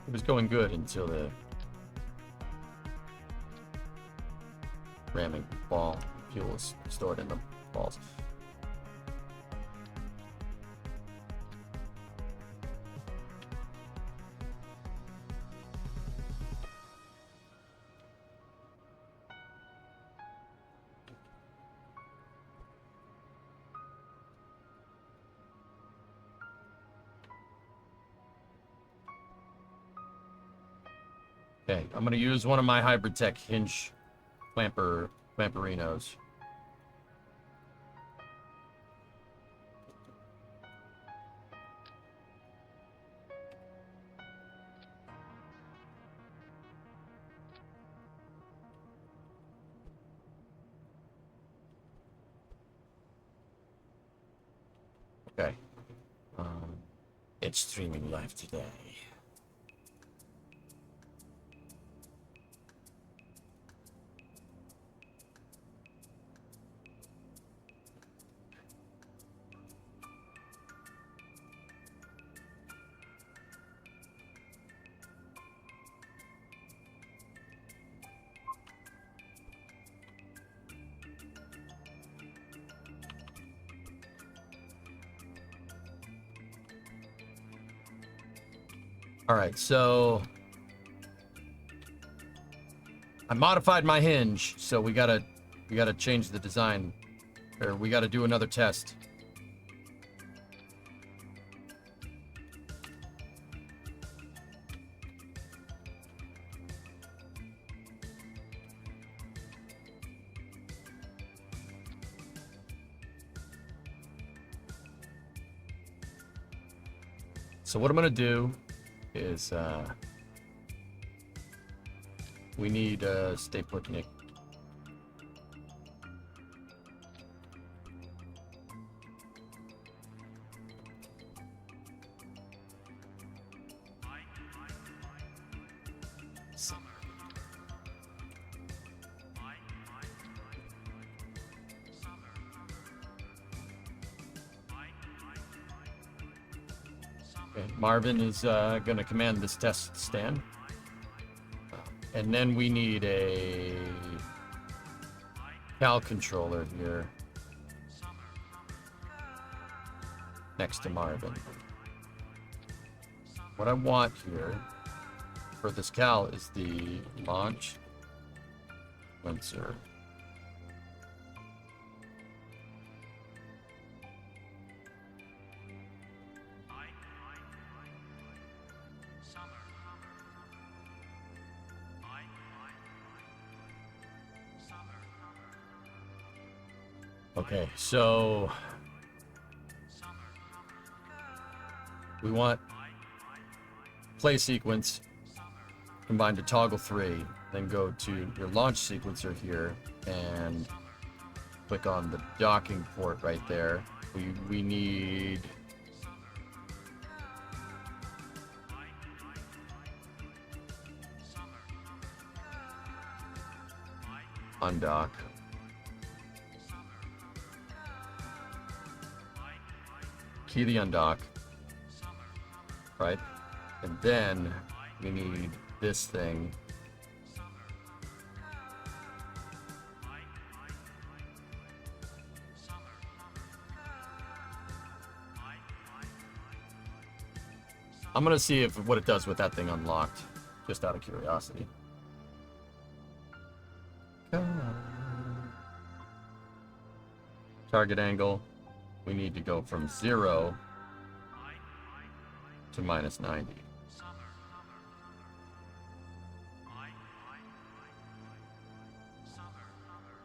It was going good until the ramming ball fuel is stored in the balls. Okay, I'm gonna use one of my Hybrid Tech hinge clamperinos. Okay. It's streaming live today. All right, so I modified my hinge, so we gotta change the design, or we gotta do another test. So what I'm gonna do is we need stay put, Nick. Okay, Marvin is going to command this test stand. And then we need a cal controller here next to Marvin. What I want here for this cal is the launch sensor. Okay, so we want play sequence combined to toggle 3, then go to your launch sequencer here and click on the docking port right there. We need undock. Key the undock, right? And then we need this thing. I'm gonna see if what it does with that thing unlocked, just out of curiosity. Target angle. We need to go from 0 to -90.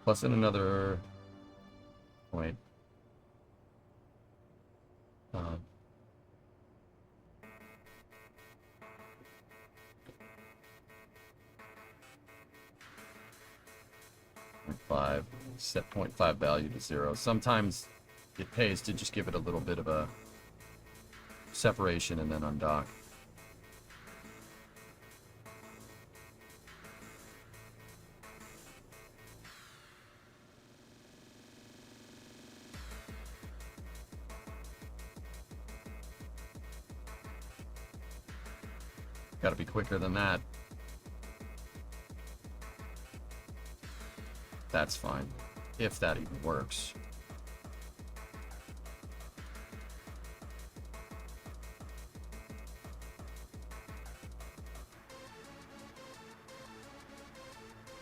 Plus in another point. 0.5, set 0.5 value to 0. Sometimes it pays to just give it a little bit of a separation and then undock. Gotta be quicker than that. That's fine. If that even works.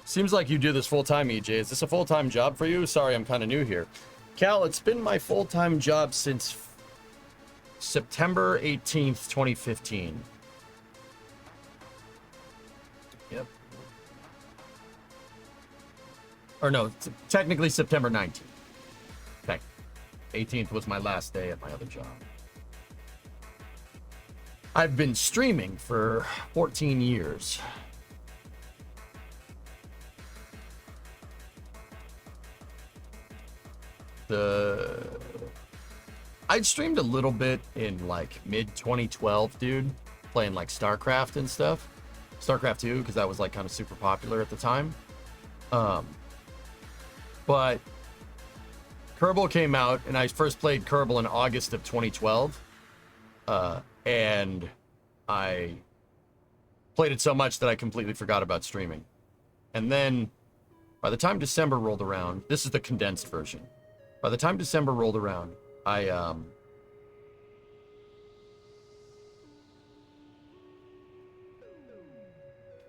Seems like you do this full-time, EJ. Is this a full-time job for you? Sorry, I'm kind of new here. Cal, it's been my full-time job since September 18th, 2015. Yep. Or no, technically September 19th. Okay. 18th was my last day at my other job. I've been streaming for 14 years. I'd streamed a little bit in like mid 2012, dude, playing like StarCraft and stuff. StarCraft 2, because that was like kind of super popular at the time. But Kerbal came out, and I first played Kerbal in August of 2012. And I played it so much that I completely forgot about streaming. And then by the time December rolled around, this is the condensed version. By the time December rolled around,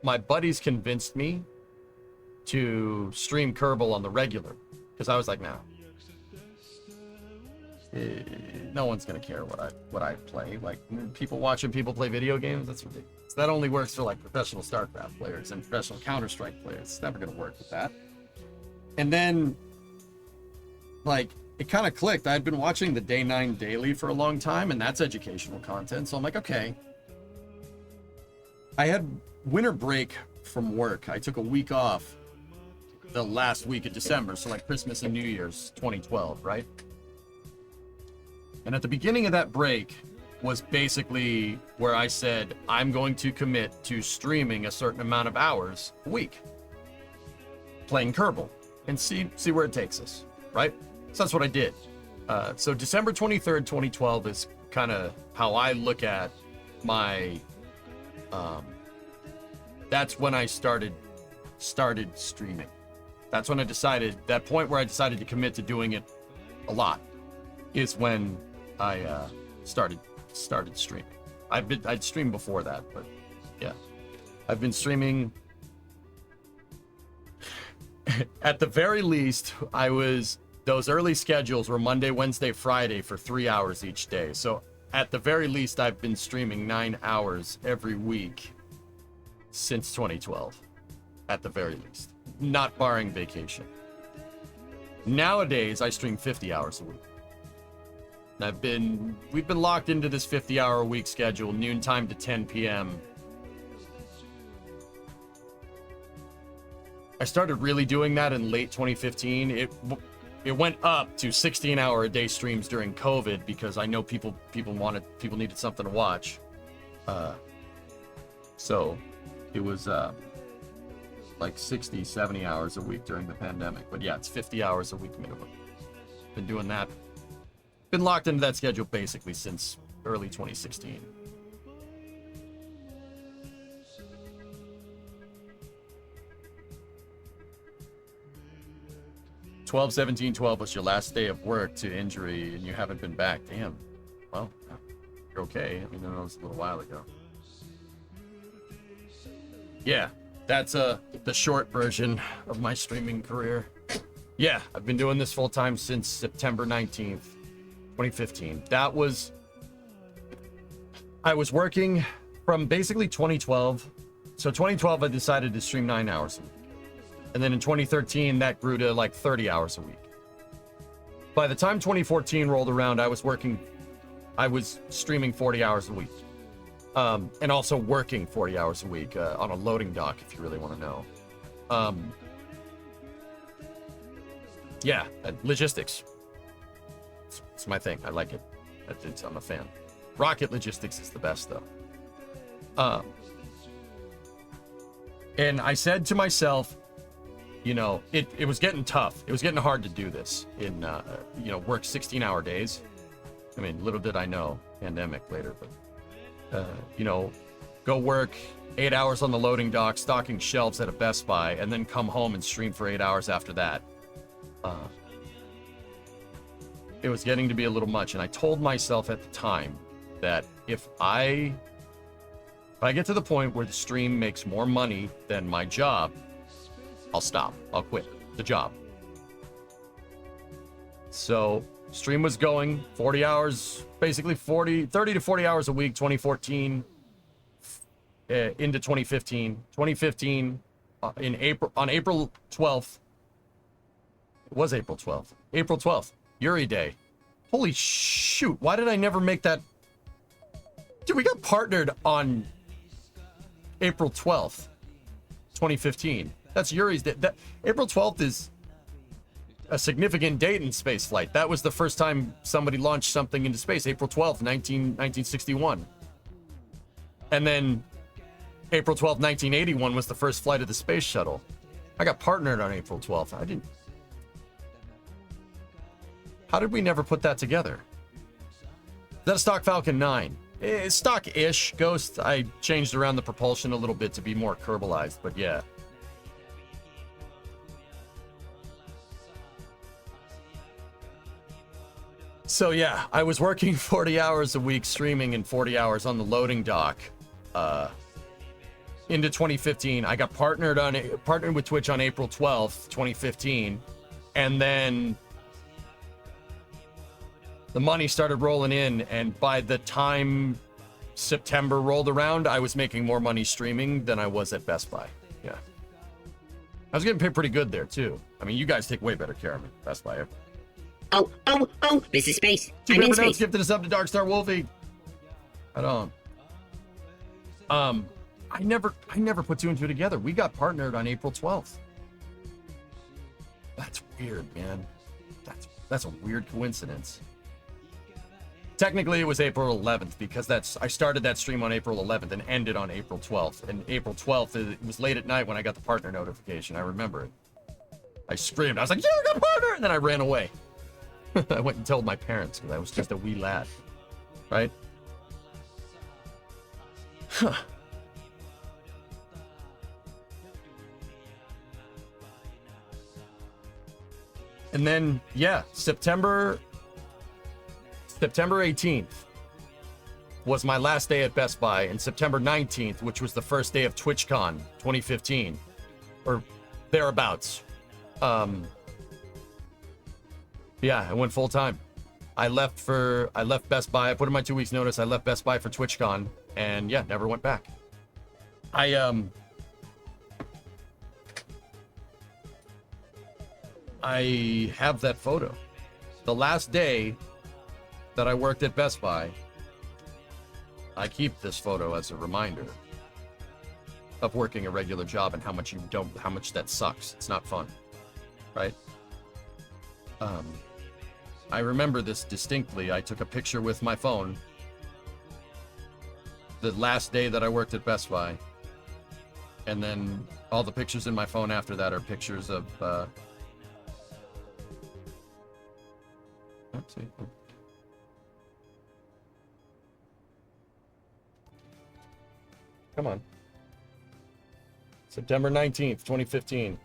my buddies convinced me to stream Kerbal on the regular, because I was like, nah, no one's gonna care what I play. Like, people watching people play video games, that's ridiculous. That only works for like professional StarCraft players and professional Counter-Strike players. It's never gonna work with that. And then, like, it kind of clicked. I had been watching the Day 9 Daily for a long time, and that's educational content. So I'm like, okay. I had winter break from work. I took a week off the last week of December, so like Christmas and New Year's 2012, right? And at the beginning of that break was basically where I said, I'm going to commit to streaming a certain amount of hours a week, playing Kerbal, and see where it takes us, right? So that's what I did. So December 23rd, 2012 is kind of how I look at my, that's when I started streaming. That's when I decided, that point where I decided to commit to doing it a lot is when I started streaming. I'd streamed before that, but yeah. I've been streaming. At the very least, those early schedules were Monday, Wednesday, Friday for 3 hours each day. So at the very least, I've been streaming 9 hours every week since 2012. At the very least, not barring vacation. Nowadays, I stream 50 hours a week. And we've been locked into this 50-hour a week schedule, noontime to 10 p.m. I started really doing that in late 2015. It went up to 16-hour a day streams during COVID because I know people needed something to watch. So it was like 60, 70 hours a week during the pandemic. But yeah, it's 50 hours a week minimum. Been doing that. Been locked into that schedule basically since early 2016. "12/17/12 was your last day of work to injury and you haven't been back." Damn. Well, you're okay. I mean, that was a little while ago. Yeah, that's the short version of my streaming career. Yeah, I've been doing this full time since September 19th, 2015. I was working from basically 2012. So 2012, I decided to stream 9 hours a week. And then in 2013, that grew to like 30 hours a week. By the time 2014 rolled around, I was streaming 40 hours a week. And also working 40 hours a week on a loading dock, if you really want to know. Yeah, logistics. It's my thing. I like it. I'm a fan. Rocket logistics is the best, though. And I said to myself, you know, it was getting tough. It was getting hard to do this in, work 16-hour days. I mean, little did I know, pandemic later, but, go work 8 hours on the loading dock, stocking shelves at a Best Buy, and then come home and stream for 8 hours after that. It was getting to be a little much, and I told myself at the time that if I get to the point where the stream makes more money than my job, I'll stop. I'll quit the job. So stream was going 40 hours, basically 30 to 40 hours a week, 2014 into 2015. 2015 on April 12th. It was April 12th. April 12th. Yuri Day. Holy shoot. Why did I never make that? Dude, we got partnered on April 12th, 2015. That's Yuri's day. April 12th is a significant date in spaceflight. That was the first time somebody launched something into space. April 12th, 1961. And then April 12th, 1981 was the first flight of the space shuttle. I got partnered on April 12th. How did we never put that together? Is that a stock Falcon 9? Stock-ish. Ghost, I changed around the propulsion a little bit to be more Kerbalized, but yeah. So yeah, I was working 40 hours a week streaming and 40 hours on the loading dock. Into 2015, I got partnered with Twitch on April 12th, 2015, and then the money started rolling in, and by the time September rolled around, I was making more money streaming than I was at Best Buy. Yeah. I was getting paid pretty good there, too. I mean, you guys take way better care of me, Best Buy.
Oh, this is space.
Two
I'm in
Ripper Notes
space.
gifted us up to Darkstar Wolfie. I don't. I never put two and two together. We got partnered on April 12th. That's weird, man. That's a weird coincidence. Technically, it was April 11th because I started that stream on April 11th and ended on April 12th. And April 12th, it was late at night when I got the partner notification. I remember it. I screamed. I was like, "Yeah, I got a partner!" And then I ran away. I went and told my parents because I was just a wee lad. Right? Huh. And then, yeah, September 18th was my last day at Best Buy, and September 19th, which was the first day of TwitchCon 2015, or thereabouts. Yeah, I went full time. I left Best Buy. I put in my 2 weeks notice. I left Best Buy for TwitchCon, and yeah, never went back. I have that photo. The last day that I worked at Best Buy, I keep this photo as a reminder of working a regular job and how much that sucks. It's not fun, right? I remember this distinctly. I took a picture with my phone the last day that I worked at Best Buy, and then all the pictures in my phone after that are pictures of let's see. Come on. September 19th, 2015.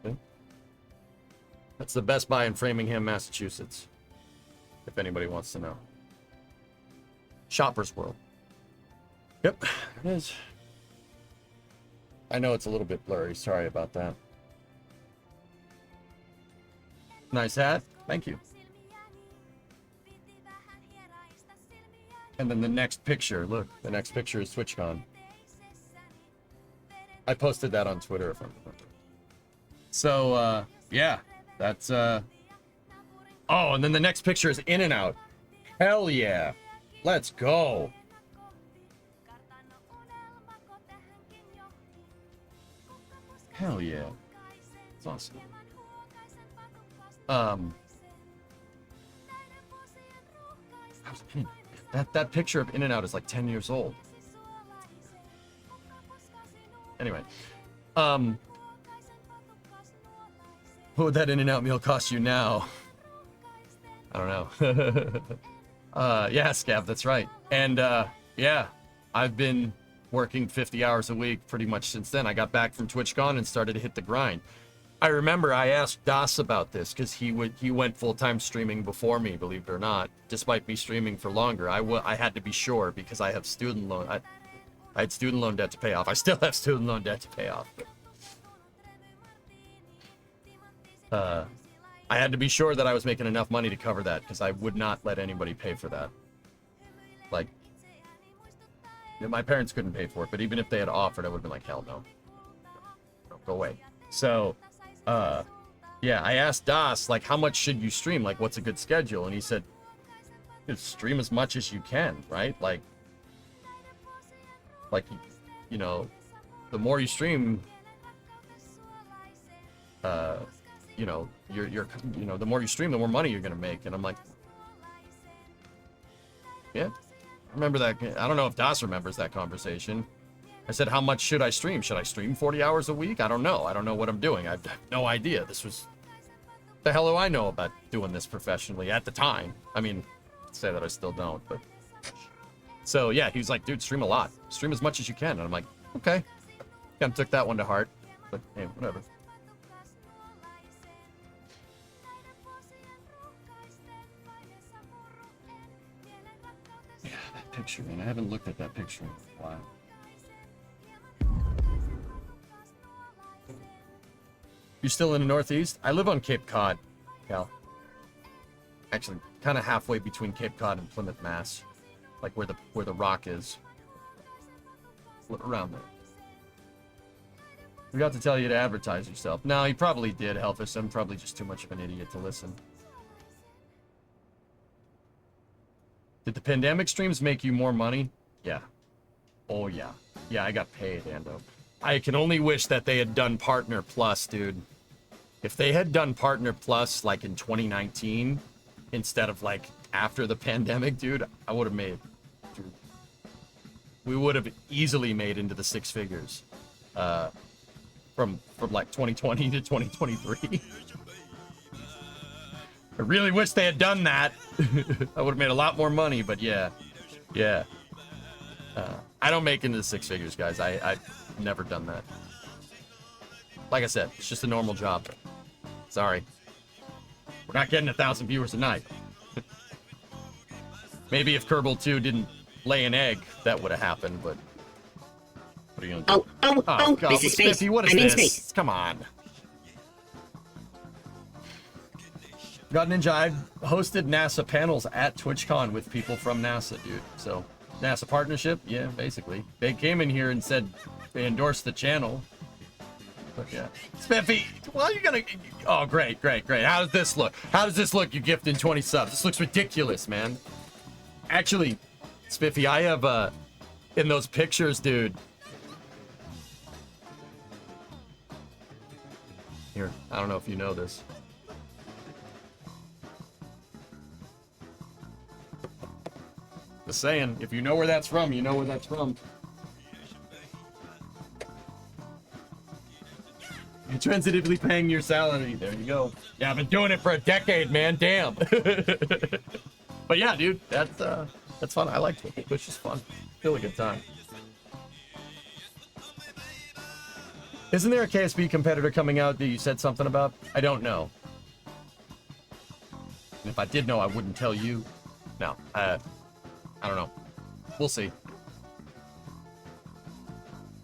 Okay. That's the Best Buy in Framingham, Massachusetts. If anybody wants to know. Shoppers World. Yep, it is. I know it's a little bit blurry. Sorry about that. Nice hat. Thank you. And then the next picture. Look, the next picture is TwitchCon. I posted that on Twitter if I remember. So, yeah. That's, Oh, and then the next picture is In and Out. Hell yeah. Let's go. Hell yeah. It's awesome. That picture of In and Out is like 10 years old. Anyway, what would that In and Out meal cost you now? I don't know. Yeah, Scav, that's right. And yeah, I've been working 50 hours a week pretty much since then. I got back from TwitchCon and started to hit the grind. I remember I asked Das about this because he went full-time streaming before me, believe it or not. Despite me streaming for longer, I had to be sure because I have student loan. I had student loan debt to pay off. I still have student loan debt to pay off. But, I had to be sure that I was making enough money to cover that because I would not let anybody pay for that. Like, my parents couldn't pay for it, but even if they had offered, I would have been like, hell no. No, go away. So, yeah, I asked Das, like, how much should you stream? Like, what's a good schedule? And he said, stream as much as you can, right? Like, you know, the more you stream, you know, you know, the more you stream, the more money you're gonna make. And I'm like, yeah, I remember that. I don't know if Das remembers that conversation. I said, how much should I stream? Should I stream 40 hours a week? I don't know. I don't know what I'm doing. I have no idea. This was, the hell do I know about doing this professionally at the time? I mean, I'd say that I still don't, but. So yeah, he was like, dude, stream a lot. Stream as much as you can. And I'm like, okay. Kind of took that one to heart, but hey, whatever. Yeah, that picture, man. I haven't looked at that picture in a while. You're still in the Northeast? I live on Cape Cod, Cal. Actually, kind of halfway between Cape Cod and Plymouth, Mass. Like where the rock is. Around there. We got to tell you to advertise yourself. No, he probably did, Helfus. I'm probably just too much of an idiot to listen. Did the pandemic streams make you more money? Yeah. Oh, yeah. Yeah, I got paid, Ando. I can only wish that they had done Partner Plus, dude. If they had done Partner Plus, like, in 2019, instead of, like, after the pandemic, dude, I would have made... Dude, we would have easily made into the 6 figures. From like, 2020 to 2023. I really wish they had done that. I would have made a lot more money, but yeah. Yeah. I don't make into the 6 figures, guys. I've never done that. Like I said, it's just a normal job. Sorry. We're not getting 1,000 viewers a night. Maybe if Kerbal 2 didn't lay an egg, that would have happened, but... What are you gonna do?
Oh,
God,
this is space.
Spiffy, what is
I'm in
this?
space.
Come on. God Ninja, I've hosted NASA panels at TwitchCon with people from NASA, dude. So, NASA partnership? Yeah, basically. They came in here and said they endorsed the channel. But yeah. Spiffy, well, you're gonna... Oh, great, great, great. How does this look? How does this look, you gifting 20 subs? This looks ridiculous, man. Actually, Spiffy, I have, in those pictures, dude... Here, I don't know if you know this. Just saying, if you know where that's from, you know where that's from. You're transitively paying your salary. There you go. Yeah, I've been doing it for a decade, man. Damn. But yeah, dude, that's fun. I like Twitch. Twitch is fun. Still a good time. Isn't there a KSP competitor coming out that you said something about? I don't know. And if I did know, I wouldn't tell you. No, I don't know. We'll see.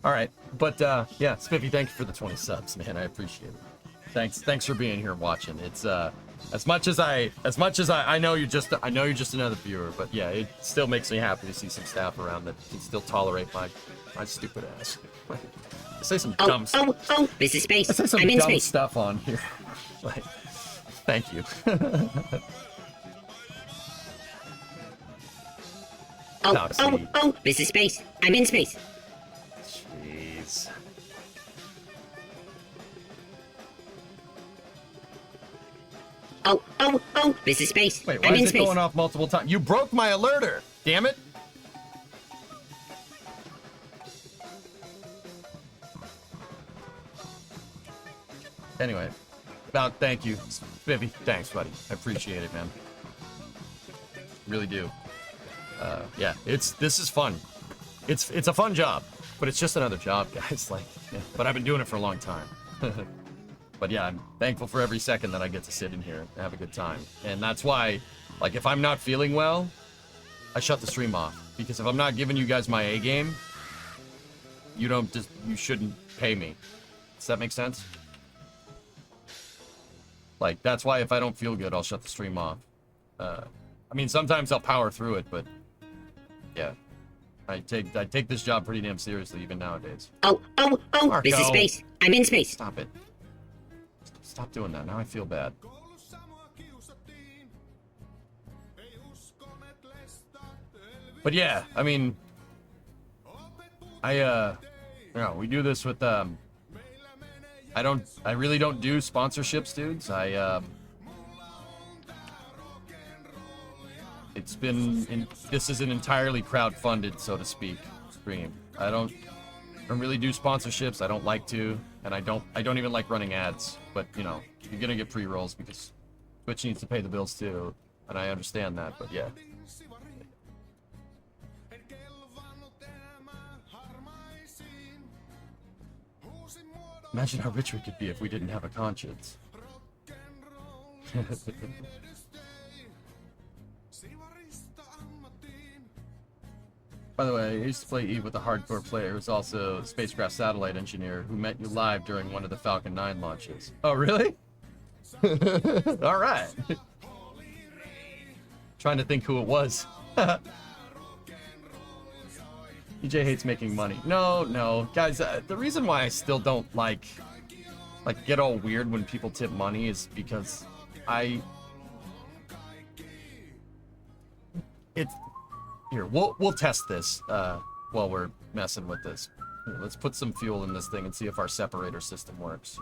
All right, but yeah, Spiffy, thank you for the 20 subs, man. I appreciate it. Thanks for being here and watching. It's as much as I know you're just another viewer, but yeah, it still makes me happy to see some staff around that can still tolerate my stupid ass. I say some dumb stuff.
Oh, this is space.
I say some
I'm in
dumb
space.
stuff on here. Like, thank you.
Oh, this is space. I'm in space.
Jeez.
Oh, this is space.
Wait, why
I'm
is
in
it
space.
going off multiple times? You broke my alerter. Damn it. Anyway, thank you, Spiffy. Thanks, buddy. I appreciate it, man. Really do. Yeah, this is fun. It's a fun job, but it's just another job, guys. Like, yeah, but I've been doing it for a long time. But yeah, I'm thankful for every second that I get to sit in here and have a good time. And that's why, like, if I'm not feeling well, I shut the stream off. Because if I'm not giving you guys my A game, you shouldn't pay me. Does that make sense? Like, that's why if I don't feel good, I'll shut the stream off. I mean, sometimes I'll power through it, but yeah. I take this job pretty damn seriously, even nowadays.
Oh,
Marco.
this is space. I'm in space.
Stop it. Stop doing that. Now I feel bad. But yeah, I mean, we do this with, I really don't do sponsorships, dudes. This is an entirely crowd-funded, so to speak, stream. I don't really do sponsorships. I don't like to, and I don't even like running ads. But you know, you're gonna get pre-rolls because Twitch needs to pay the bills too, and I understand that. But yeah. Imagine how rich we could be if we didn't have a conscience. By the way, I used to play Eve with a hardcore player who's also a spacecraft satellite engineer who met you live during one of the Falcon 9 launches. Oh, really? All right. Trying to think who it was. EJ hates making money. No. Guys, the reason why I still don't get all weird when people tip money is because Here, we'll test this while we're messing with this. Here, let's put some fuel in this thing and see if our separator system works.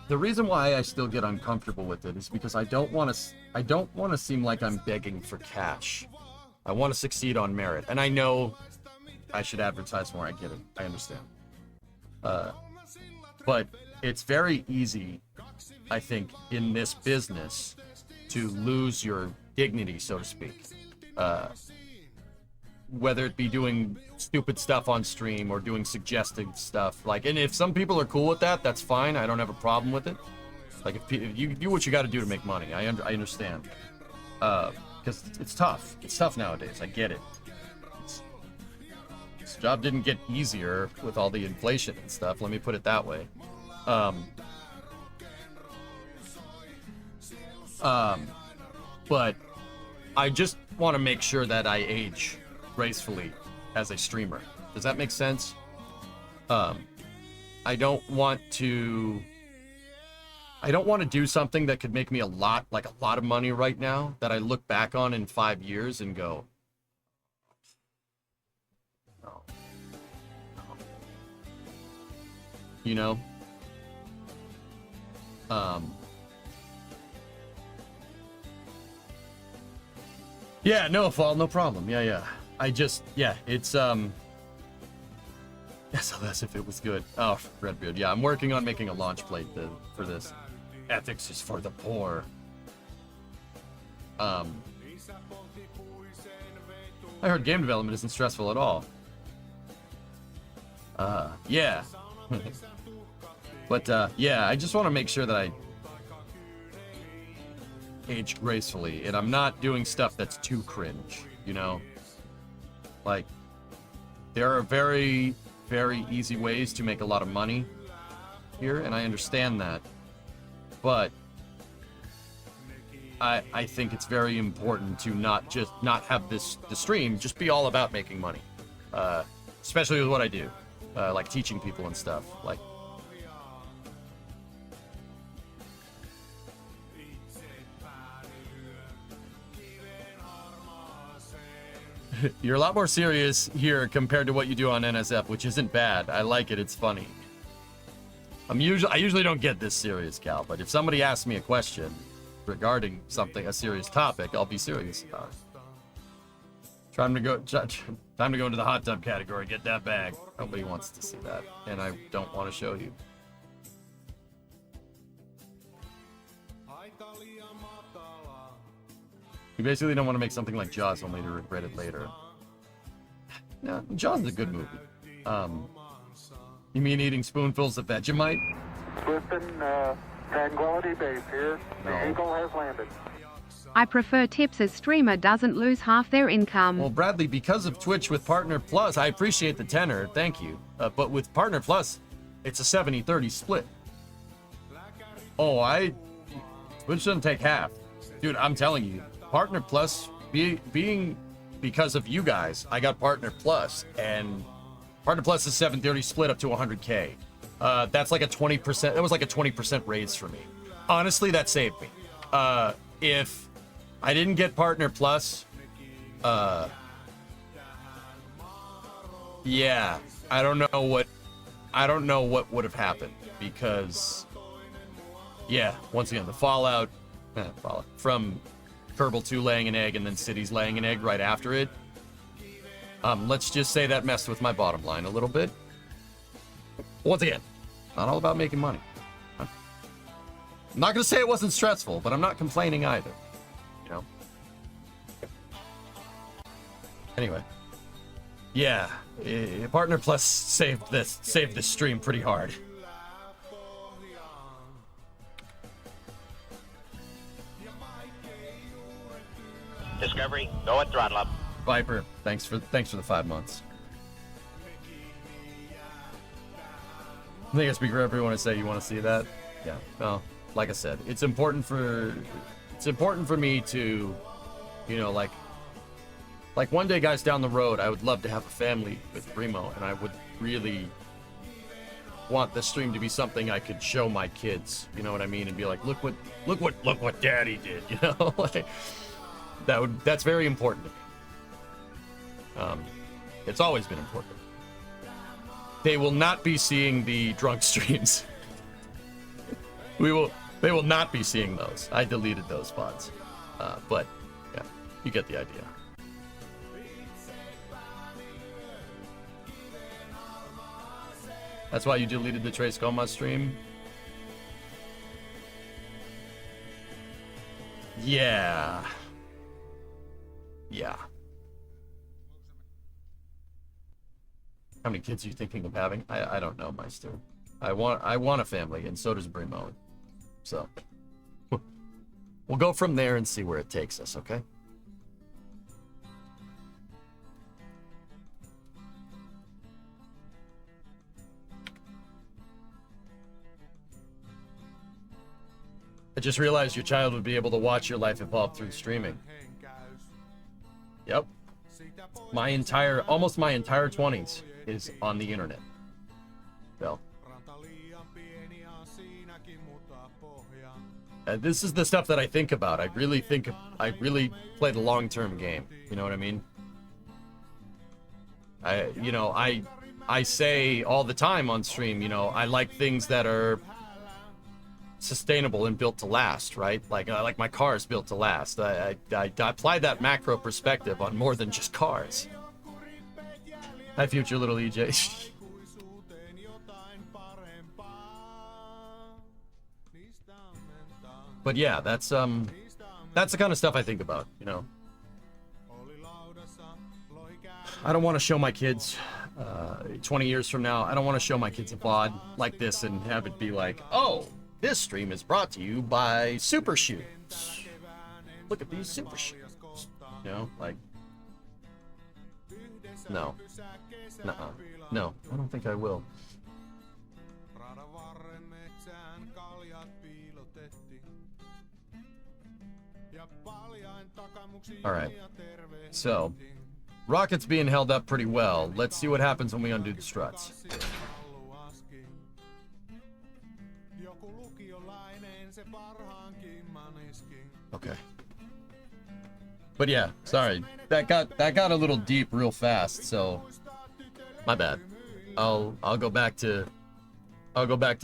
The reason why I still get uncomfortable with it is because I don't want to seem like I'm begging for cash. I want to succeed on merit, and I know I should advertise more. I get it. I understand. But it's very easy, I think, in this business to lose your dignity, so to speak. Whether it be doing stupid stuff on stream or doing suggested stuff. And if some people are cool with that, that's fine. I don't have a problem with it. Like, if you do what you got to do to make money, I understand. Because it's tough. It's tough nowadays. I get it. This job didn't get easier with all the inflation and stuff. Let me put it that way. But I just want to make sure that I age gracefully as a streamer. Does that make sense? I don't want to do something that could make me a lot of money right now that I look back on in 5 years and go, no. You know? Yeah, no, Fall, no problem. Yeah. It's, yeah, so that's if it was good. Oh, Redbeard, yeah, I'm working on making a launch plate for this. Ethics is for the poor. I heard game development isn't stressful at all. Yeah. But, yeah, I just want to make sure that I age gracefully, and I'm not doing stuff that's too cringe, you know? Like, there are very, very easy ways to make a lot of money here, and I understand that. But I think it's very important to not have the stream just be all about making money. Especially with what I do. Like teaching people and stuff. Like, you're a lot more serious here compared to what you do on NSF, which isn't bad. I like it. It's funny. I usually don't get this serious, Cal, but if somebody asks me a question regarding a serious topic, I'll be serious about it. Time to go into the hot tub category. Get that bag. Nobody wants to see that, and I don't want to show you. You basically don't want to make something like Jaws only to regret it later. No, Jaws is a good movie. You mean eating spoonfuls of Vegemite?
Listen, Tranquility Base here.
No.
The Eagle has landed.
I prefer tips as streamer doesn't lose half their income.
Well, Bradley, because of Twitch with Partner Plus, I appreciate the tenor, thank you. But with Partner Plus, it's a 70-30 split. Oh, Twitch doesn't take half. Dude, I'm telling you, Partner Plus, being because of you guys, I got Partner Plus, and Partner Plus is 730 split up to 100K. That's like a 20%, that was like a 20% raise for me. Honestly, that saved me. If I didn't get Partner Plus, yeah, I don't know what would have happened, because, yeah, once again, the fallout from Kerbal 2 laying an egg and then Cities laying an egg right after it. Let's just say that messed with my bottom line a little bit. Once again, not all about making money. I'm not gonna say it wasn't stressful, but I'm not complaining either. You know. Anyway, yeah, Partner Plus saved this stream pretty hard.
Discovery, go at throttle up.
Viper, thanks for the 5 months. I think I speak for everyone to say you want to see that. Yeah. Well, like I said, it's important for me to, you know, like one day, guys, down the road, I would love to have a family with Primo, and I would really want this stream to be something I could show my kids. You know what I mean? And be like, look what Daddy did. You know, like that's very important to me. It's always been important. They will not be seeing the drunk streams. They will not be seeing those. I deleted those spots. But yeah, you get the idea. That's why you deleted the Trace Coma stream? Yeah. Yeah. How many kids are you thinking of having? I don't know, Meister. I want a family, and so does Brimo. So we'll go from there and see where it takes us, okay? I just realized your child would be able to watch your life evolve through streaming. Yep. Almost my entire 20s is on the internet. Well. This is the stuff that I think about. I really play the long-term game. You know what I mean? I say all the time on stream, you know, I like things that are sustainable and built to last, right? Like my car is built to last. I apply that macro perspective on more than just cars. Hi, future little EJ. But yeah, that's the kind of stuff I think about, you know. I don't want to show my kids 20 years from now, I don't want to show my kids a VOD like this and have it be like, oh, this stream is brought to you by Super Shoes. Look at these Super Shoes. You know, like, no. Nuh-uh. No, I don't think I will. Alright. So, rocket's being held up pretty well. Let's see what happens when we undo the struts. Okay. But yeah, sorry. That got a little deep real fast, so my bad. I'll go back to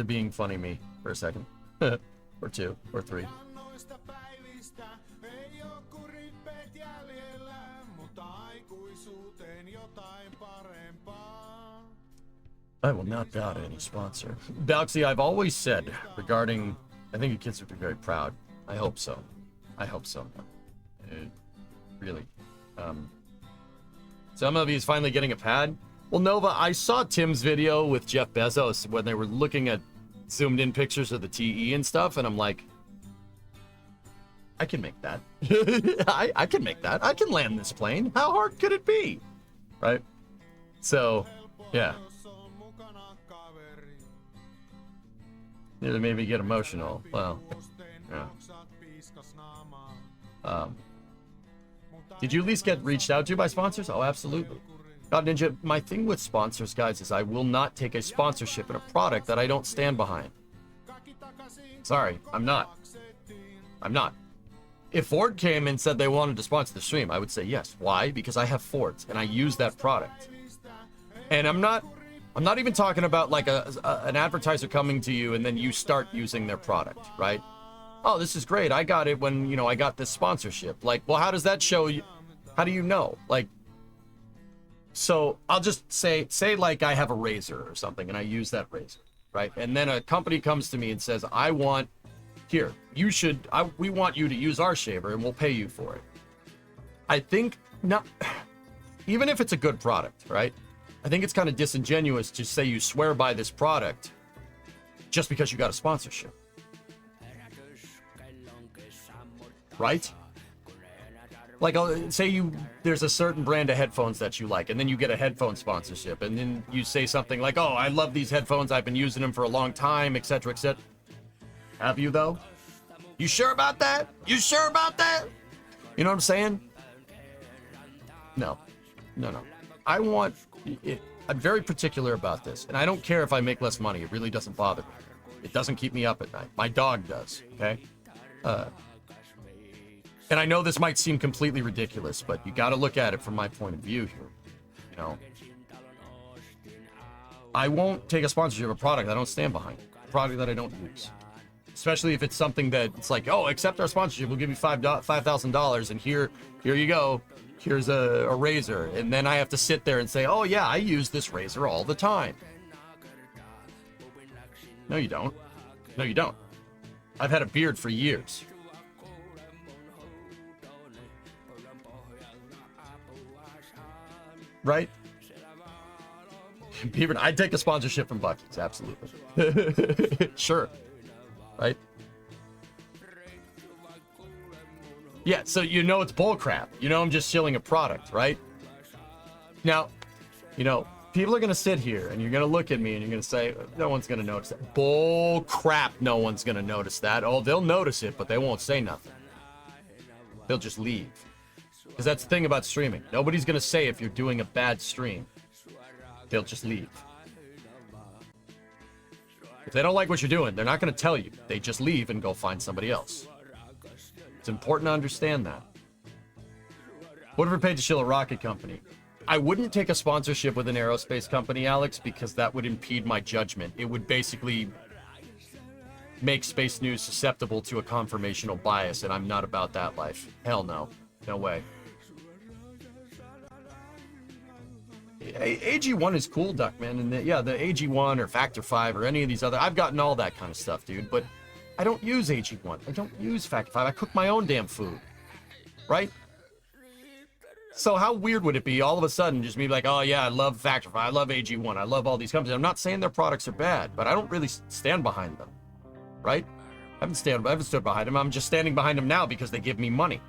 being funny me for a second. Or two, or three. I will not bow to any sponsor. Balxy, I've always said regarding, I think your kids would be very proud. I hope so. I hope so. Really. Some of he's finally getting a pad. Well, Nova, I saw Tim's video with Jeff Bezos when they were looking at zoomed in pictures of the TE and stuff, and I'm like, I can make that. I can make that. I can land this plane. How hard could it be? Right? So, yeah. It made me get emotional. Well, yeah. Did you at least get reached out to by sponsors? Oh, absolutely. God Ninja, my thing with sponsors, guys, is I will not take a sponsorship in a product that I don't stand behind. Sorry, I'm not. I'm not. If Ford came and said they wanted to sponsor the stream, I would say yes. Why? Because I have Fords and I use that product. And I'm not even talking about like an advertiser coming to you and then you start using their product, right? Oh, this is great. I got it when, you know, I got this sponsorship. Like, well, how does that show you? How do you know? Like, so I'll just say like I have a razor or something and I use that razor, right? And then a company comes to me and says, we want you to use our shaver and we'll pay you for it. I think not, even if it's a good product, right? I think it's kind of disingenuous to say you swear by this product just because you got a sponsorship. Right? Like, there's a certain brand of headphones that you like, and then you get a headphone sponsorship, and then you say something like, oh, I love these headphones, I've been using them for a long time, etc., etc. Have you, though? You sure about that? You sure about that? You know what I'm saying? No. I'm very particular about this, and I don't care if I make less money. It really doesn't bother me. It doesn't keep me up at night. My dog does, okay? And I know this might seem completely ridiculous, but you got to look at it from my point of view here. You know, I won't take a sponsorship of a product I don't stand behind, a product that I don't use. Especially if it's something that it's like, oh, accept our sponsorship, we'll give you $5,000, and here you go. Here's a razor, and then I have to sit there and say, oh yeah, I use this razor all the time. No, you don't. No, you don't. I've had a beard for years. Right? Beaver, I'd take a sponsorship from Buc-ee's, absolutely. Sure. Right? Yeah, so you know it's bullcrap. You know I'm just shilling a product, right? Now, you know, people are going to sit here and you're going to look at me and you're going to say, no one's going to notice that. Bull crap, no one's going to notice that. Oh, they'll notice it, but they won't say nothing. They'll just leave. Because that's the thing about streaming. Nobody's going to say if you're doing a bad stream. They'll just leave. If they don't like what you're doing, they're not going to tell you. They just leave and go find somebody else. It's important to understand that. Whatever paid to shill a rocket company. I wouldn't take a sponsorship with an aerospace company, Alex, because that would impede my judgment. It would basically make Space News susceptible to a confirmational bias, and I'm not about that life. Hell no. No way. AG1 is cool, Duckman, and the AG1 or Factor 5 or any of these other, I've gotten all that kind of stuff, dude, but I don't use AG1. I don't use Factor 5. I cook my own damn food, right? So how weird would it be all of a sudden just me like, oh yeah, I love Factor 5, I love AG1, I love all these companies. I'm not saying their products are bad, but I don't really stand behind them, right? I haven't stood behind them. I'm just standing behind them now because they give me money.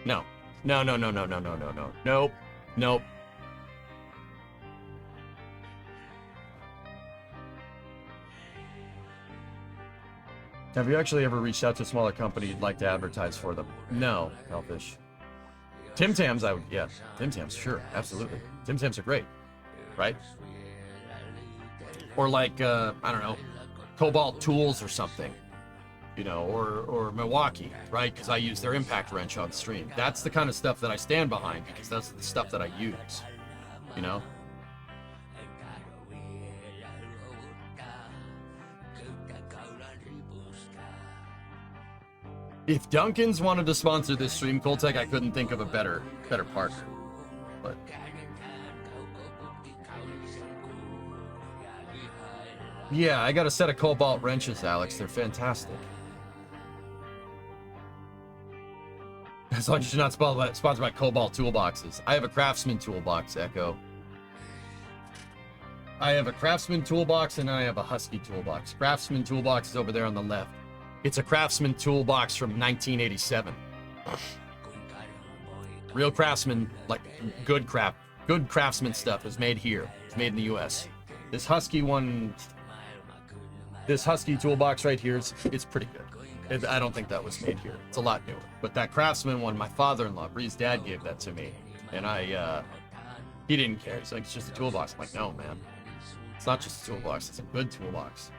No. Nope. Have you actually ever reached out to a smaller company you'd like to advertise for them? No, Hellfish. Tim Tams, yeah. Tim Tams, sure, absolutely. Tim Tams are great, right? Or like, I don't know, Cobalt Tools or something. You know, or Milwaukee, right? Because I use their impact wrench on stream. That's the kind of stuff that I stand behind because that's the stuff that I use, you know? If Duncan's wanted to sponsor this stream, Coltech, I couldn't think of a better partner. But Yeah, I got a set of Cobalt wrenches, Alex. They're fantastic. As long as you're not sponsored by Cobalt toolboxes. I have a Craftsman toolbox, Echo. I have a Craftsman toolbox and I have a Husky toolbox. Craftsman toolbox is over there on the left. It's a Craftsman toolbox from 1987. Real Craftsman, like good Craftsman stuff is made here. It's made in the US. This Husky one, this Husky toolbox right here, it's pretty good. I don't think that was made here. It's a lot newer. But that Craftsman one, my father-in-law, Bree's dad, gave that to me. And he didn't care. He's like, it's just a toolbox. I'm like, no, man. It's not just a toolbox. It's a good toolbox.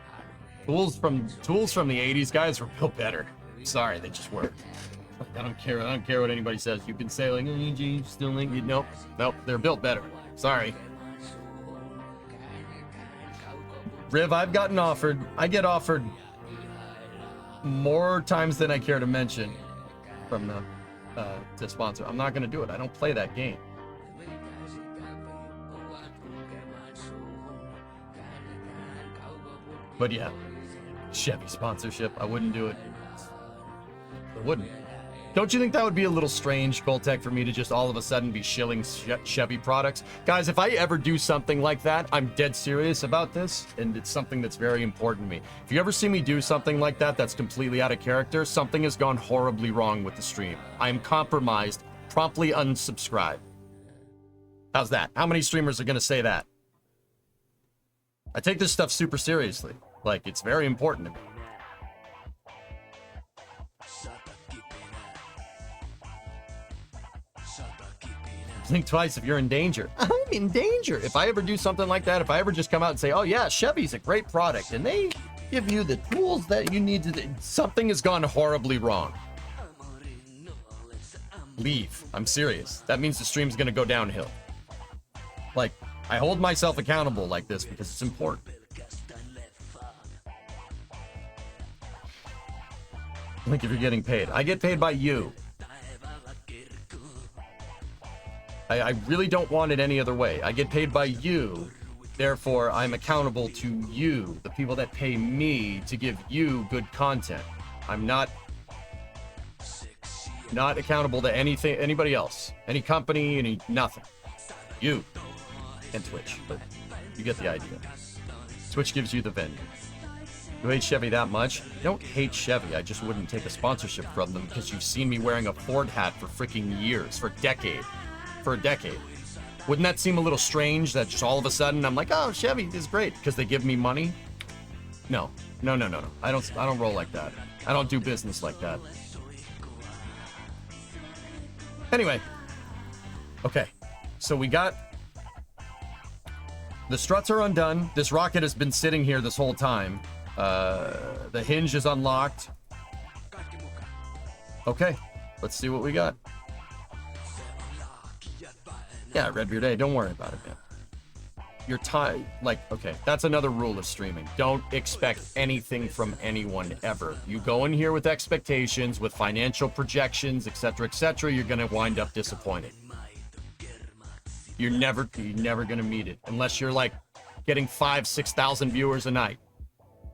Tools from the 80s, guys, were built better. Sorry, they just were. I don't care. I don't care what anybody says. You can say, like, oh, gee, still think you. Nope. They're built better. Sorry. Riv, I get offered more times than I care to mention from the sponsor. I'm not going to do it. I don't play that game. But yeah, Chevy sponsorship, I wouldn't do it. I wouldn't. Don't you think that would be a little strange, Coltec, for me to just all of a sudden be shilling Chevy products? Guys, if I ever do something like that, I'm dead serious about this, and it's something that's very important to me. If you ever see me do something like that that's completely out of character, something has gone horribly wrong with the stream. I am compromised. Promptly unsubscribe. How's that? How many streamers are going to say that? I take this stuff super seriously. Like, it's very important to me. Think twice if you're in danger. I'm in danger. If I ever do something like that, if I ever just come out and say, oh yeah, Chevy's a great product, and they give you the tools that you need to, something has gone horribly wrong. Leave. I'm serious. That means the stream's gonna go downhill. Like, I hold myself accountable like this because it's important. Like if you're getting paid. I get paid by you. I really don't want it any other way. I get paid by you. Therefore, I'm accountable to you, the people that pay me to give you good content. I'm not accountable to anybody else. Any company, nothing. You. And Twitch, but you get the idea. Twitch gives you the venue. You hate Chevy that much? I don't hate Chevy, I just wouldn't take a sponsorship from them because you've seen me wearing a Ford hat for freaking years, for a decade. Wouldn't that seem a little strange that just all of a sudden I'm like, oh, Chevy is great because they give me money? No. I don't roll like that. I don't do business like that. Anyway. Okay. So we got... The struts are undone. This rocket has been sitting here this whole time. The hinge is unlocked. Okay. Let's see what we got. Yeah, Redbeard, hey, don't worry about it, man. Your time, like, okay, that's another rule of streaming. Don't expect anything from anyone ever. You go in here with expectations, with financial projections, etc., you're gonna wind up disappointed. You're never gonna meet it unless you're like getting 5,000-6,000 viewers a night.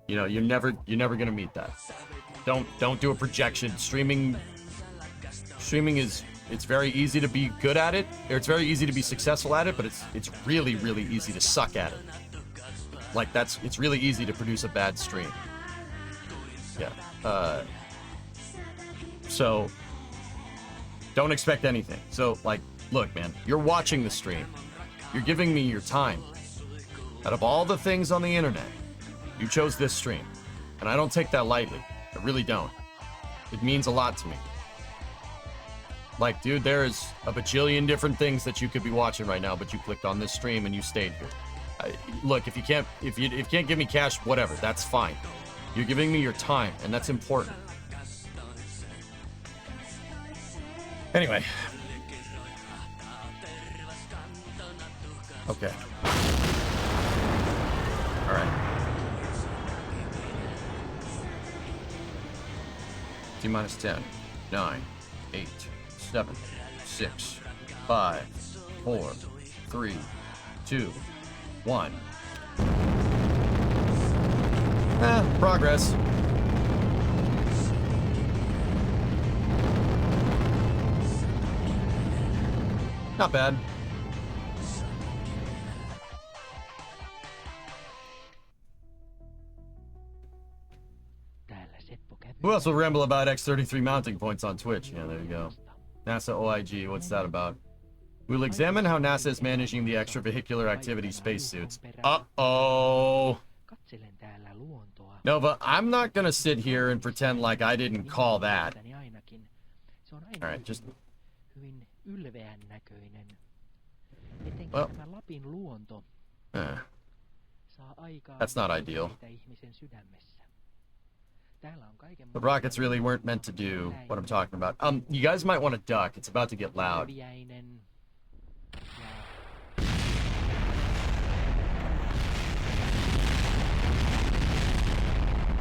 You know, you're never gonna meet that. Don't do a projection. Streaming is. It's very easy to be good at it, or it's very easy to be successful at it, but it's really, really easy to suck at it. Like it's really easy to produce a bad stream. Yeah. So don't expect anything. So like, look, man, you're watching the stream. You're giving me your time. Out of all the things on the internet, you chose this stream. And I don't take that lightly. I really don't. It means a lot to me. Like, dude, there's a bajillion different things that you could be watching right now, but you clicked on this stream and you stayed here. Look, if you can't give me cash, whatever, that's fine. You're giving me your time, and that's important. Anyway. Okay. All right. T-minus 10, 9, 8, 7, 6, 5, 4, 3, 2, 1. Progress. Not bad. Who else will ramble about X-33 mounting points on Twitch? Yeah, there you go. NASA OIG, what's that about? We'll examine how NASA is managing the extravehicular activity spacesuits. Uh-oh. Nova, I'm not gonna sit here and pretend like I didn't call that. Alright, just... Well... That's not ideal. The rockets really weren't meant to do what I'm talking about. You guys might want to duck. It's about to get loud.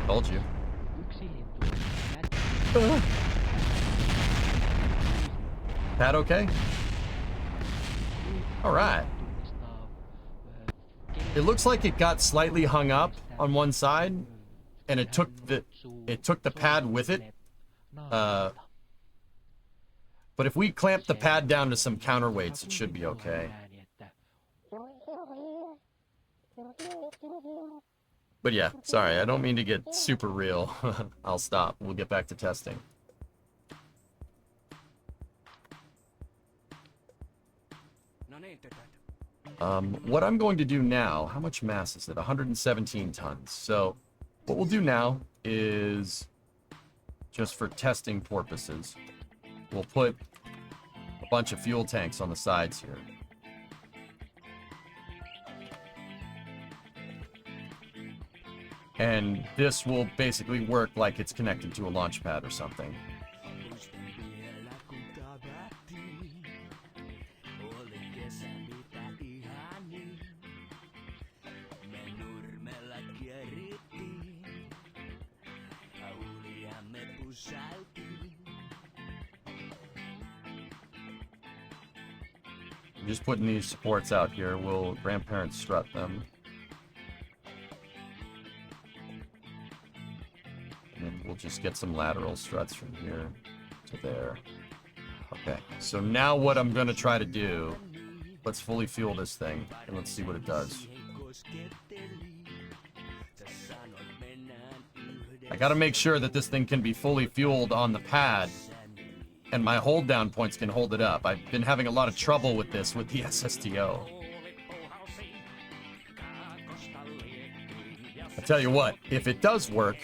Told you. That okay? Alright. It looks like it got slightly hung up on one side, and it took the pad with it. But if we clamp the pad down to some counterweights, it should be okay. But yeah, sorry, I don't mean to get super real. I'll stop. We'll get back to testing. What I'm going to do now, how much mass is it? 117 tons. So what we'll do now is, just for testing purposes, we'll put a bunch of fuel tanks on the sides here. And this will basically work like it's connected to a launch pad or something. I'm just putting these supports out here. We'll grandparents strut them. And we'll just get some lateral struts from here to there. Okay, so now what I'm going to try to do, let's fully fuel this thing, and let's see what it does. I got to make sure that this thing can be fully fueled on the pad, and my hold down points can hold it up. I've been having a lot of trouble with this with the SSTO. I tell you what, if it does work,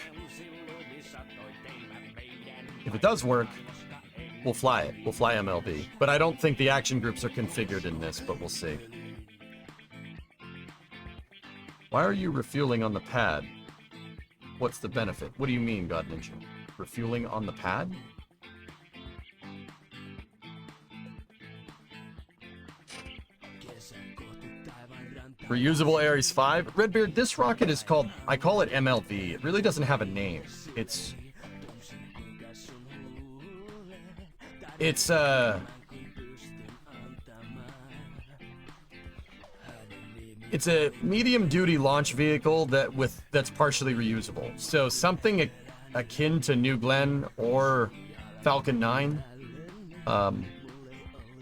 we'll fly it. We'll fly MLB. But I don't think the action groups are configured in this, but we'll see. Why are you refueling on the pad? What's the benefit? What do you mean, God Ninja? Refueling on the pad? Reusable Ares 5? Redbeard, this rocket is called, I call it MLV. It really doesn't have a name. It's a medium-duty launch vehicle that's partially reusable. So something akin to New Glenn or Falcon 9.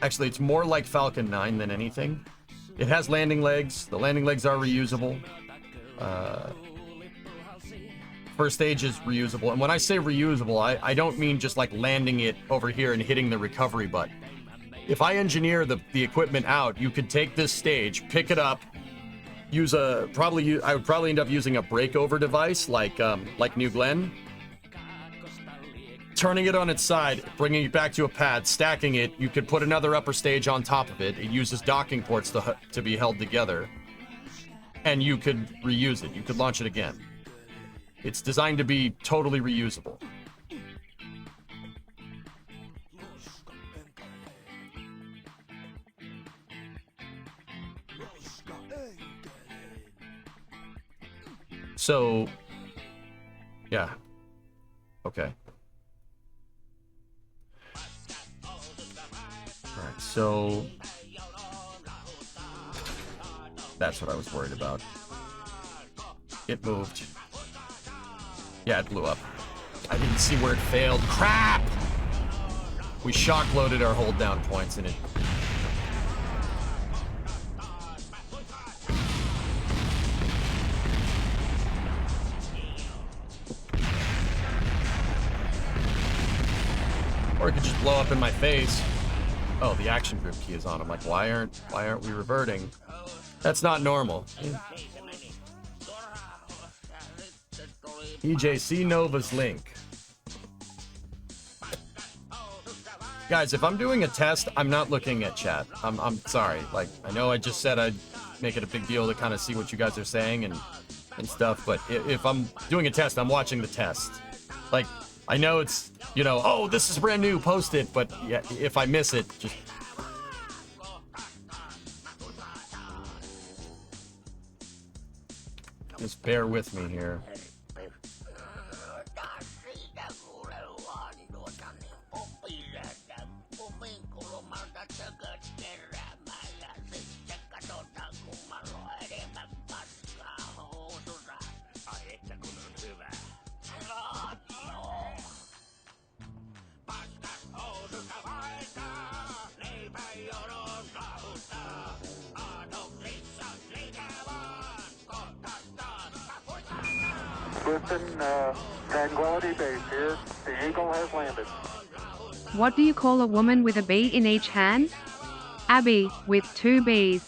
Actually, it's more like Falcon 9 than anything. It has landing legs. The landing legs are reusable. First stage is reusable. And when I say reusable, I don't mean just like landing it over here and hitting the recovery button. If I engineer the equipment out, you could take this stage, pick it up, I would probably end up using a breakover device like New Glenn, turning it on its side, bringing it back to a pad, stacking it. You could put another upper stage on top of it. It uses docking ports to be held together, and you could reuse it. You could launch it again. It's designed to be totally reusable. So, yeah. Okay. Alright, so... that's what I was worried about. It moved. Yeah, it blew up. I didn't see where it failed. Crap! We shock loaded our hold down points and it... Or it could just blow up in my face. Oh, the action group key is on. I'm like, why aren't we reverting? That's not normal. EJC Nova's link. Guys, if I'm doing a test, I'm not looking at chat. I'm sorry. Like, I know I just said I'd make it a big deal to kind of see what you guys are saying and stuff, but if I'm doing a test, I'm watching the test. Like, I know it's, you know, oh, this is brand new, post it, but yeah, if I miss it, just bear with me here.
Griffin, Tranquility Base here. The Eagle has landed.
What do you call a woman with a bee in each hand? Abby, with 2 bees.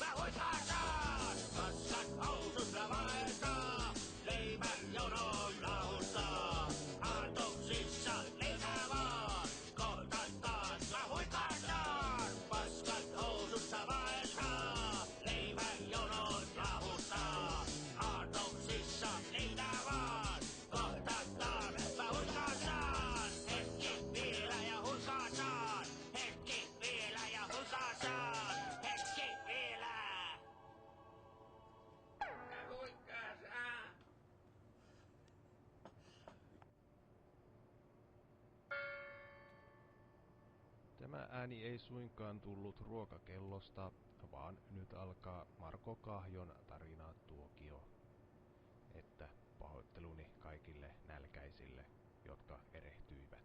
Tämä ääni ei suinkaan tullut ruokakellosta, vaan nyt alkaa Marko Kahjon tarina tuokio. Että pahoitteluni kaikille nälkäisille, jotka erehtyivät.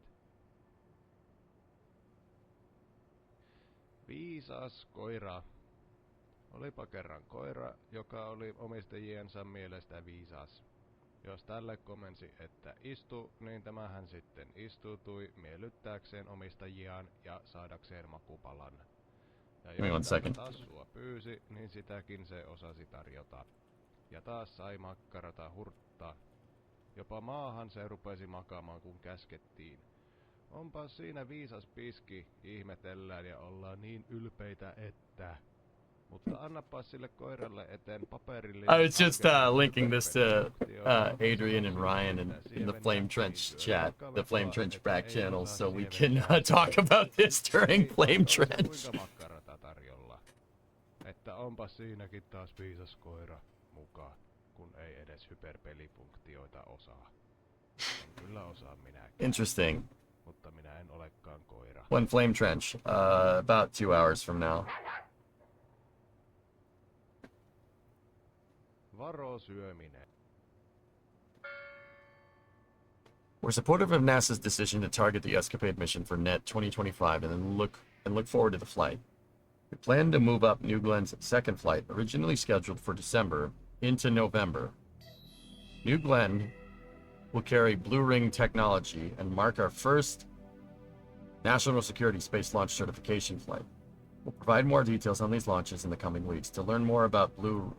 Viisas koira. Olipa kerran koira, joka oli omistajiensa mielestä viisas. Jos tälle komensi, että istu, niin tämähän sitten istutui miellyttääkseen omistajiaan ja saadakseen makupalan. Ja jos tassua pyysi, niin sitäkin se osasi tarjota. Ja taas sai makkarata hurttaa. Jopa maahan se rupesi makaamaan, kun käskettiin. Onpa siinä viisas piski, ihmetellään ja ollaan niin ylpeitä, että... Mutta annapa sille koiralle eteen paperillinen...
I was just linking this to Adrian and Ryan in the Flame Trench chat, the Flame Trench back channel, so we can talk about this during Flame Trench.
Että onpa siinäkin taas viisas koira mukaan, kun ei edes hyperpelifunktioita osaa. En kyllä osaa minäkään.
Interesting.
Mutta minä en olekaan koira.
When Flame Trench? About 2 hours from now.
Varo syöminen.
We're supportive of NASA's decision to target the Escapade mission for NET 2025 and then look forward to the flight. We plan to move up New Glenn's second flight, originally scheduled for December, into November. New Glenn will carry Blue Ring technology and mark our first National Security Space Launch Certification flight. We'll provide more details on these launches in the coming weeks. To learn more about Blue...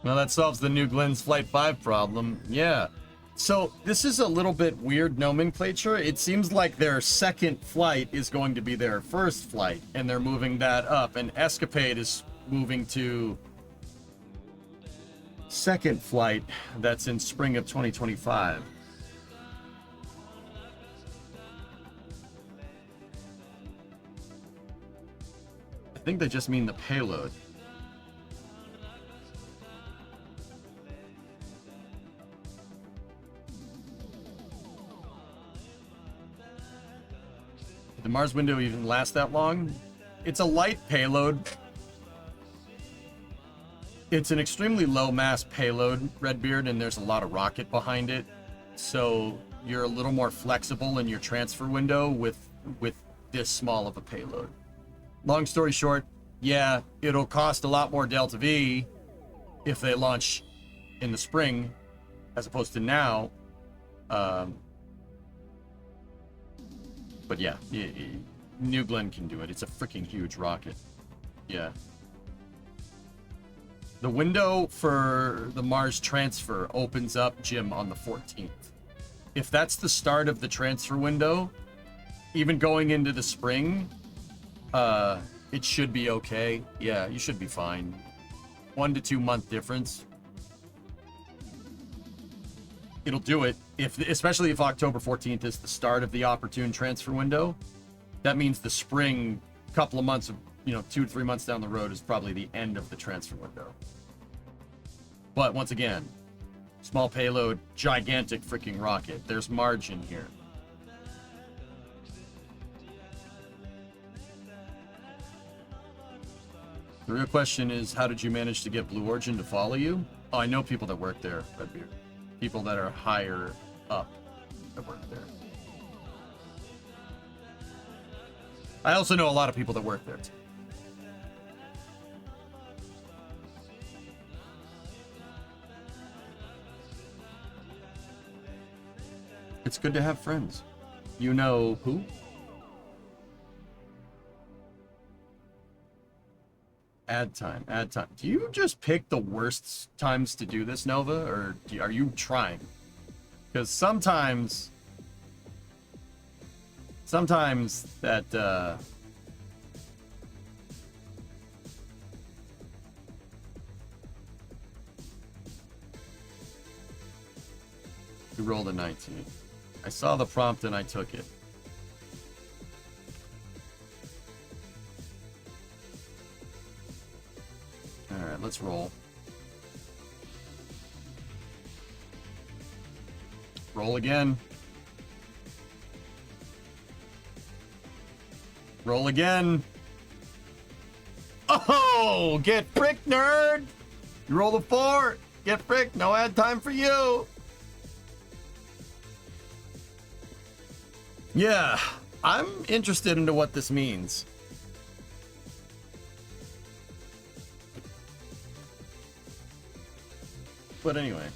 Well, that solves the New Glenn's Flight 5 problem. Yeah. So, this is a little bit weird nomenclature. It seems like their second flight is going to be their first flight, and they're moving that up. And Escapade is moving to second flight that's in spring of 2025. I think they just mean the payload. Did the Mars window even last that long? It's a light payload. It's an extremely low mass payload, Redbeard, and there's a lot of rocket behind it. So you're a little more flexible in your transfer window with this small of a payload. Long story short, yeah, it'll cost a lot more Delta V if they launch in the spring as opposed to now. But yeah, New Glenn can do it. It's a freaking huge rocket. Yeah. The window for the Mars transfer opens up, Jim, on the 14th. If that's the start of the transfer window, even going into the spring, it should be okay. Yeah, you should be fine. 1 to 2 month difference. It'll do it, especially if October 14th is the start of the opportune transfer window. That means the spring, couple of months, 2 to 3 months down the road is probably the end of the transfer window. But once again, small payload, gigantic freaking rocket. There's margin here. The real question is, how did you manage to get Blue Origin to follow you? Oh, I know people that work there, Redbeard. People that are higher up that work there. I also know a lot of people that work there too. It's good to have friends. You know who? Add time. Do you just pick the worst times to do this, Nova, or are you trying? Because sometimes that you rolled a 19. I saw the prompt and I took it. Alright, let's roll. Roll again. Roll again. Oh, get fricked, nerd! You roll a 4. Get fricked. No ad time for you. Yeah, I'm interested into what this means. But anyway.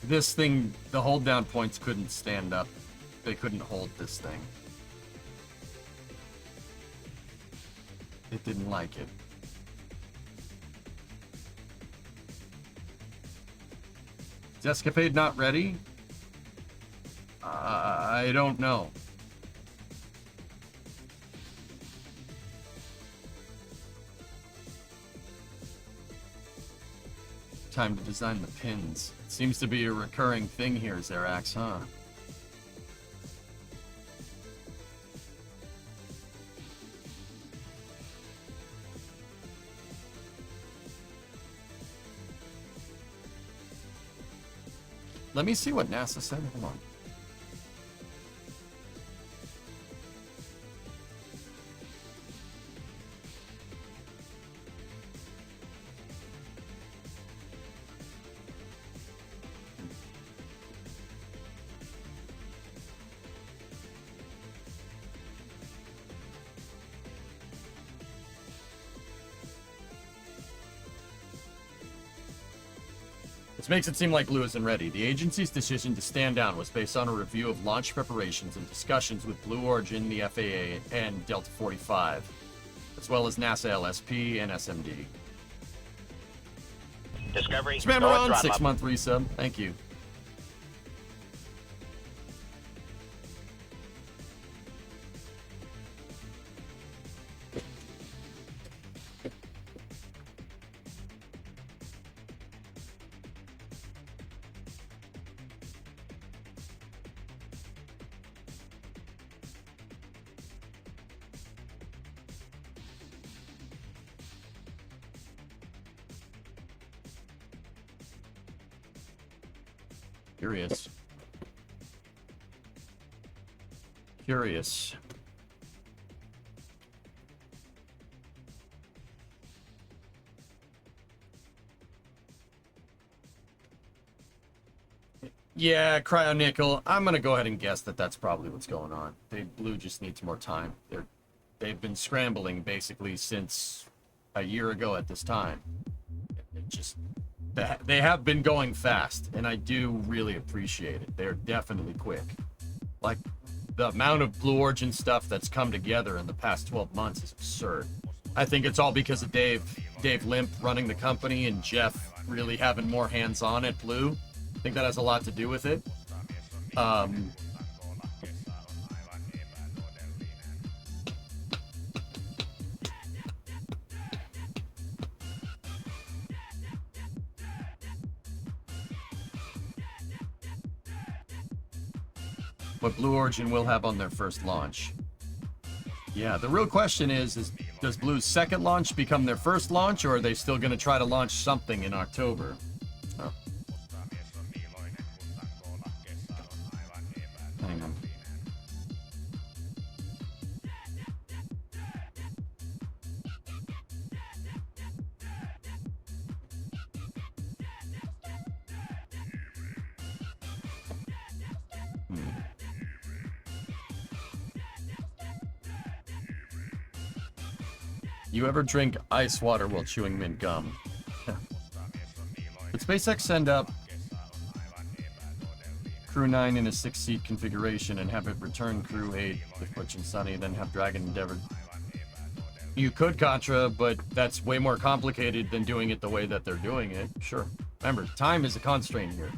This thing, the hold down points couldn't stand up. They couldn't hold this thing. It didn't like it. Is Escapade not ready? I don't know. Time to design the pins. Seems to be a recurring thing here, Zerax, huh? Let me see what NASA said. Hold on. This makes it seem like Blue isn't ready. The agency's decision to stand down was based on a review of launch preparations and discussions with Blue Origin, the FAA, and Delta 45, as well as NASA LSP and SMD.
Discovery.
Spammeron, 6-month resub. Thank you. Curious. Curious. Yeah, Cryo Nickel. I'm gonna go ahead and guess that that's probably what's going on. Blue just needs more time. They've been scrambling basically since a year ago at this time. It just they have been going fast, and I do really appreciate it. They're definitely quick. Like the amount of Blue Origin stuff that's come together in the past 12 months is absurd. I think it's all because of Dave Limp running the company and Jeff really having more hands-on at Blue. I think that has a lot to do with it. What Blue Origin will have on their first launch. Yeah, the real question is does Blue's second launch become their first launch, or are they still going to try to launch something in October? Oh. Hang on. You ever drink ice water while chewing mint gum? Did SpaceX send up Crew 9 in a 6-seat configuration and have it return Crew 8 with Butch and Sunny, then have Dragon Endeavor? You could, Contra, but that's way more complicated than doing it the way that they're doing it. Sure. Remember, time is a constraint here.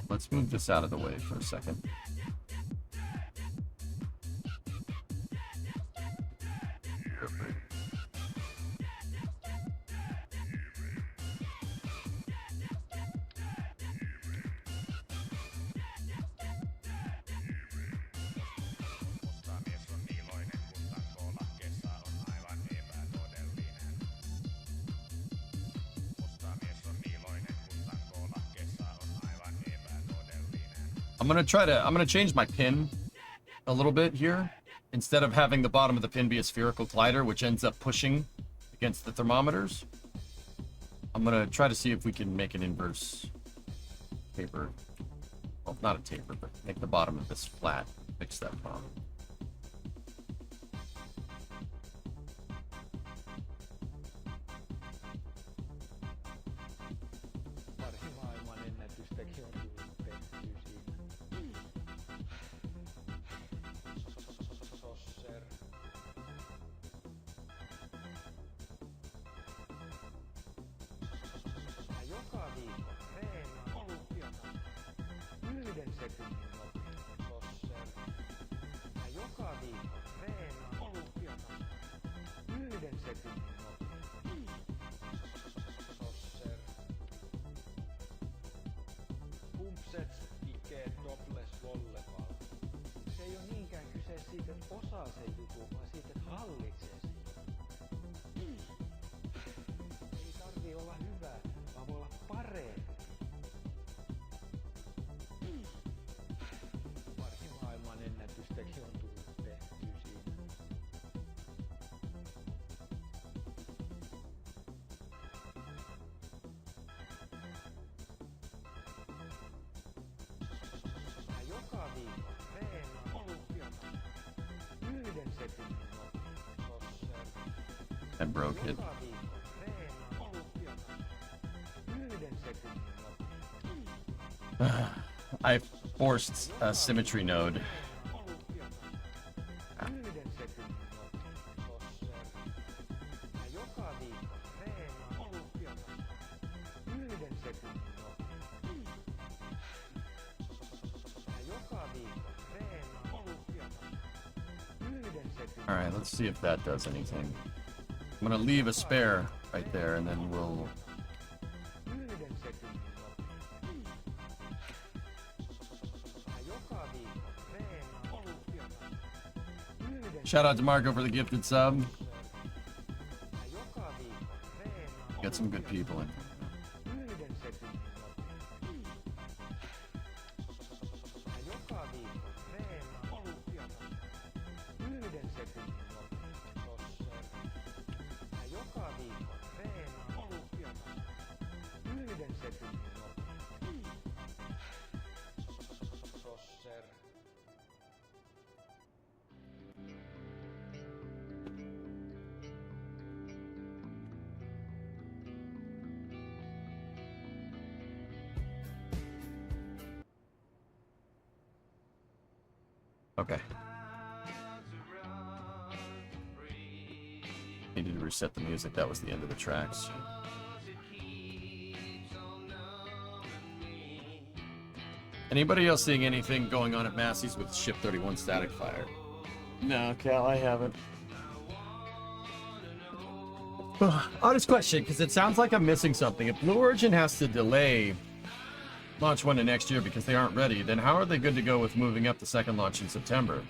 Let's move this out of the way for a second. I'm gonna change my pin a little bit here. Instead of having the bottom of the pin be a spherical glider, which ends up pushing against the thermometers, I'm gonna try to see if we can make an inverse taper. Well, not a taper, but make the bottom of this flat. Fix that problem. I broke it. I forced a symmetry node. All right, let's see if that does anything. I'm gonna leave a spare right there, and then we'll. Shout out to Marco for the gifted sub. Got some good people in. Okay. Needed to reset the music. That was the end of the tracks. Anybody else seeing anything going on at Massey's with Ship 31 Static Fire? No, Cal, I haven't. Honest question, because it sounds like I'm missing something. If Blue Origin has to delay launch 1 to next year because they aren't ready, then how are they good to go with moving up the second launch in September?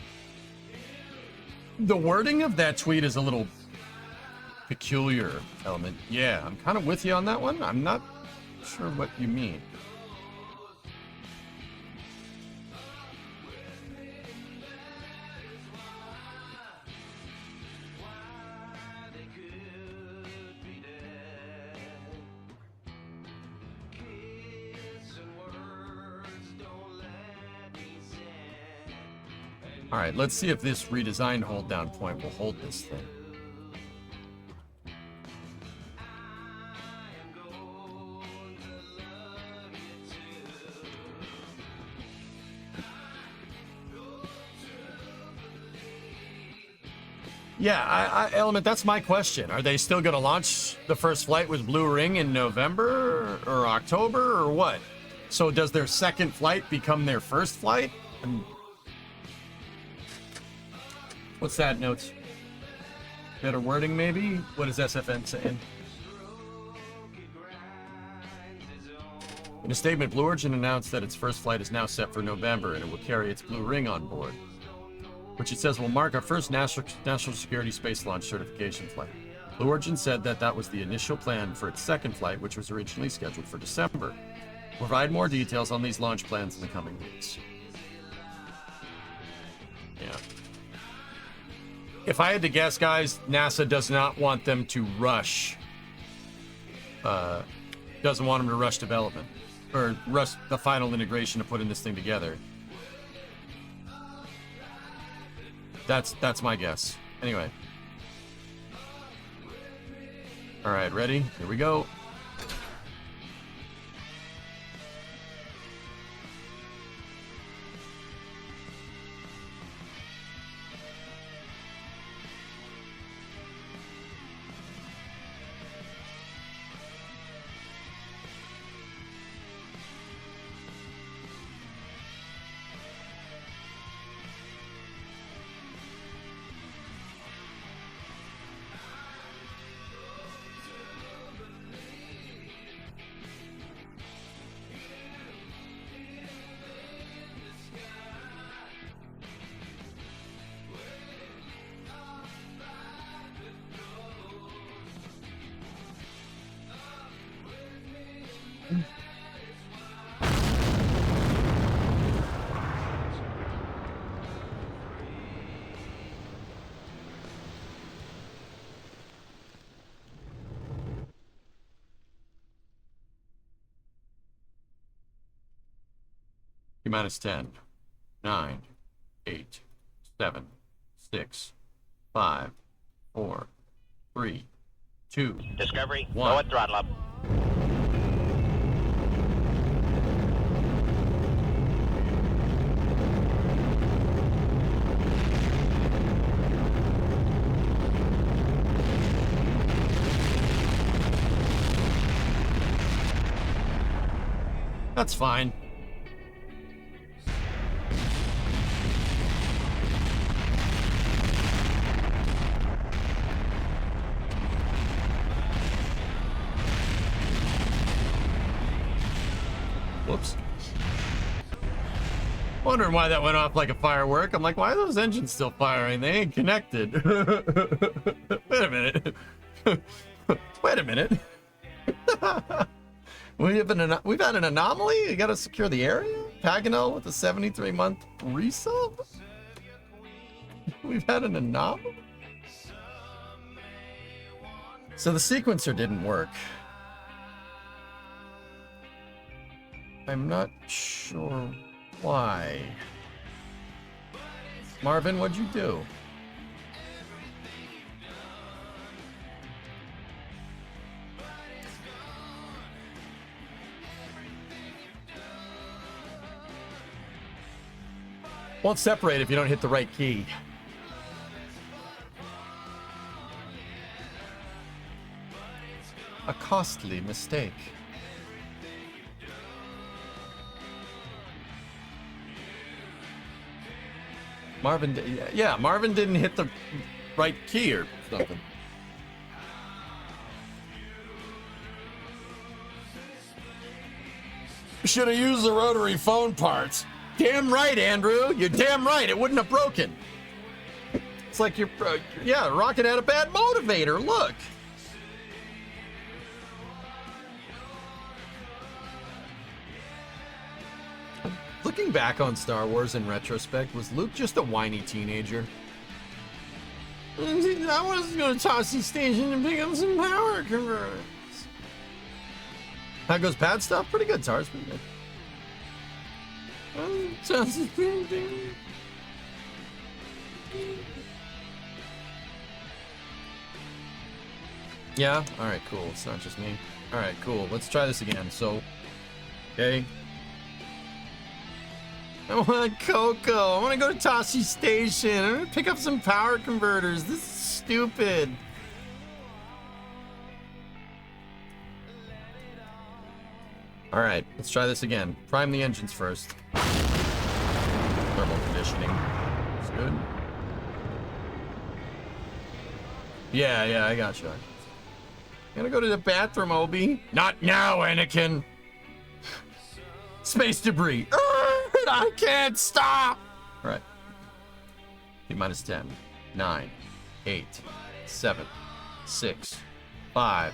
The wording of that tweet is a little peculiar, Element. Yeah, I'm kind of with you on that one. I'm not sure what you mean. All right, let's see if this redesigned hold down point will hold this thing. Yeah, Element, that's my question. Are they still going to launch the first flight with Blue Ring in November or October or what? So does their second flight become their first flight? What's that, Notes? Better wording, maybe? What is SFN saying? In a statement, Blue Origin announced that its first flight is now set for November, and it will carry its Blue Ring on board, which it says will mark our first national security space launch certification flight. Blue Origin said that that was the initial plan for its second flight, which was originally scheduled for December. We'll provide more details on these launch plans in the coming weeks. Yeah. If I had to guess, guys, NASA does not want them to rush. Doesn't want them to rush development or rush the final integration of putting this thing together. That's my guess. Anyway. All right, ready? Here we go. Minus 10, 9, 8, 7, 6, 5, 4, 3, 2,
Discovery,
1.
go at throttle up.
That's fine. Whoops. Wondering why that went off like a firework. I'm like, why are those engines still firing? They ain't connected. Wait a minute. Wait a minute. We've had an anomaly? You gotta secure the area? Paganel with a 73-month resub? We've had an anomaly? So the sequencer didn't work. I'm not sure why. Marvin, what'd you do? Won't separate if you don't hit the right key. A costly mistake. Marvin, yeah, Marvin didn't hit the right key or something. Should have used the rotary phone parts. Damn right, Andrew. You're damn right. It wouldn't have broken. It's like you're, yeah, Rocket had a bad motivator. Look. Looking back on Star Wars in retrospect, was Luke just a whiny teenager? I was going to toss the station and pick up some power converters. How goes pad stuff? Pretty good, Tars. Pretty good. Yeah? Alright, cool. It's not just me. Alright, cool. Let's try this again. So, okay. I want Coco. I want to go to Tashi Station. I'm going to pick up some power converters. This is stupid. Alright, let's try this again. Prime the engines first. Thermal conditioning. That's good. Yeah, I gotcha. Gonna go to the bathroom, Obi. Not now, Anakin. Space debris. I can't stop. All right. T-minus 10, 9, 8, 7, 6, 5,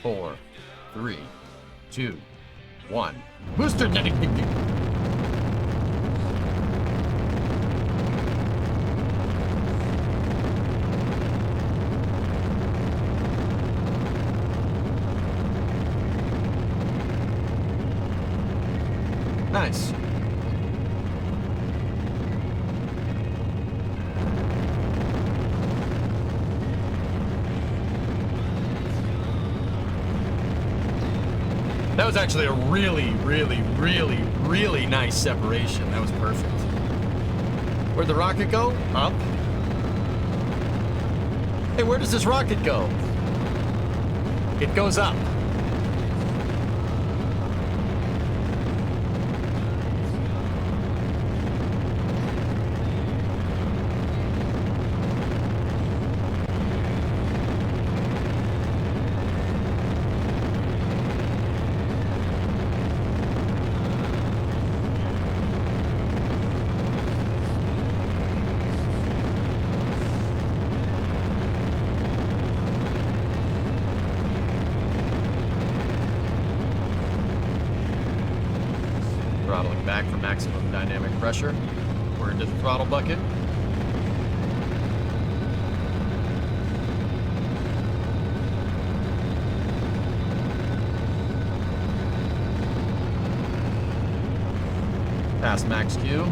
4, 3, 2, 1. Booster. Nice. That was actually a really nice separation. That was perfect. Where'd the rocket go? Up. Hey, where does this rocket go? It goes up. Throttling back for maximum dynamic pressure. We're into the throttle bucket. Past max Q.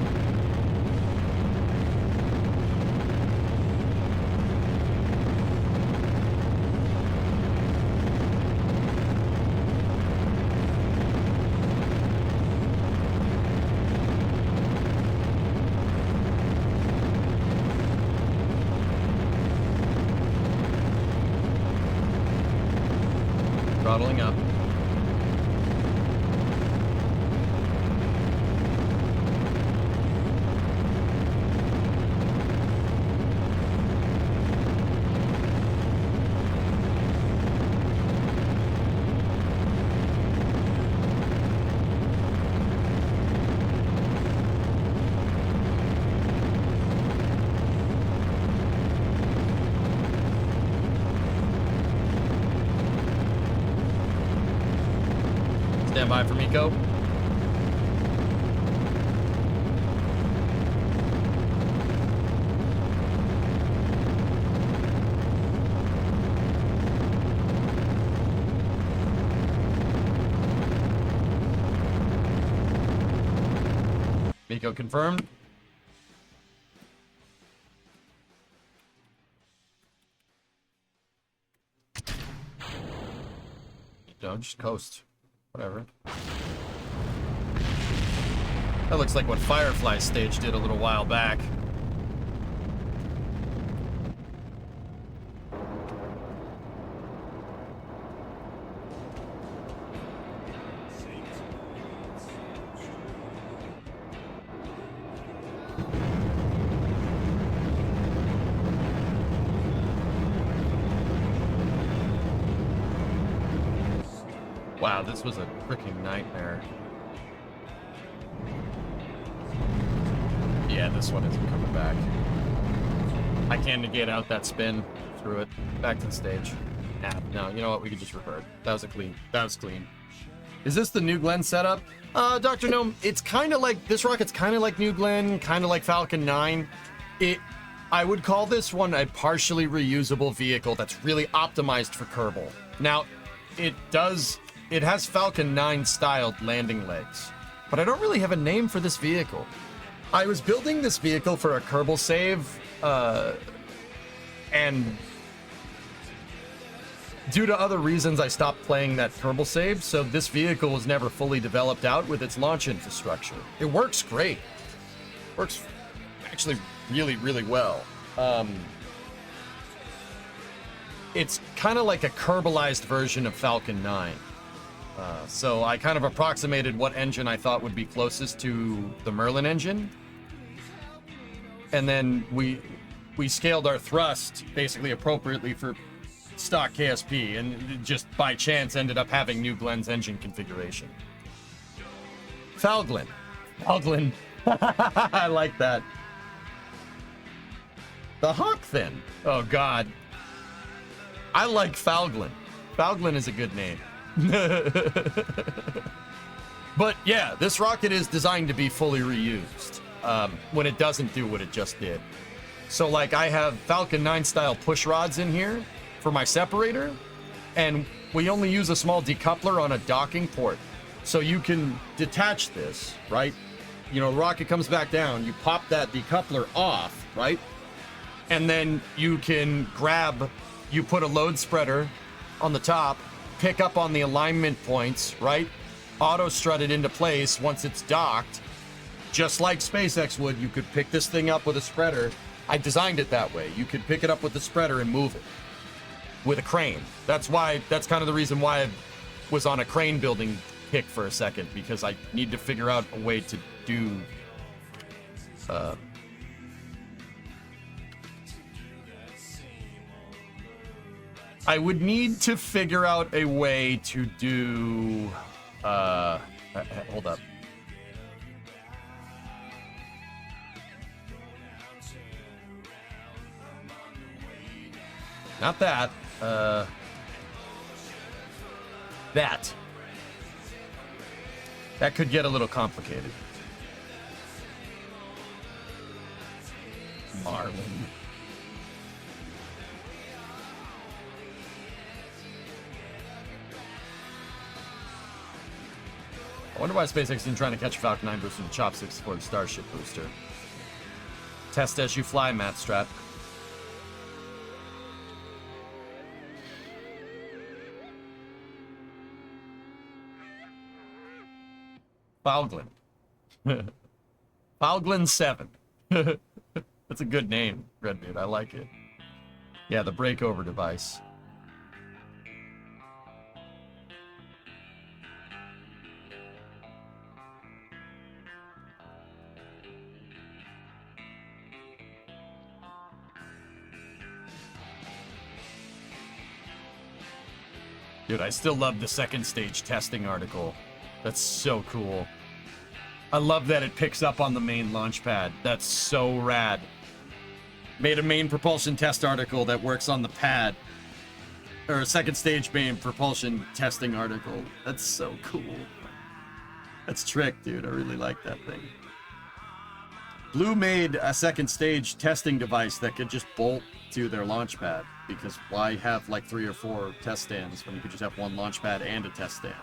Throttling up. Stand by for Miko. Miko confirmed. No, just coast. Whatever. That looks like what Firefly's stage did a little while back. Wow, this was a freaking nightmare. Yeah, this one isn't coming back. I can't negate out that spin through it. Back to the stage. Nah, no, you know what? We could just revert. That was clean. Is this the New Glenn setup? Dr. Gnome, it's kind of like, this rocket's kind of like New Glenn, kind of like Falcon 9. I would call this one a partially reusable vehicle that's really optimized for Kerbal. Now, it has Falcon 9 styled landing legs, but I don't really have a name for this vehicle. I was building this vehicle for a Kerbal save, and due to other reasons, I stopped playing that Kerbal save, so this vehicle was never fully developed out with its launch infrastructure. It works great. Works actually really, really well. It's kind of like a Kerbalized version of Falcon 9. So I kind of approximated what engine I thought would be closest to the Merlin engine. And then we scaled our thrust basically appropriately for stock KSP, and it just by chance ended up having New Glenn's engine configuration. Falglin. I like that. The Hawk Fin. Oh God. I like Falglin. Falglin is a good name. But yeah, this rocket is designed to be fully reused when it doesn't do what it just did. So like I have Falcon 9 style push rods in here for my separator, and we only use a small decoupler on a docking port. So you can detach this, right? You know, the rocket comes back down, you pop that decoupler off, right? And then you can you put a load spreader on the top, pick up on the alignment points, right? Auto strut it into place once it's docked. Just like SpaceX would, you could pick this thing up with a spreader. I designed it that way. You could pick it up with the spreader and move it with a crane. That's kind of the reason why I was on a crane building kick for a second, because I need to figure out a way to do I would need to figure out a way to do hold up. Not that. That could get a little complicated. Marlin. I wonder why SpaceX isn't trying to catch a Falcon 9 booster with chopsticks for the Starship booster. Test as you fly, Matt Strat. Falglin. Falglin 7. That's a good name, Red Dude. I like it. Yeah, the breakover device. Dude, I still love the second stage testing article. That's so cool. I love that it picks up on the main launch pad. That's so rad. Made a main propulsion test article that works on the pad. Or a second stage main propulsion testing article. That's so cool. That's trick, dude. I really like that thing. Blue made a second stage testing device that could just bolt to their launch pad, because why have like 3 or 4 test stands when you could just have one launch pad and a test stand?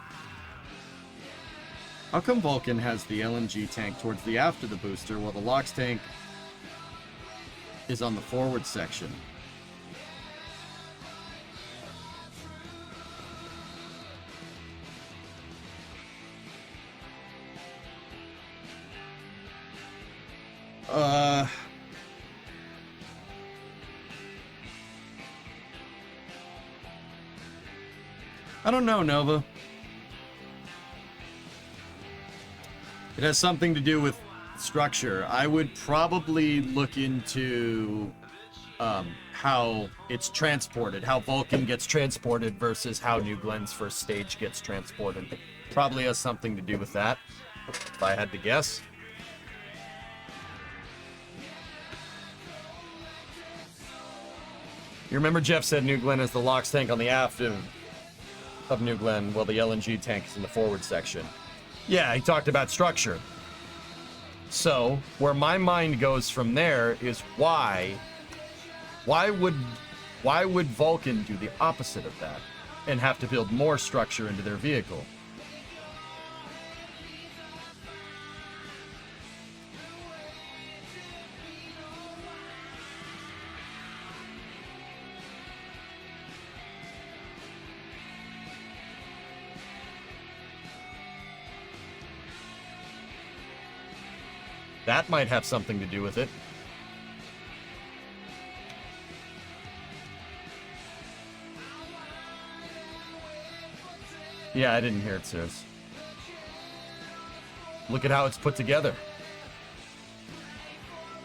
How come Vulcan has the LNG tank towards the aft of the booster while the LOX tank is on the forward section? I don't know, Nova. It has something to do with structure. I would probably look into how it's transported, how Vulcan gets transported versus how New Glenn's first stage gets transported. Probably has something to do with that, if I had to guess. You remember Jeff said New Glenn has the LOX tank on the aft of New Glenn, while the LNG tank is in the forward section. Yeah, he talked about structure. So, where my mind goes from there is why would Vulcan do the opposite of that and have to build more structure into their vehicle? That might have something to do with it. Yeah, I didn't hear it, sirs. Look at how it's put together.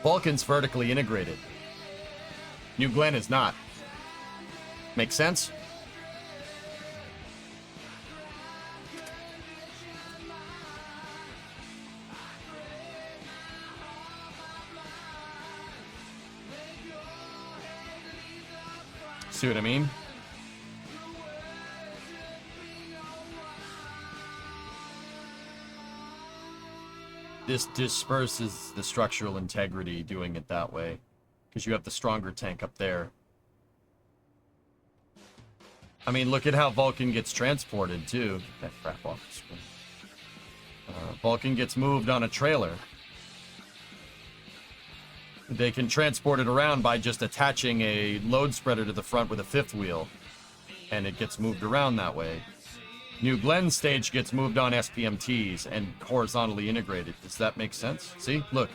Vulcan's vertically integrated. New Glenn is not. Make sense? See what I mean? This disperses the structural integrity doing it that way, because you have the stronger tank up there. I mean, look at how Vulcan gets transported too. Get that crap off the screen. Vulcan gets moved on a trailer. They can transport it around by just attaching a load spreader to the front with a fifth wheel, and it gets moved around that way. New Glenn's stage gets moved on SPMTs and horizontally integrated. Does that make sense? See? Look.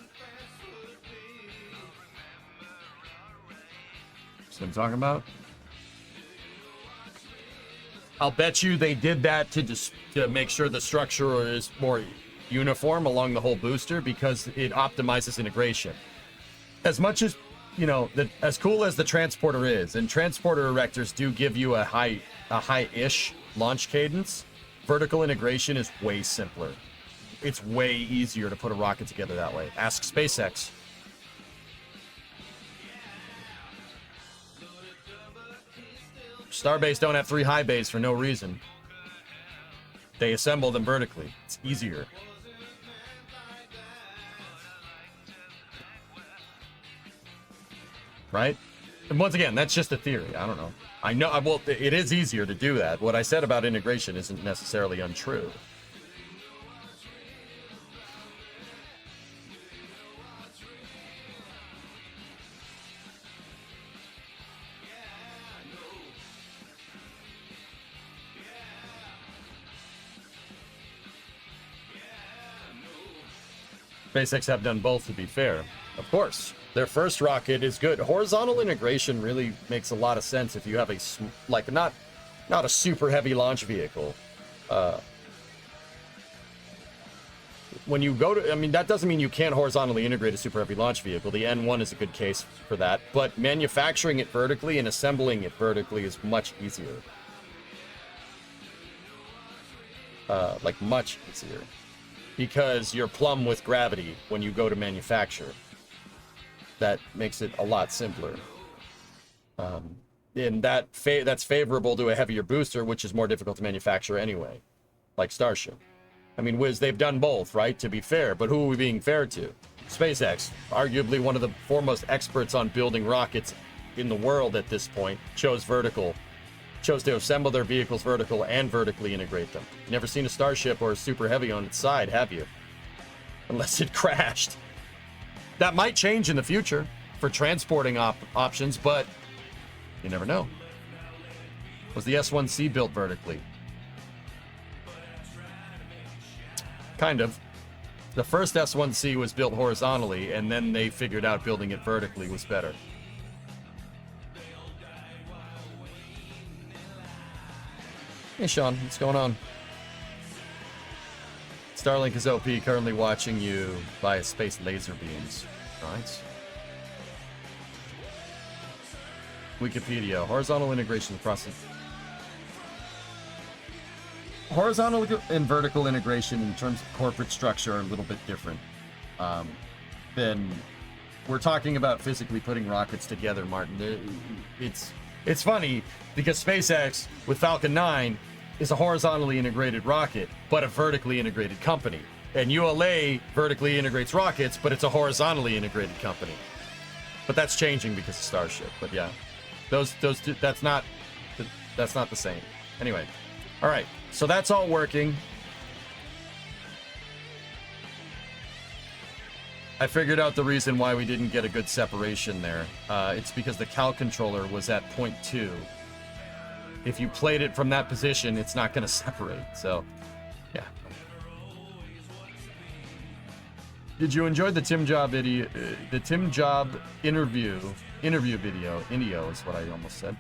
See what I'm talking about? I'll bet you they did that to make sure the structure is more uniform along the whole booster, because it optimizes integration. As much as, you know, as cool as the transporter is, and transporter erectors do give you a high-ish launch cadence, vertical integration is way simpler. It's way easier to put a rocket together that way. Ask SpaceX. Starbase don't have 3 high bays for no reason. They assemble them vertically. It's easier. Right? And once again, that's just a theory. I don't know. I know, well, it is easier to do that. What I said about integration isn't necessarily untrue. SpaceX have done both, to be fair. Of course. Their first rocket is good. Horizontal integration really makes a lot of sense if you have a, like, not a super heavy launch vehicle. When you go to, I mean, that doesn't mean you can't horizontally integrate a super heavy launch vehicle. The N1 is a good case for that. But manufacturing it vertically and assembling it vertically is much easier. Like, much easier. Because you're plumb with gravity when you go to manufacture. That makes it a lot simpler. And that's favorable to a heavier booster, which is more difficult to manufacture anyway, like Starship. I mean, Wiz, they've done both, right? To be fair, but who are we being fair to? SpaceX, arguably one of the foremost experts on building rockets in the world at this point, chose to assemble their vehicles vertical and vertically integrate them. Never seen a Starship or a Super Heavy on its side, have you? Unless it crashed. That might change in the future for transporting options, but you never know. Was the S1C built vertically? Kind of. The first S1C was built horizontally, and then they figured out building it vertically was better. Hey Sean, what's going on? Starlink is OP, currently watching you via space laser beams. Right. Wikipedia, horizontal integration across it. Horizontal and vertical integration in terms of corporate structure are a little bit different. Than we're talking about physically putting rockets together, Martin. It's funny because SpaceX with Falcon 9 is a horizontally integrated rocket, but a vertically integrated company. And ULA vertically integrates rockets, but it's a horizontally integrated company. But that's changing because of Starship. But yeah, those two, that's not the same. Anyway, all right. So that's all working. I figured out the reason why we didn't get a good separation there. It's because the Cal controller was at 0.2. If you played it from that position, it's not going to separate. So, yeah. Did you enjoy the Tim Job video? The Tim Job interview video? Indio is what I almost said.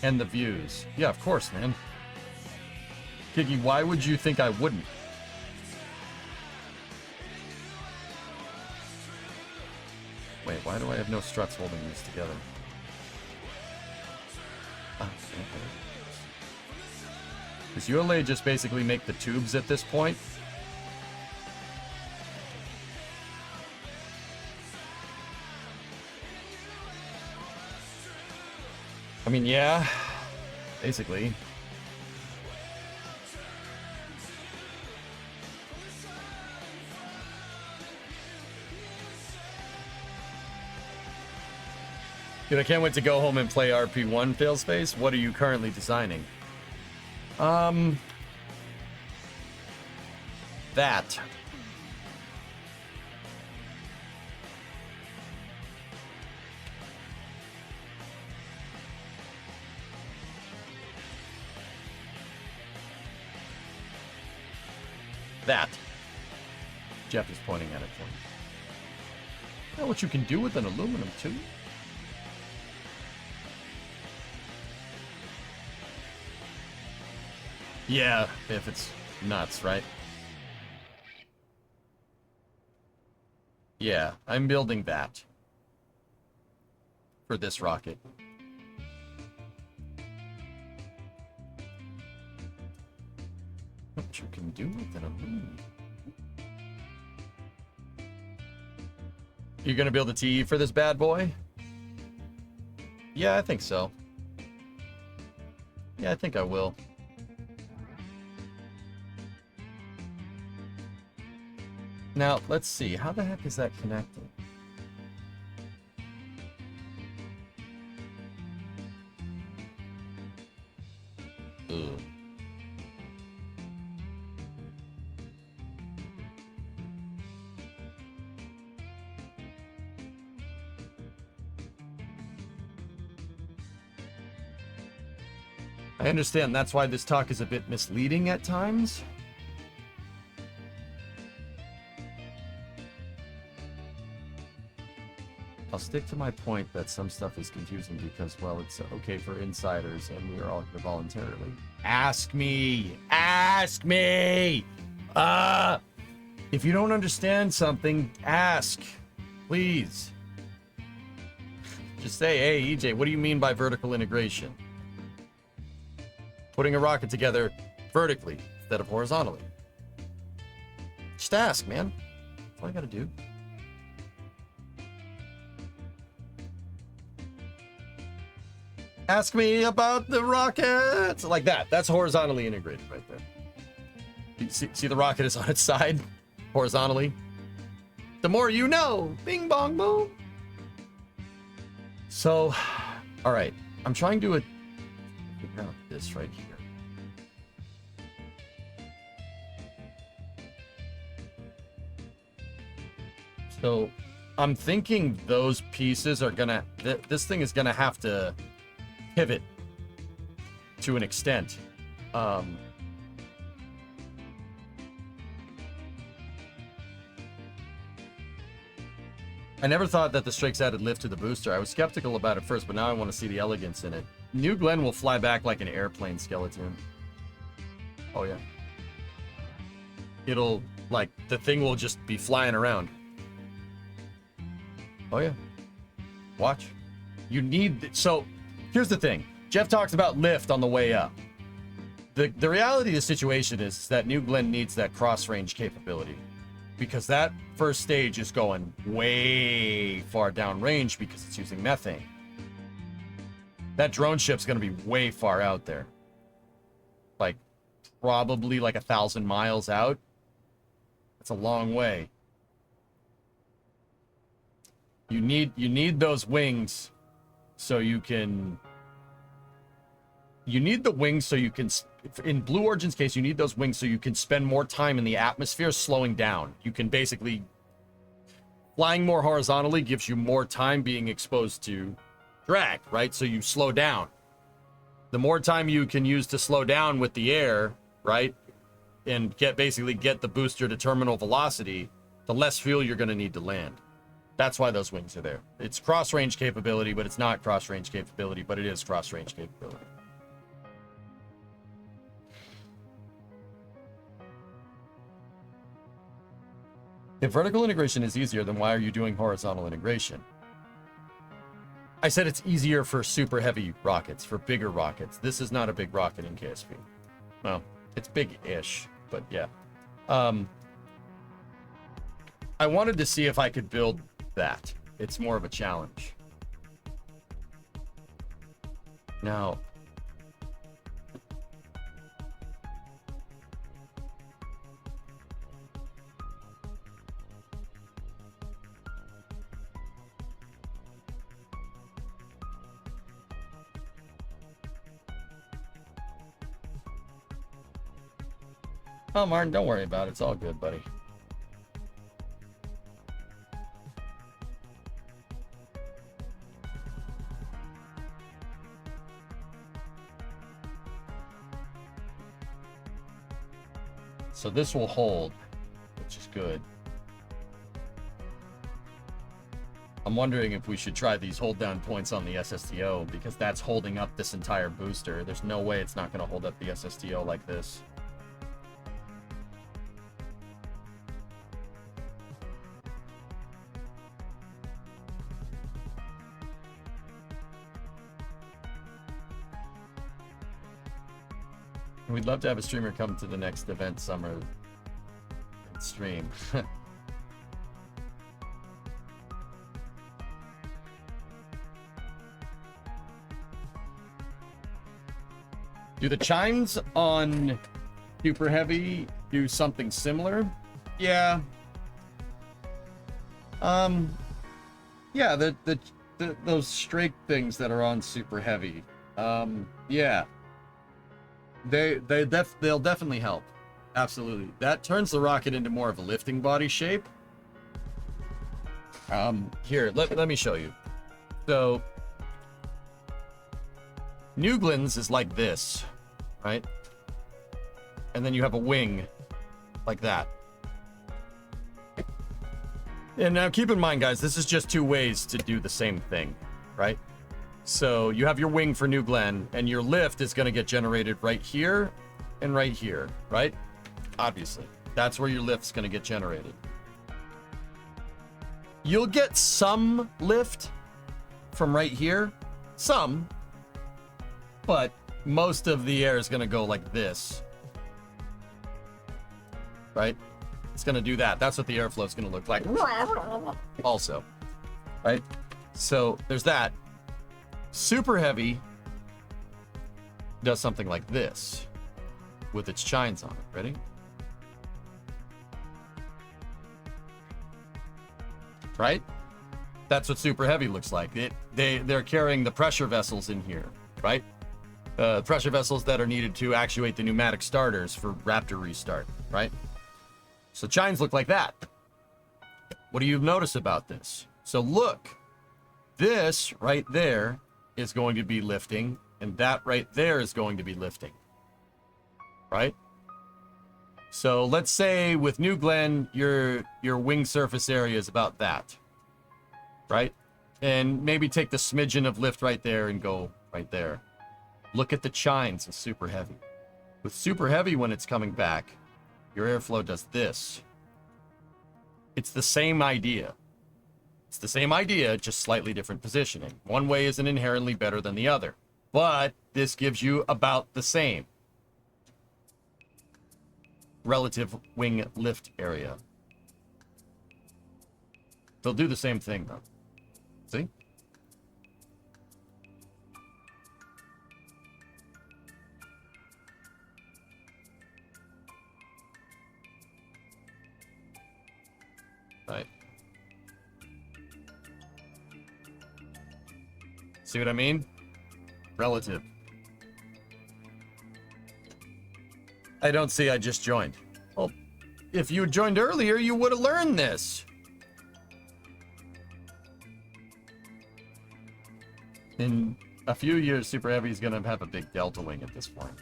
And the views. Yeah, of course, man. Kiki, why would you think I wouldn't? Wait, why do I have no struts holding these together? Oh, okay. Does ULA just basically make the tubes at this point? I mean, yeah, basically. Dude, I can't wait to go home and play RP1 Failspace. What are you currently designing? That. That. Jeff is pointing at it for me. You know what you can do with an aluminum tube? Yeah, if it's nuts, right? Yeah, I'm building that for this rocket. What you can do with an aluminum? You gonna build a TE for this bad boy? Yeah, I think so. Yeah, I think I will. Now, let's see. How the heck is that connected? Ugh. I understand that's why this talk is a bit misleading at times. I'll stick to my point that some stuff is confusing because, well, it's okay for insiders and we are all here voluntarily. Ask me! Ask me! If you don't understand something, ask. Please. Just say, hey, EJ, what do you mean by vertical integration? Putting a rocket together vertically instead of horizontally. Just ask, man. That's all I gotta do. Ask me about the rockets. Like that. That's horizontally integrated right there. See the rocket is on its side, horizontally. The more you know. Bing bong boom. So, all right. I'm trying to figure out this right here. So, I'm thinking those pieces are gonna. This thing is gonna have to pivot to an extent. I never thought that the Strakes added lift to the booster. I was skeptical about it first, but now I want to see the elegance in it. New Glenn will fly back like an airplane skeleton. Oh, yeah. It'll, like, the thing will just be flying around. Oh, yeah. Watch. You need... So, here's the thing. Jeff talks about lift on the way up. The reality of the situation is that New Glenn needs that cross-range capability. Because that first stage is going way far downrange because it's using methane. That drone ship's going to be way far out there. Like, probably like 1,000 miles out. That's a long way. You need those wings so you can... You need the wings so you can... In Blue Origin's case, you need those wings so you can spend more time in the atmosphere slowing down. You can basically... Flying more horizontally gives you more time being exposed to drag, right? So you slow down. The more time you can use to slow down with the air, right? And basically get the booster to terminal velocity, the less fuel you're going to need to land. That's why those wings are there. It's cross-range capability, but it's not cross-range capability, but it is cross-range capability. If vertical integration is easier, then why are you doing horizontal integration? I said it's easier for super heavy rockets, for bigger rockets. This is not a big rocket in KSP. Well, it's big-ish, but yeah. I wanted to see if I could build that. It's more of a challenge. Now... Oh, Martin, don't worry about it. It's all good, buddy. So this will hold, which is good. I'm wondering if we should try these hold down points on the SSTO, because that's holding up this entire booster. There's no way it's not going to hold up the SSTO like this. We'd love to have a streamer come to the next event summer and stream. Do the chimes on Super Heavy do something similar? Yeah. Yeah, those straight things that are on Super Heavy. Yeah. They'll definitely help. Absolutely. That turns the rocket into more of a lifting body shape. Here, let me show you. So, New Glenn's is like this, right? And then you have a wing like that. And now keep in mind, guys, this is just two ways to do the same thing, right? So you have your wing for New Glenn, and your lift is going to get generated right here and right here, right? Obviously, that's where your lift's going to get generated. You'll get some lift from right here, some, but most of the air is going to go like this, right? It's going to do that. That's what the airflow is going to look like also, right? So there's that. Super Heavy does something like this with its chines on it. Ready? right? That's what super heavy looks like. They're carrying the pressure vessels in here, right? Pressure vessels that are needed to actuate the pneumatic starters for Raptor restart, right? So chines look like that. What do you notice about this? So look, this right there is going to be lifting, and that right there is going to be lifting, right? So let's say with New Glenn, your wing surface area is about that, right? And maybe take the smidgen of lift right there and go right there. Look at the chines of super heavy. With super heavy, when it's coming back, your airflow does this. It's the same idea. It's the same idea, just slightly different positioning. One way isn't inherently better than the other, but this gives you about the same relative wing lift area. They'll do the same thing, though. See? Right. See what I mean? Relative. I don't see, I just joined. Well, if you had joined earlier, you would have learned this. In a few years, Super Heavy is gonna have a big delta wing at this point.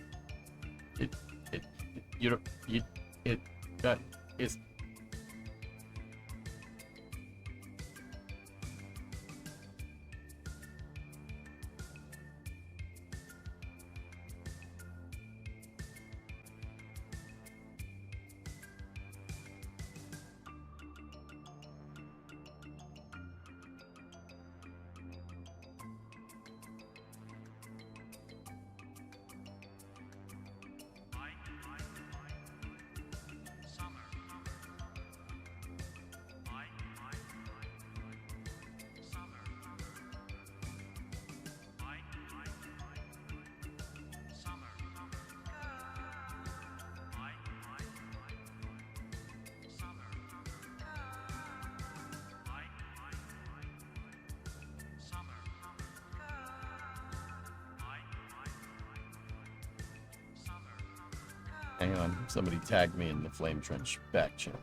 That is. Hang on, somebody tagged me in the Flame Trench back channel.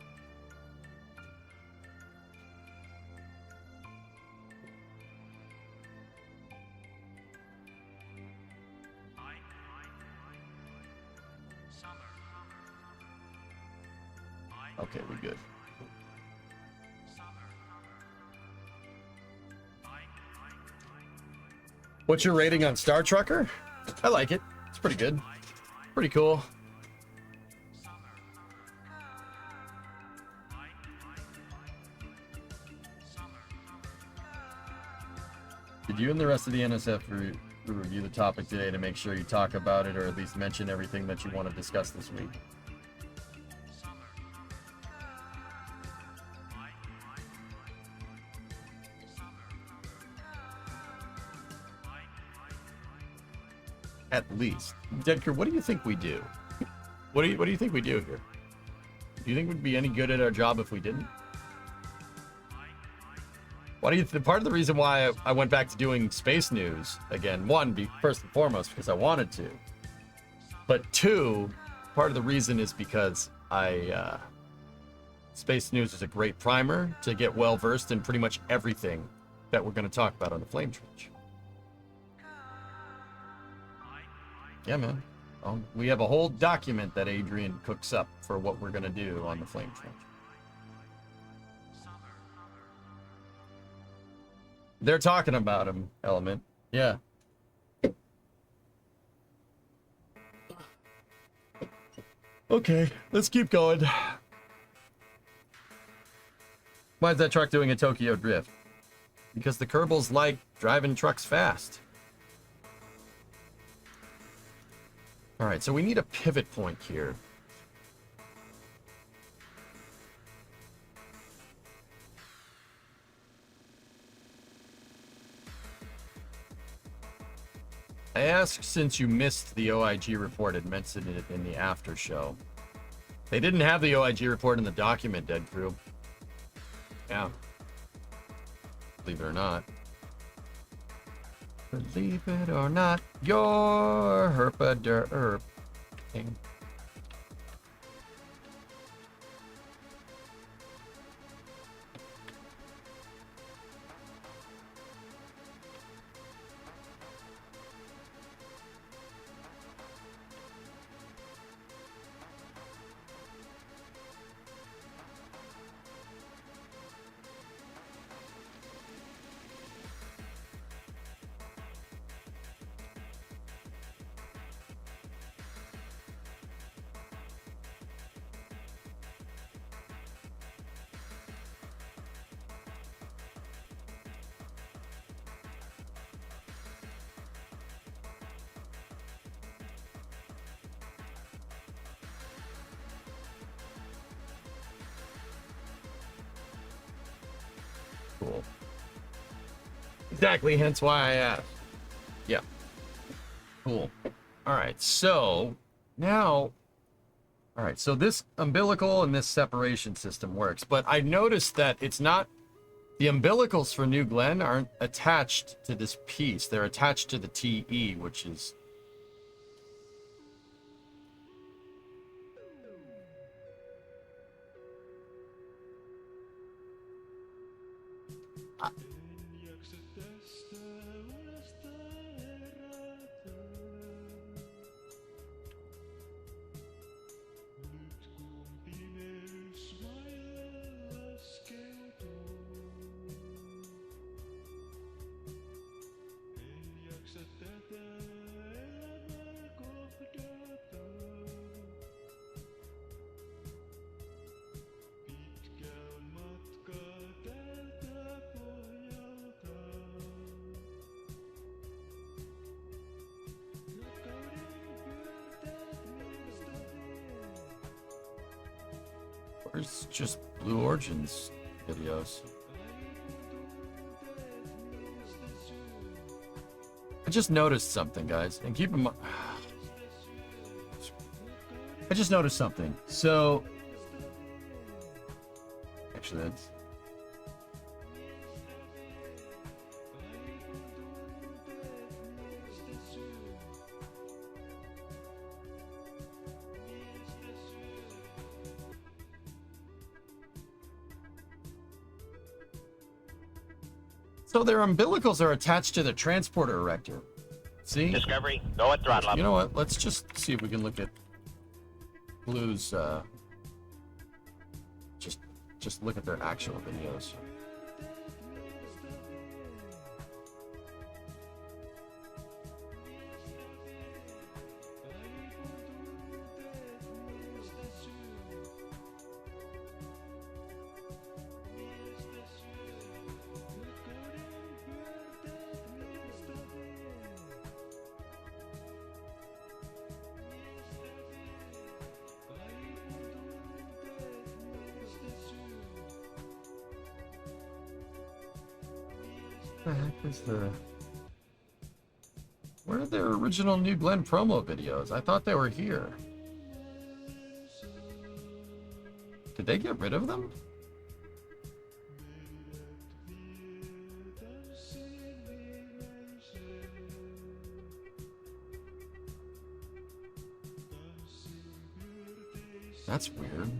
Okay, we're good. What's your rating on Star Trucker? I like it. It's pretty good. Pretty cool. Did you and the rest of the NSF review the topic today to make sure you talk about it or at least mention everything that you want to discuss this week? At least. Dedker, what do you think we do? What do you think we do here? Do you think we'd be any good at our job if we didn't? Why do you part of the reason why I went back to doing space news again, first and foremost because I wanted to, but two, part of the reason is because space news is a great primer to get well versed in pretty much everything that we're going to talk about on the Flame Trench. Yeah, man. We have a whole document that Adrian cooks up for what we're going to do on the Flame Trench. They're talking about him, Element. Yeah. Okay, let's keep going. Why is that truck doing a Tokyo drift? Because the Kerbals like driving trucks fast. Alright, so we need a pivot point here. I asked since you missed the OIG report and mentioned it in the after show. They didn't have the OIG report in the document, Dead Crew. Yeah. believe it or not. Believe it or not, you're herpa-derp. Cool. Exactly, hence why I asked. Yeah. Cool. Alright, so now... Alright, so this umbilical and this separation system works, but I noticed that it's not... The umbilicals for New Glenn aren't attached to this piece. They're attached to the TE, which is... Where's just Blue Origin's videos? I just noticed something, guys, and keep in mind. I just noticed something. So, actually, that's. So their umbilicals are attached to the transporter erector. See?
Discovery, go at throttle up.
You know what? Let's just see if we can look at Blue's, just look at their actual videos. What the heck is the... Where are their original New Glenn promo videos? I thought they were here. Did they get rid of them? That's weird.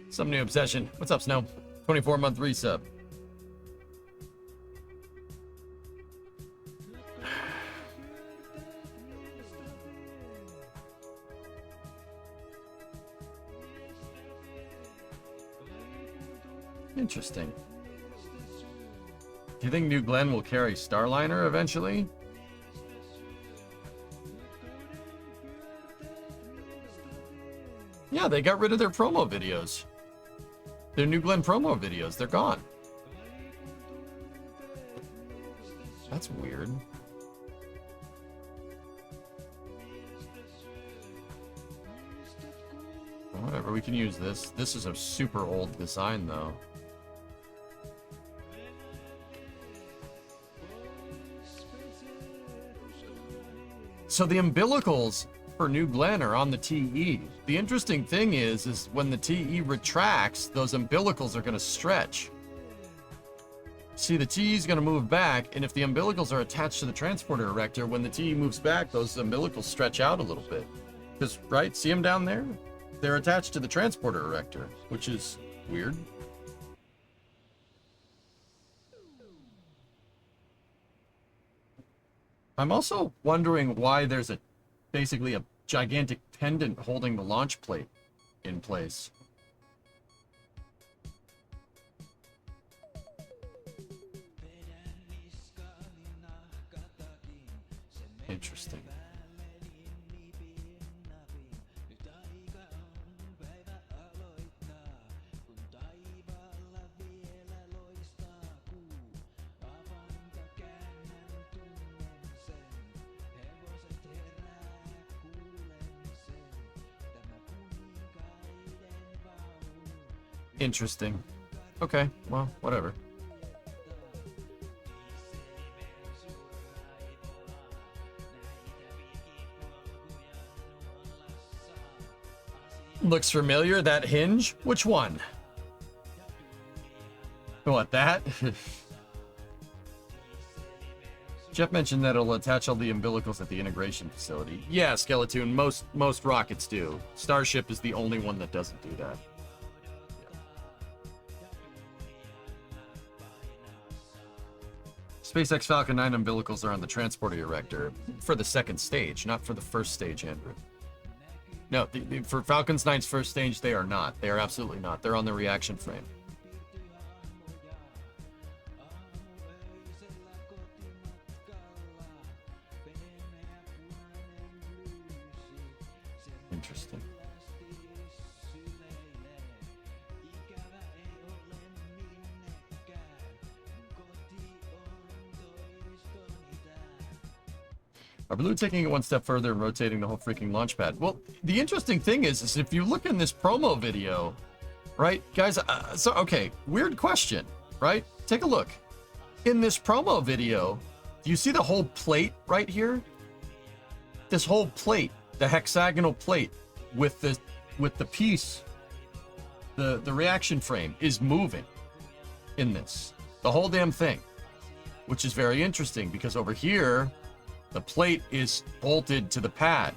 Some new obsession. What's up, Snow? 24-month resub. Interesting. Do you think New Glenn will carry Starliner eventually? Yeah, they got rid of their promo videos. Their New Glenn promo videos, they're gone. That's weird. Whatever, we can use this. This is a super old design, though. So the umbilicals for New Glenn are on the TE. The interesting thing is when the TE retracts, those umbilicals are going to stretch. See, the TE is going to move back, and if the umbilicals are attached to the transporter erector, when the TE moves back, those umbilicals stretch out a little bit. Because, right, see them down there? They're attached to the transporter erector, which is weird. I'm also wondering why there's basically a gigantic pendant holding the launch plate in place. Interesting. Interesting. Okay, well, whatever. Looks familiar, that hinge? Which one? What, that? Jeff mentioned that it'll attach all the umbilicals at the integration facility. Yeah, Skeleton, most rockets do. Starship is the only one that doesn't do that. SpaceX Falcon 9 umbilicals are on the transporter erector for the second stage, not for the first stage, Andrew. No, for Falcon 9's first stage, they are not. They are absolutely not. They're on the reaction frame. Interesting. Are Blue taking it one step further and rotating the whole freaking launch pad? Well, the interesting thing is if you look in this promo video, right, guys, okay, weird question, right? Take a look. In this promo video, do you see the whole plate right here? This whole plate, the hexagonal plate with the piece, the reaction frame is moving in this. The whole damn thing, which is very interesting because over here, the plate is bolted to the pad.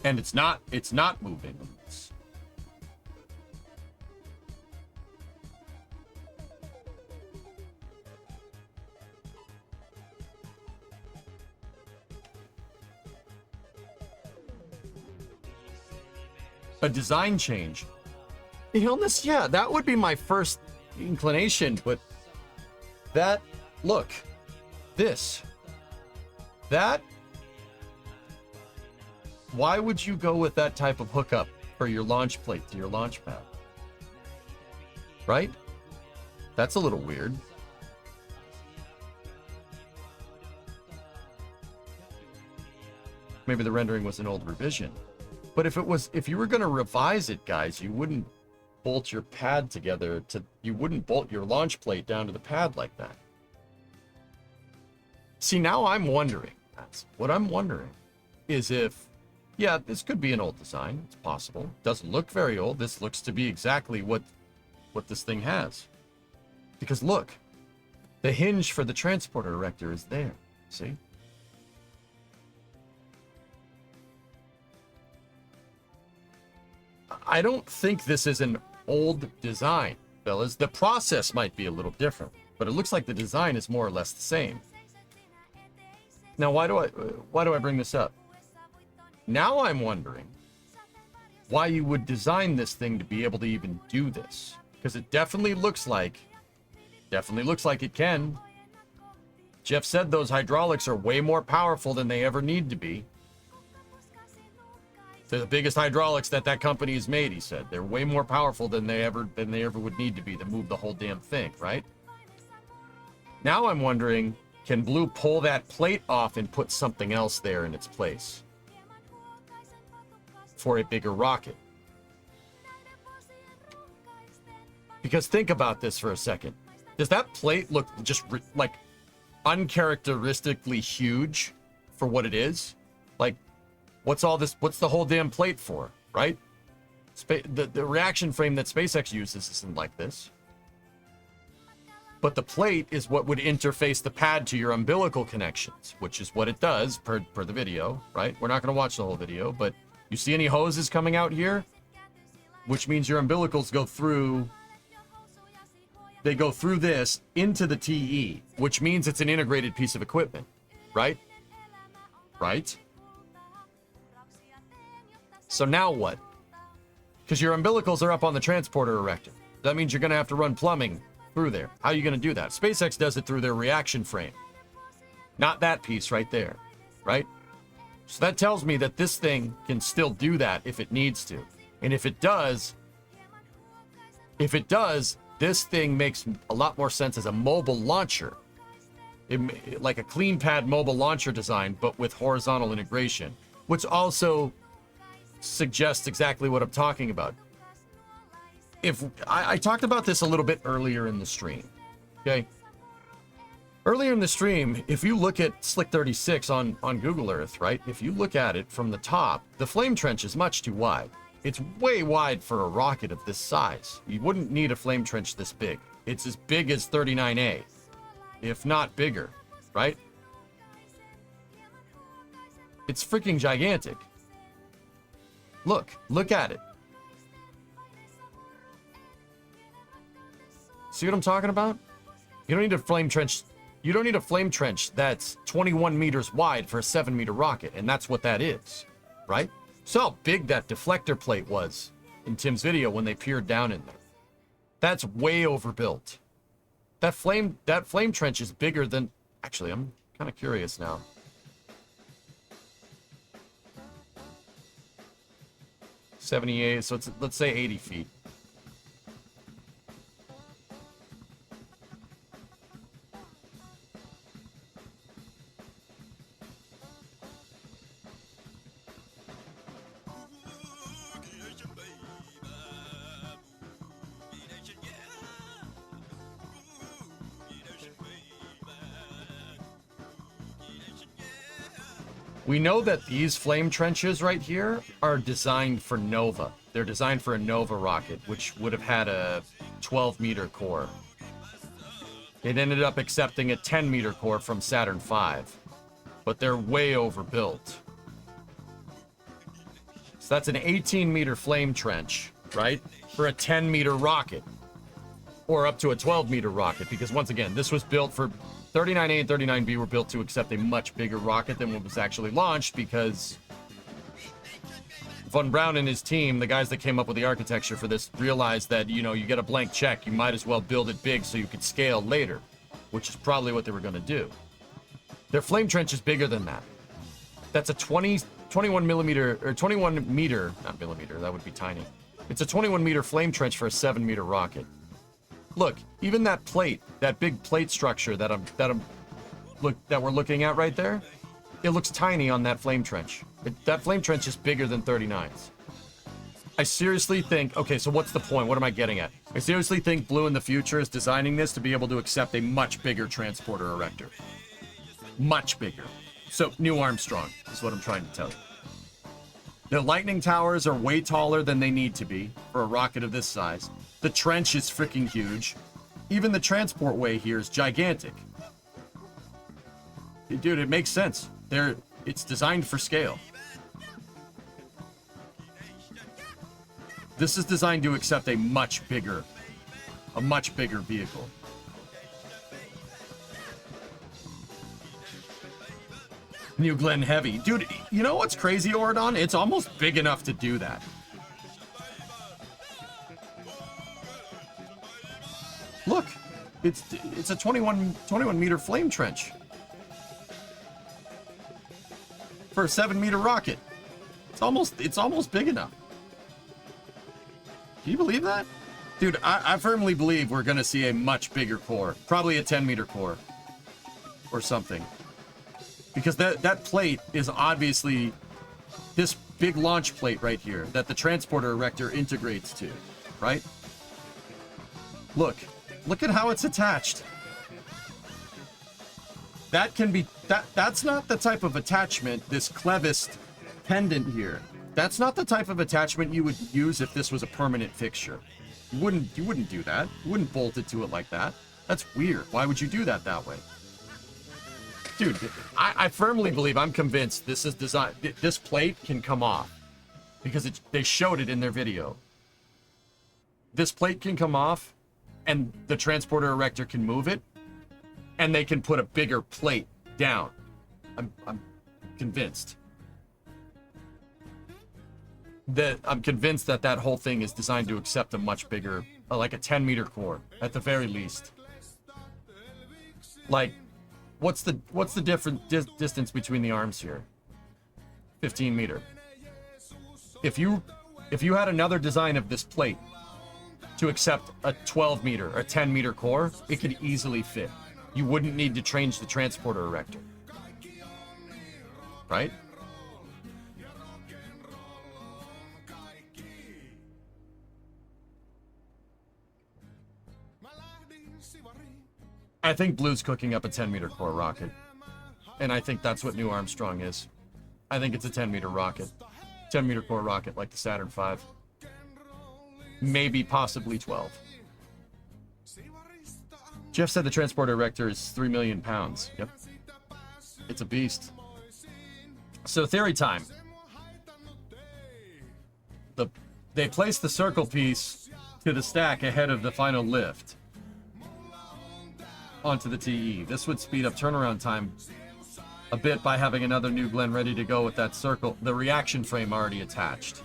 And it's not moving. A design change. Illness, yeah, that would be my first inclination, but that, look, this. That, why would you go with that type of hookup for your launch plate to your launch pad? Right? That's a little weird. Maybe the rendering was an old revision. But if you were going to revise it, guys, you wouldn't bolt your pad together you wouldn't bolt your launch plate down to the pad like that. See, now I'm wondering. That's what I'm wondering. Is if, yeah, this could be an old design. It's possible. Doesn't look very old. This looks to be exactly what this thing has. Because look, the hinge for the transporter erector is there. See? I don't think this is an old design, fellas. The process might be a little different, but it looks like the design is more or less the same. Now, why do I bring this up? Now I'm wondering why you would design this thing to be able to even do this, because it definitely looks like it can. Jeff said those hydraulics are way more powerful than they ever need to be. They're the biggest hydraulics that company has made, he said. They're way more powerful than they ever would need to be to move the whole damn thing, right? Now I'm wondering, can Blue pull that plate off and put something else there in its place for a bigger rocket? Because think about this for a second. Does that plate look just like uncharacteristically huge for what it is? Like, What's all this? What's the whole damn plate for, right? The reaction frame that SpaceX uses isn't like this. But the plate is what would interface the pad to your umbilical connections, which is what it does per the video, right? We're not going to watch the whole video, but you see any hoses coming out here? Which means your umbilicals go through... They go through this into the TE, which means it's an integrated piece of equipment, right? Right? So now what? Because your umbilicals are up on the transporter erector. That means you're going to have to run plumbing through there. How are you going to do that? SpaceX does it through their reaction frame. Not that piece right there, right? So that tells me that this thing can still do that if it needs to. And if it does, this thing makes a lot more sense as a mobile launcher. Like a clean pad mobile launcher design, but with horizontal integration, which also suggests exactly what I'm talking about. If I talked about this a little bit earlier in the stream, okay? Earlier in the stream, if you look at Slick 36 on Google Earth, right? If you look at it from the top, the flame trench is much too wide. It's way wide for a rocket of this size. You wouldn't need a flame trench this big. It's as big as 39A, if not bigger, right? It's freaking gigantic. Look at it. See what I'm talking about? You don't need a flame trench. You don't need a flame trench that's 21 meters wide for a 7-meter rocket, and that's what that is, right? So how big that deflector plate was in Tim's video when they peered down in there. That's way overbuilt. That flame trench is bigger than... Actually, I'm kind of curious now. .78, so it's, let's say 80 feet. We know that these flame trenches right here are designed for Nova. They're designed for a Nova rocket, which would have had a 12-meter core. It ended up accepting a 10-meter core from Saturn V, but they're way overbuilt. So that's an 18-meter flame trench, right, for a 10-meter rocket, or up to a 12-meter rocket, because once again, this was built for... 39A and 39B were built to accept a much bigger rocket than what was actually launched, because Von Braun and his team, the guys that came up with the architecture for this, realized that, you know, you get a blank check, you might as well build it big so you could scale later, which is probably what they were going to do. Their flame trench is bigger than that. That's a 21 millimeter, or 21 meter, not millimeter, that would be tiny. It's a 21 meter flame trench for a 7-meter rocket. Look, even that plate, that big plate structure that we're looking at right there, it looks tiny on that flame trench. That flame trench is bigger than 39's. I seriously think, okay, so what's the point? What am I getting at? I seriously think Blue in the future is designing this to be able to accept a much bigger transporter erector. Much bigger. So, New Armstrong is what I'm trying to tell you. The Lightning Towers are way taller than they need to be for a rocket of this size. The trench is freaking huge. Even the transport way here is gigantic. Dude, it makes sense. It's designed for scale. This is designed to accept a much bigger vehicle. New Glenn Heavy. Dude, you know what's crazy, Ordon? It's almost big enough to do that. Look, it's a 21 meter flame trench for a 7-meter rocket. It's almost big enough. Can you believe that? Dude, I firmly believe we're gonna see a much bigger core, probably a 10-meter core or something. Because that plate is obviously this big launch plate right here that the transporter erector integrates to, right? Look at how it's attached. That can be, that's not the type of attachment this clevest pendant here. That's not the type of attachment you would use if this was a permanent fixture. You wouldn't do that. You wouldn't bolt it to it like that. That's weird. Why would you do that way? Dude, I firmly believe, I'm convinced this is designed, this plate can come off. Because they showed it in their video. This plate can come off, and the transporter erector can move it, and they can put a bigger plate down. I'm convinced. I'm convinced that whole thing is designed to accept a much bigger, like a 10-meter core, at the very least. Like, what's the different distance between the arms here? 15 meter. If you had another design of this plate to accept a 12 meter or 10 meter core, it could easily fit. You wouldn't need to change the transporter erector. Right? I think Blue's cooking up a 10-meter core rocket. And I think that's what New Armstrong is. I think it's a 10-meter rocket. 10-meter core rocket like the Saturn V. Maybe, possibly 12. Jeff said the transporter erector is 3 million pounds. Yep. It's a beast. So theory time. They placed the circle piece to the stack ahead of the final lift onto the TE. This would speed up turnaround time a bit by having another new Glen ready to go with that circle, the reaction frame already attached.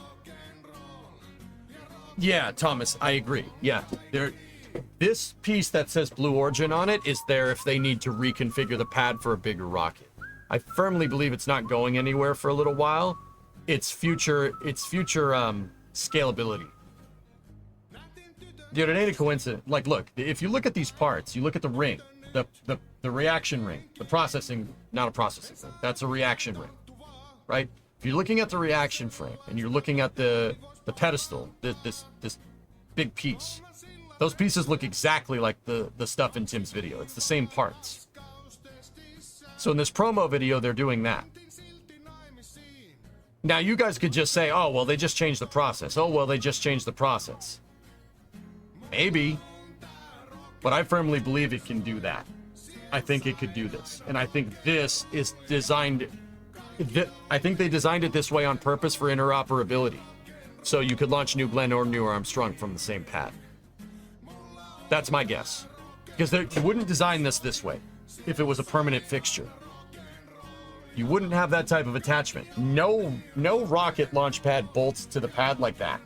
Yeah, Thomas, I agree. Yeah, this piece that says Blue Origin on it is there if they need to reconfigure the pad for a bigger rocket. I firmly believe it's not going anywhere for a little while. It's future scalability. Dude, it ain't a coincidence. Like, look, if you look at these parts, you look at the ring, the reaction ring, the processing, not a processing ring, that's a reaction ring, right? If you're looking at the reaction frame and you're looking at the pedestal, this big piece, those pieces look exactly like the stuff in Tim's video. It's the same parts. So in this promo video, they're doing that. Now, you guys could just say, oh, well, they just changed the process. Oh, well, they just changed the process. Maybe. But I firmly believe it can do that. I think it could do this. And I think this is designed... I think they designed it this way on purpose for interoperability. So you could launch New Glenn or New Armstrong from the same pad. That's my guess. Because you wouldn't design this way if it was a permanent fixture. You wouldn't have that type of attachment. No rocket launch pad bolts to the pad like that.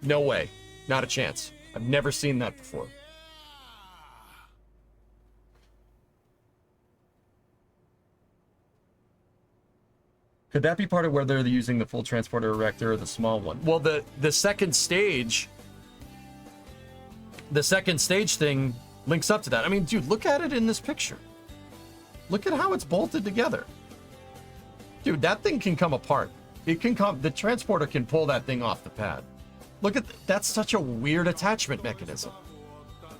No way. Not a chance. I've never seen that before. Could that be part of where they're using the full transporter erector or the small one? Well, the second stage thing links up to that. I mean, dude, look at it in this picture. Look at how it's bolted together. Dude, that thing can come apart. It can come, the transporter can pull that thing off the pad. Look at that's such a weird attachment mechanism.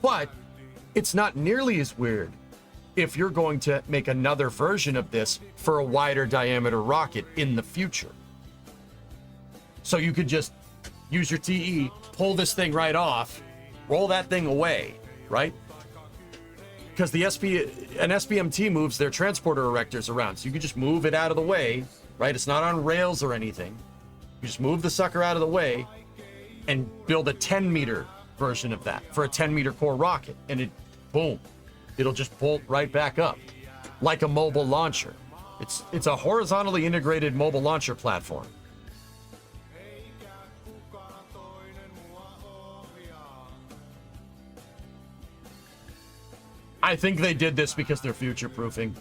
But it's not nearly as weird if you're going to make another version of this for a wider diameter rocket in the future. So you could just use your TE, pull this thing right off, roll that thing away, right? Because an SBMT moves their transporter erectors around. So you could just move it out of the way, right? It's not on rails or anything. You just move the sucker out of the way and build a 10-meter version of that for a 10-meter core rocket. And it, boom, it'll just bolt right back up like a mobile launcher. It's a horizontally integrated mobile launcher platform. I think they did this because they're future-proofing.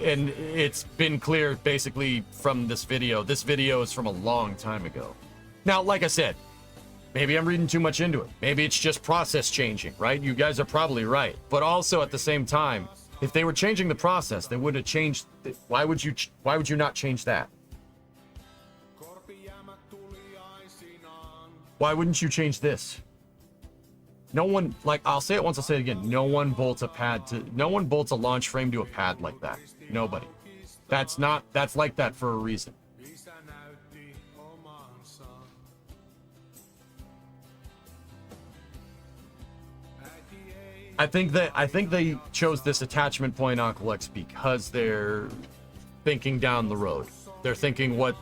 And it's been clear basically from this video. This video is from a long time ago. Now, like I said, maybe I'm reading too much into it. Maybe it's just process changing, right? You guys are probably right. But also at the same time, if they were changing the process, they would have changed. Why would you not change that? Why wouldn't you change this? No one, like, I'll say it once, I'll say it again. No one bolts a launch frame to a pad like that. Nobody. That's like that for a reason. I think they chose this attachment point Uncle X because they're thinking down the road. They're thinking what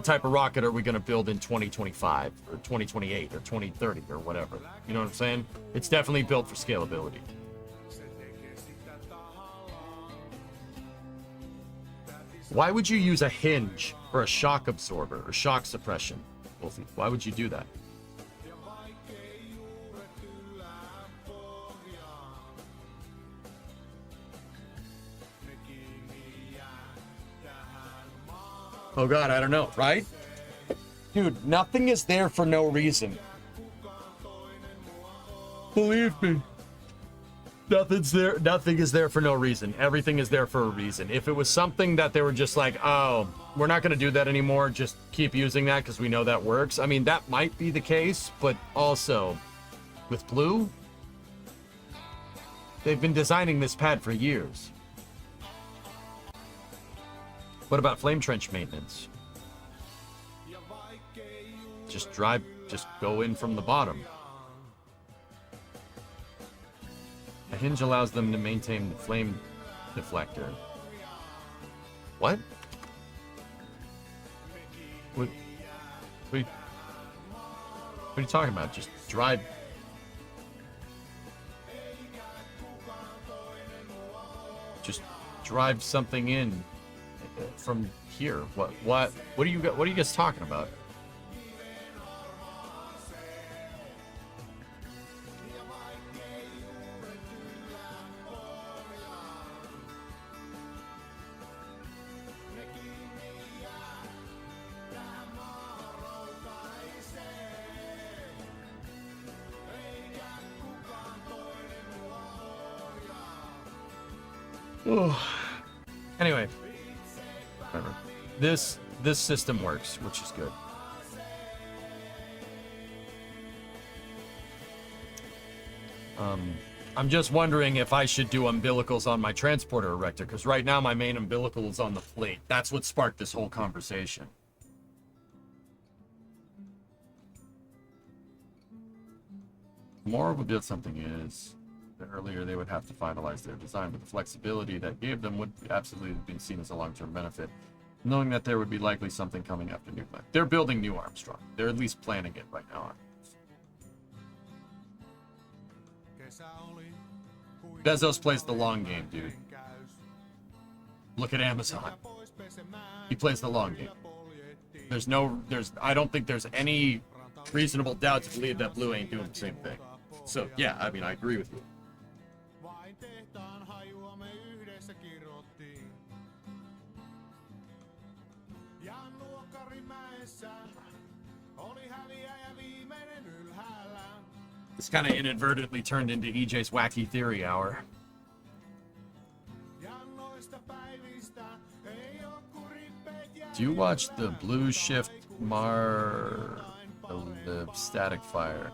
type of rocket are we going to build in 2025 or 2028 or 2030 or whatever. You know what I'm saying? It's definitely built for scalability. Why would you use a hinge for a shock absorber or shock suppression, Wolfie? Why would you do that? Oh God, I don't know, right? Dude, nothing is there for no reason. Believe me. Nothing is there for no reason. Everything is there for a reason. If it was something that they were just like, oh, we're not going to do that anymore, just keep using that because we know that works. I mean, that might be the case, but also with Blue, they've been designing this pad for years. What about flame trench maintenance? Just go in from the bottom. A hinge allows them to maintain the flame deflector. What? What are you talking about? Just drive. Just drive something in from here. What are you guys talking about? Anyway, whatever. This system works, which is good. I'm just wondering if I should do umbilicals on my transporter erector, because right now my main umbilical is on the plate. That's what sparked this whole conversation. The more of a bit something is, the earlier they would have to finalize their design, but the flexibility that gave them would absolutely be seen as a long-term benefit, knowing that there would be likely something coming after New Plan. They're building New Armstrong. They're at least planning it right now. Bezos plays the long game, dude. Look at Amazon. He plays the long game. I don't think there's any reasonable doubt to believe that Blue ain't doing the same thing. So, yeah, I mean, I agree with you. It's kind of inadvertently turned into EJ's Wacky Theory Hour. Do you watch the Blue Shift the Static Fire?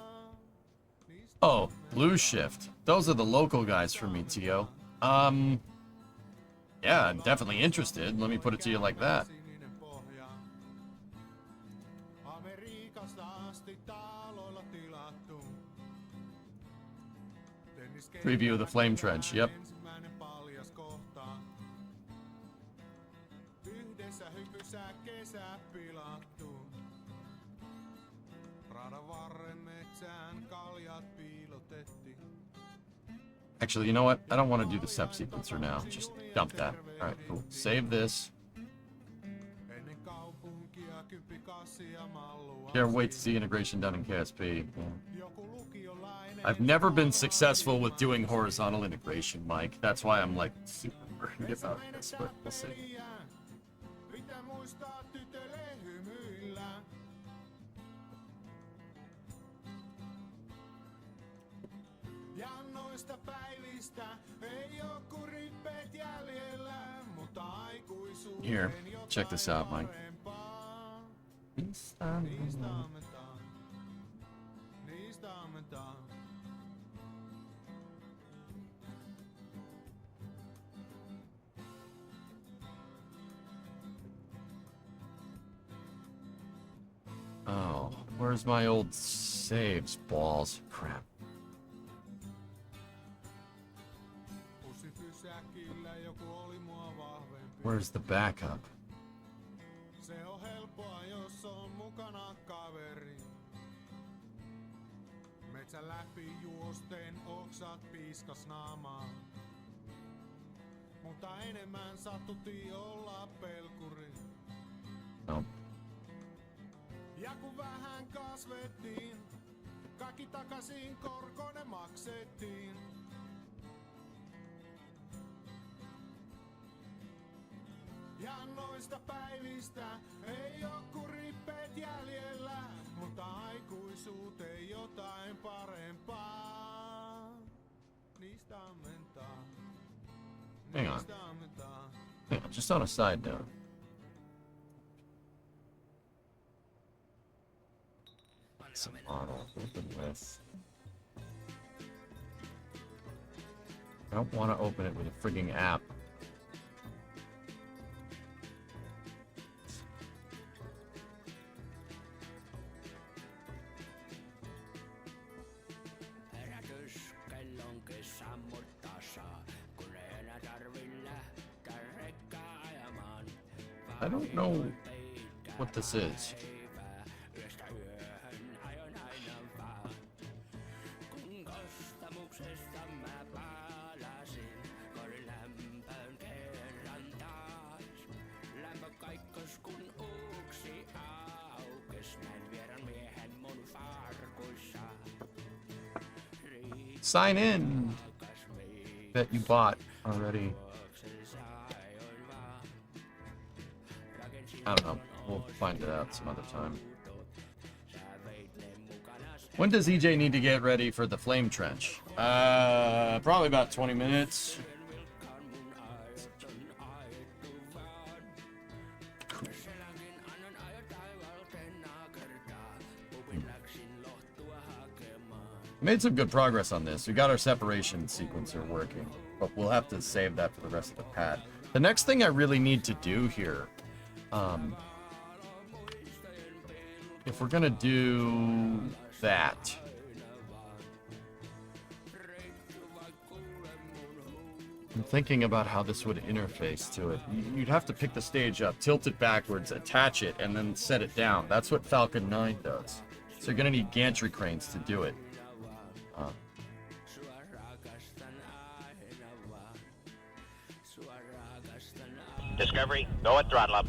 Oh, Blue Shift. Those are the local guys for me, Tio. Yeah, I'm definitely interested. Let me put it to you like that. Preview of the Flame Trench, yep. Actually, you know what? I don't want to do the step sequencer now. Just dump that. Alright, cool. Save this. Can't wait to see integration done in KSP. Yeah. I've never been successful with doing horizontal integration, Mike. That's why I'm like super worried about this, but we'll see. Here, check this out, Mike. Where's my old saves? Balls. Crap. Where's the backup? No.
Ja kun vähän kasvettiin, kaikki takaisin korkoinen maksettiin. Ja noista päivistä ei oo kuin rippeet jäljellä, mutta aikuisuuteen jotain parempaa. Niistä ammentaa.
Hang on. Yeah, just on a side note. Some model open with. I don't want to open it with a frigging app. I don't know what this is. Sign in that you bought already. I don't know. We'll find it out some other time. When does EJ need to get ready for the flame trench? Probably about 20 minutes. Made some good progress on this. We got our separation sequencer working, but we'll have to save that for the rest of the pad. The next thing I really need to do here, if we're gonna do that, I'm thinking about how this would interface to it. You'd have to pick the stage up, tilt it backwards, attach it, and then set it down. That's what Falcon 9 does. So you're gonna need gantry cranes to do it.
Discovery, go at throttle up.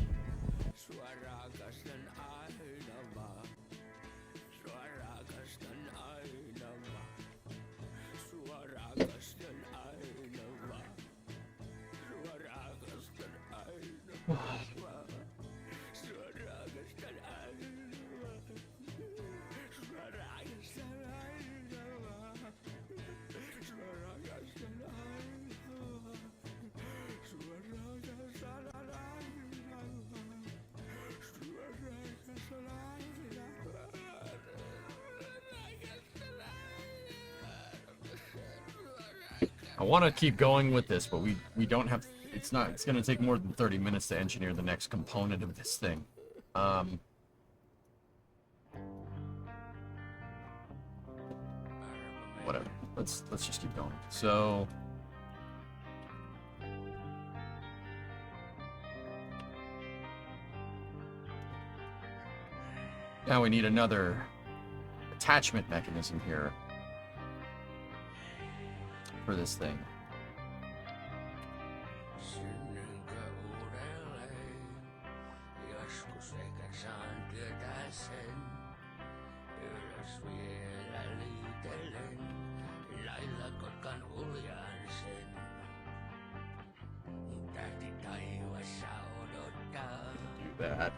I want to keep going with this, but we don't have. It's going to take more than 30 minutes to engineer the next component of this thing. Whatever. Let's just keep going. So. Now we need another attachment mechanism here for this thing. Do that.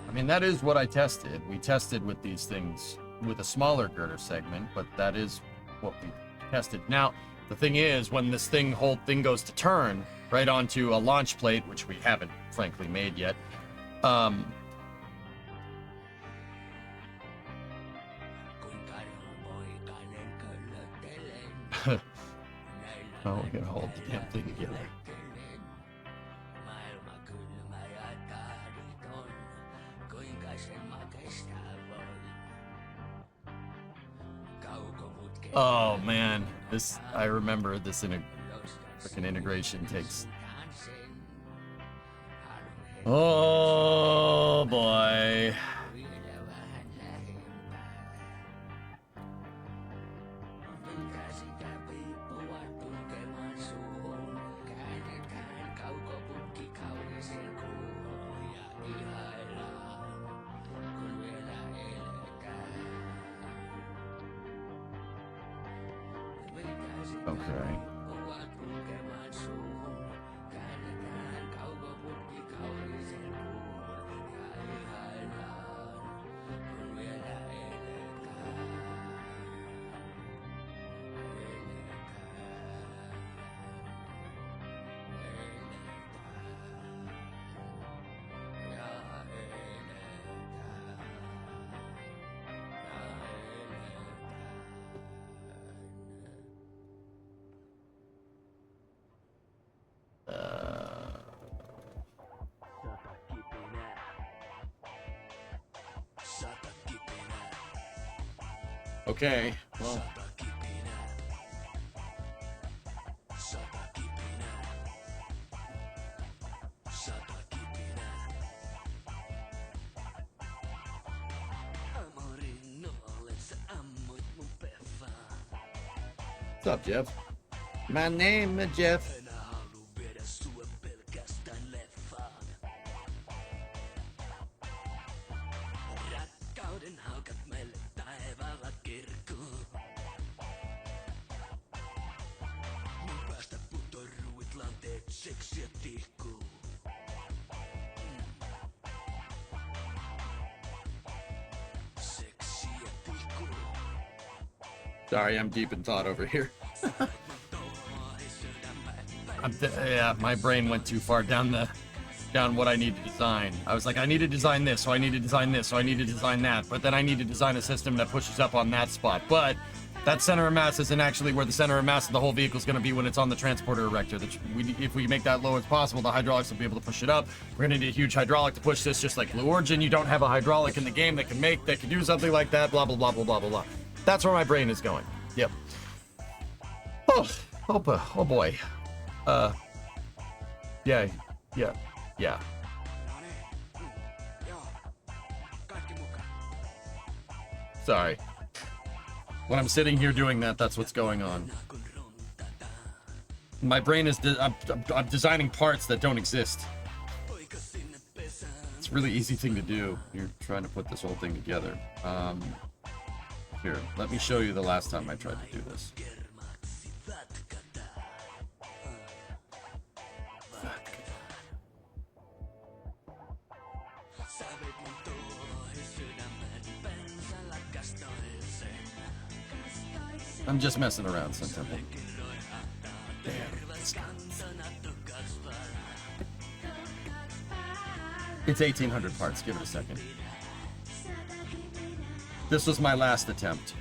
I mean, that is what I tested. We tested with these things with a smaller girder segment, but that is what we tested. Now, The thing is, when this whole thing goes to turn right onto a launch plate, which we haven't frankly made yet, oh, we gotta hold the damn thing together. Oh man, I remember this freaking integration takes. Oh boy. Okay. Okay, well. What's up, Jeff? My name is Jeff. Sorry, I'm deep in thought over here. Yeah, my brain went too far down what I need to design. I was like, I need to design this, so I need to design this, so I need to design that, but then I need to design a system that pushes up on that spot. But that center of mass isn't actually where the center of mass of the whole vehicle is going to be when it's on the transporter erector. If we make that low as possible, the hydraulics will be able to push it up. We're going to need a huge hydraulic to push this, just like Blue Origin. You don't have a hydraulic in the game that can do something like that, blah, blah, blah, blah, blah, blah, blah. That's where my brain is going. Yep. Oh boy. Yeah. Sorry. When I'm sitting here doing that, that's what's going on. My brain is, I'm designing parts that don't exist. It's a really easy thing to do. You're trying to put this whole thing together. Here, let me show you the last time I tried to do this. I'm just messing around, Sentemple. Damn. It's 1,800 parts. Give it a second. This was my last attempt.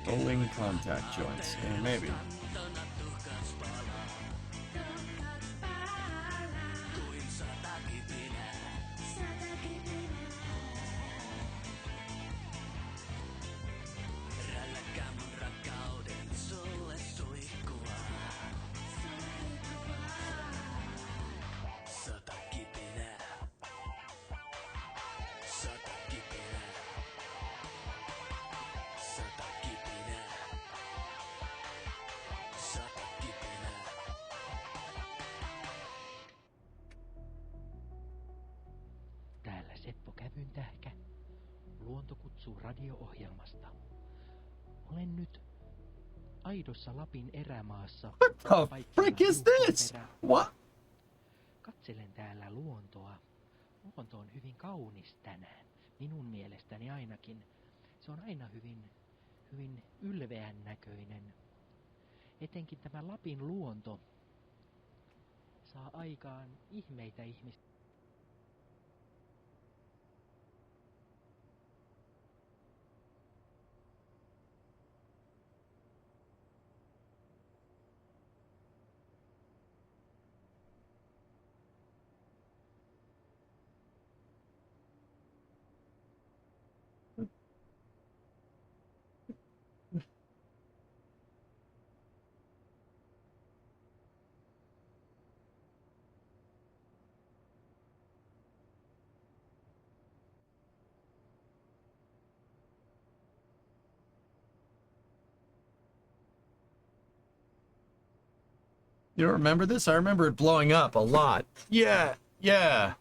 Bowling contact joints. Yeah, maybe.
Seppo Kävyntähkä. Luonto kutsuu radio-ohjelmasta. Olen nyt aidossa Lapin erämaassa.
What the frick is this? What?
Katselen täällä luontoa. Luonto on hyvin kaunis tänään. Minun mielestäni ainakin. Se on aina hyvin ylveän näköinen. Etenkin tämä Lapin luonto saa aikaan ihmeitä ihmistä.
You don't remember this? I remember it blowing up a lot. Yeah. Why?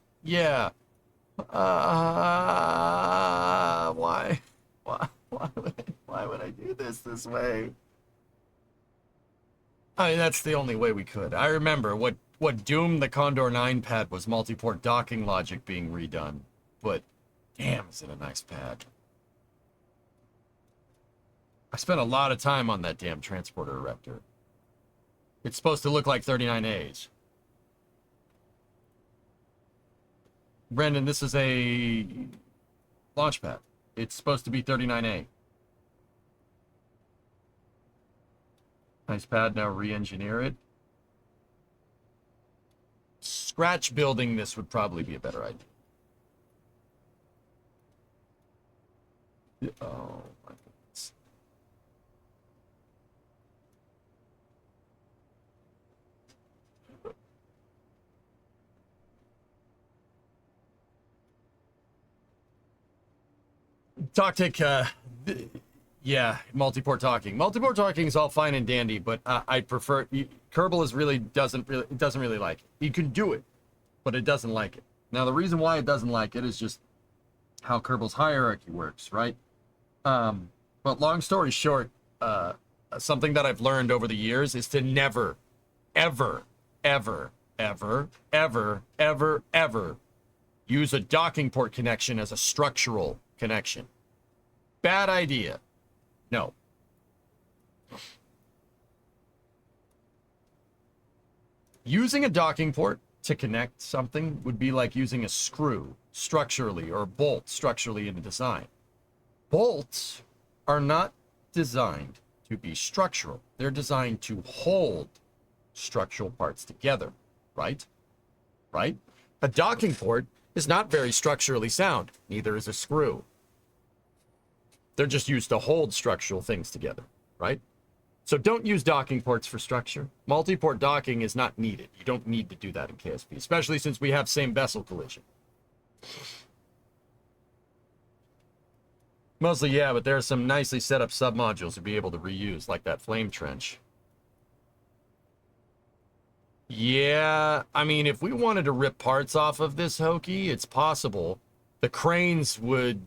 Why would I do this way? I mean, that's the only way we could. I remember what doomed the Condor 9 pad was multi-port docking logic being redone. But damn, is it a nice pad. I spent a lot of time on that damn transporter erector. It's supposed to look like 39As. Brendan, this is a launch pad. It's supposed to be 39A. Nice pad, now re-engineer it. Scratch building this would probably be a better idea. Oh my goodness. Toctic, yeah, multi-port talking. Multi-port talking is all fine and dandy, but I prefer Kerbal doesn't really like it. You can do it, but it doesn't like it. Now the reason why it doesn't like it is just how Kerbal's hierarchy works, right? But long story short, something that I've learned over the years is to never, ever, ever, ever, ever, ever, ever use a docking port connection as a structural connection. Bad idea. No. Using a docking port to connect something would be like using a screw structurally or a bolt structurally in the design. Bolts are not designed to be structural. They're designed to hold structural parts together, right? Right? A docking port is not very structurally sound. Neither is a screw. They're just used to hold structural things together, right? So don't use docking ports for structure. Multi-port docking is not needed. You don't need to do that in KSP, especially since we have same vessel collision. Mostly, yeah, but there are some nicely set up submodules to be able to reuse, like that flame trench. Yeah, I mean, if we wanted to rip parts off of this hokey, it's possible. The cranes need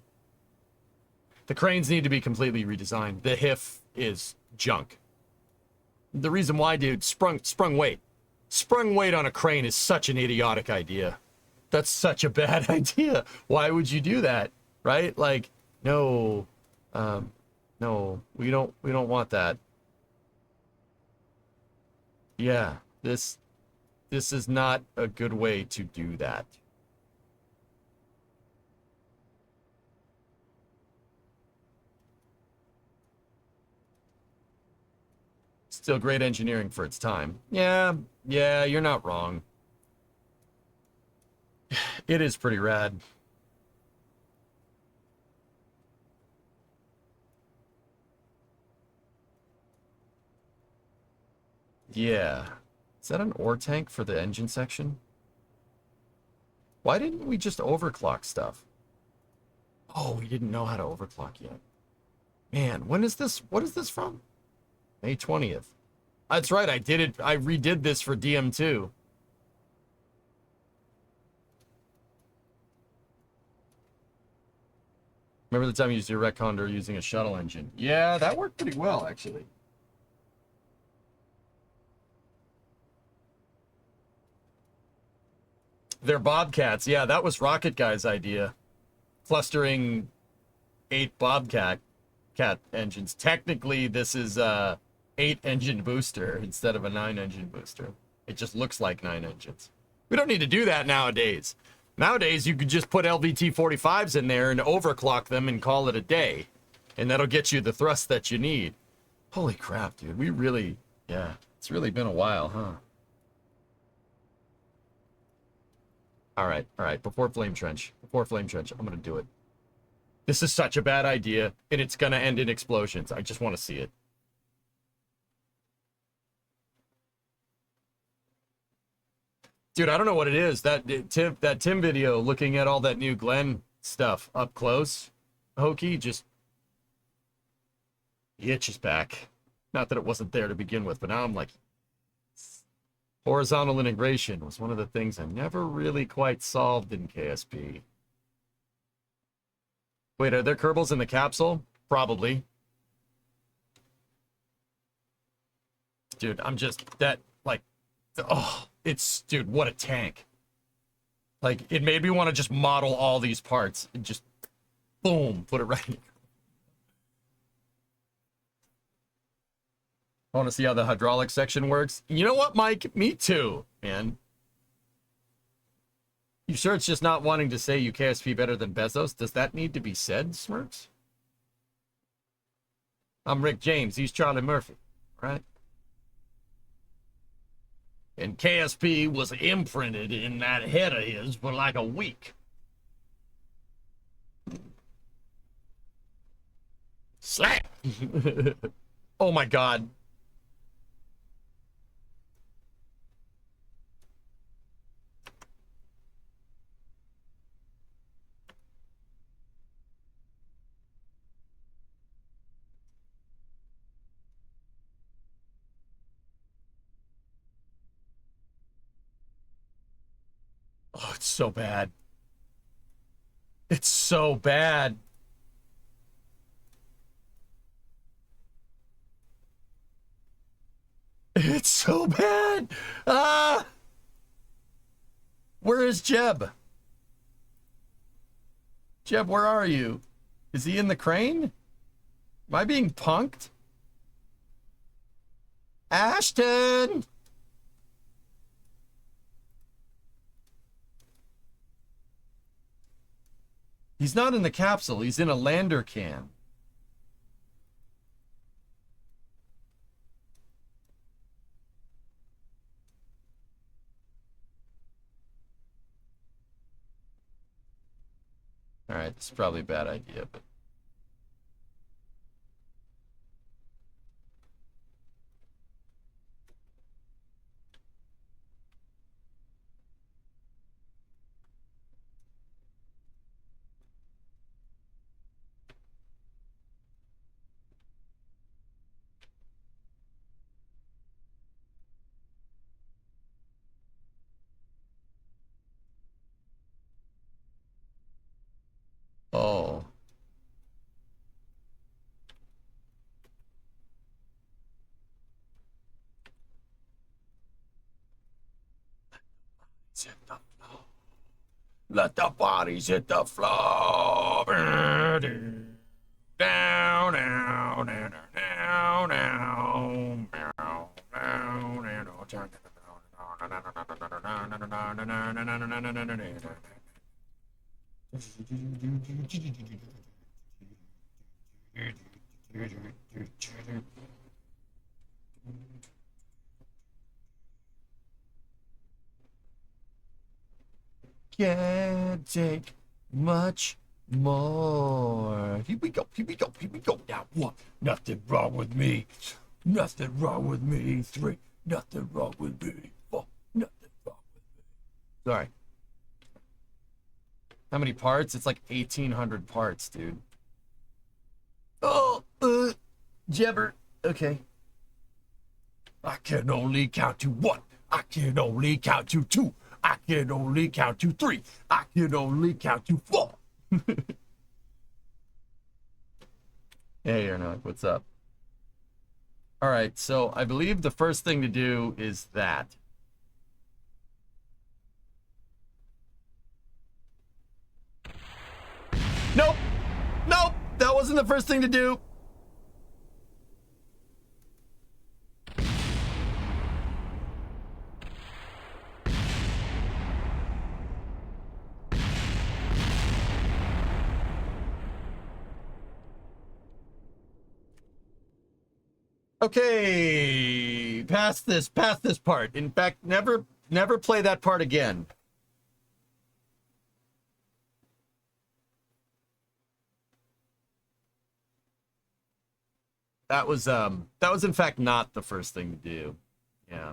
to be completely redesigned. The HIF is junk. The reason why, dude, sprung weight. Sprung weight on a crane is such an idiotic idea. That's such a bad idea. Why would you do that? Right? Like, no, no, we don't want that. Yeah, this is not a good way to do that. Still great engineering for its time. Yeah, you're not wrong. It is pretty rad. Yeah. Is that an ore tank for the engine section? Why didn't we just overclock stuff? Oh, we didn't know how to overclock yet. Man, when is this? What is this from? May 20th. That's right, I did it. I redid this for DM2. Remember the time you used your Reconder using a shuttle engine? Yeah, that worked pretty well, actually. They're Bobcats. Yeah, that was Rocket Guy's idea. Clustering 8 Bobcat engines. Technically, this is a 8-engine booster instead of a 9-engine booster. It just looks like 9 engines. We don't need to do that nowadays. Nowadays, you could just put LVT-45s in there and overclock them and call it a day. And that'll get you the thrust that you need. Holy crap, dude. We really, yeah, it's really been a while, huh? All right. Before Flame Trench, I'm going to do it. This is such a bad idea, and it's going to end in explosions. I just want to see it. Dude, I don't know what it is. That Tim video looking at all that new Glenn stuff up close, Hokey, just the itch is back. Not that it wasn't there to begin with, but now I'm like, horizontal integration was one of the things I never really quite solved in KSP. Wait, are there Kerbals in the capsule? Probably. Dude, I'm just, that, like, oh, it's, dude, what a tank. Like, it made me want to just model all these parts and just, boom, put it right here. I want to see how the hydraulic section works. You know what, Mike? Me too, man. You sure it's just not wanting to say you KSP better than Bezos? Does that need to be said, Smirks? I'm Rick James. He's Charlie Murphy, right? And KSP was imprinted in that head of his for like a week. Slap! Oh my God. Oh, it's so bad. It's so bad. It's so bad. Ah! Where is Jeb? Jeb, where are you? Is he in the crane? Am I being punked? Ashton! He's not in the capsule. He's in a lander can. All right, this is probably a bad idea, but... Oh. Hit the floor. Let the bodies hit the floor. Down, down, down, down, Can't take much more. Here we go, here we go, here we go. Now, 1, nothing wrong with me. Nothing wrong with me. 3, nothing wrong with me. 4, nothing wrong with me. Sorry. How many parts? It's like 1,800 parts, dude. Oh, Jebber. Okay. I can only count to 1. I can only count to 2. I can only count to 3. I can only count to 4. Hey, Erno, what's up? All right, so I believe the first thing to do is that. Nope. Nope. That wasn't the first thing to do. Okay, past this part. In fact, never play that part again. That was in fact not the first thing to do. Yeah.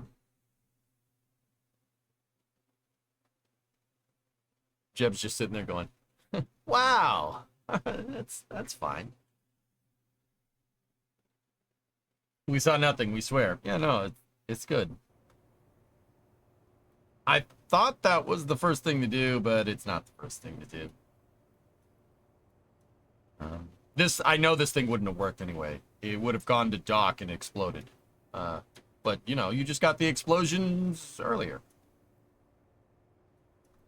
Jeb's just sitting there going, "Wow, that's fine." We saw nothing. We swear. Yeah, no, it's good. I thought that was the first thing to do, but it's not the first thing to do. I know this thing wouldn't have worked anyway. It would have gone to dock and exploded. But, you know, you just got the explosions earlier.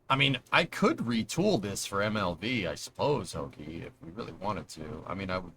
I mean, I could retool this for MLV, I suppose, Hokie, if we really wanted to. I mean, I would...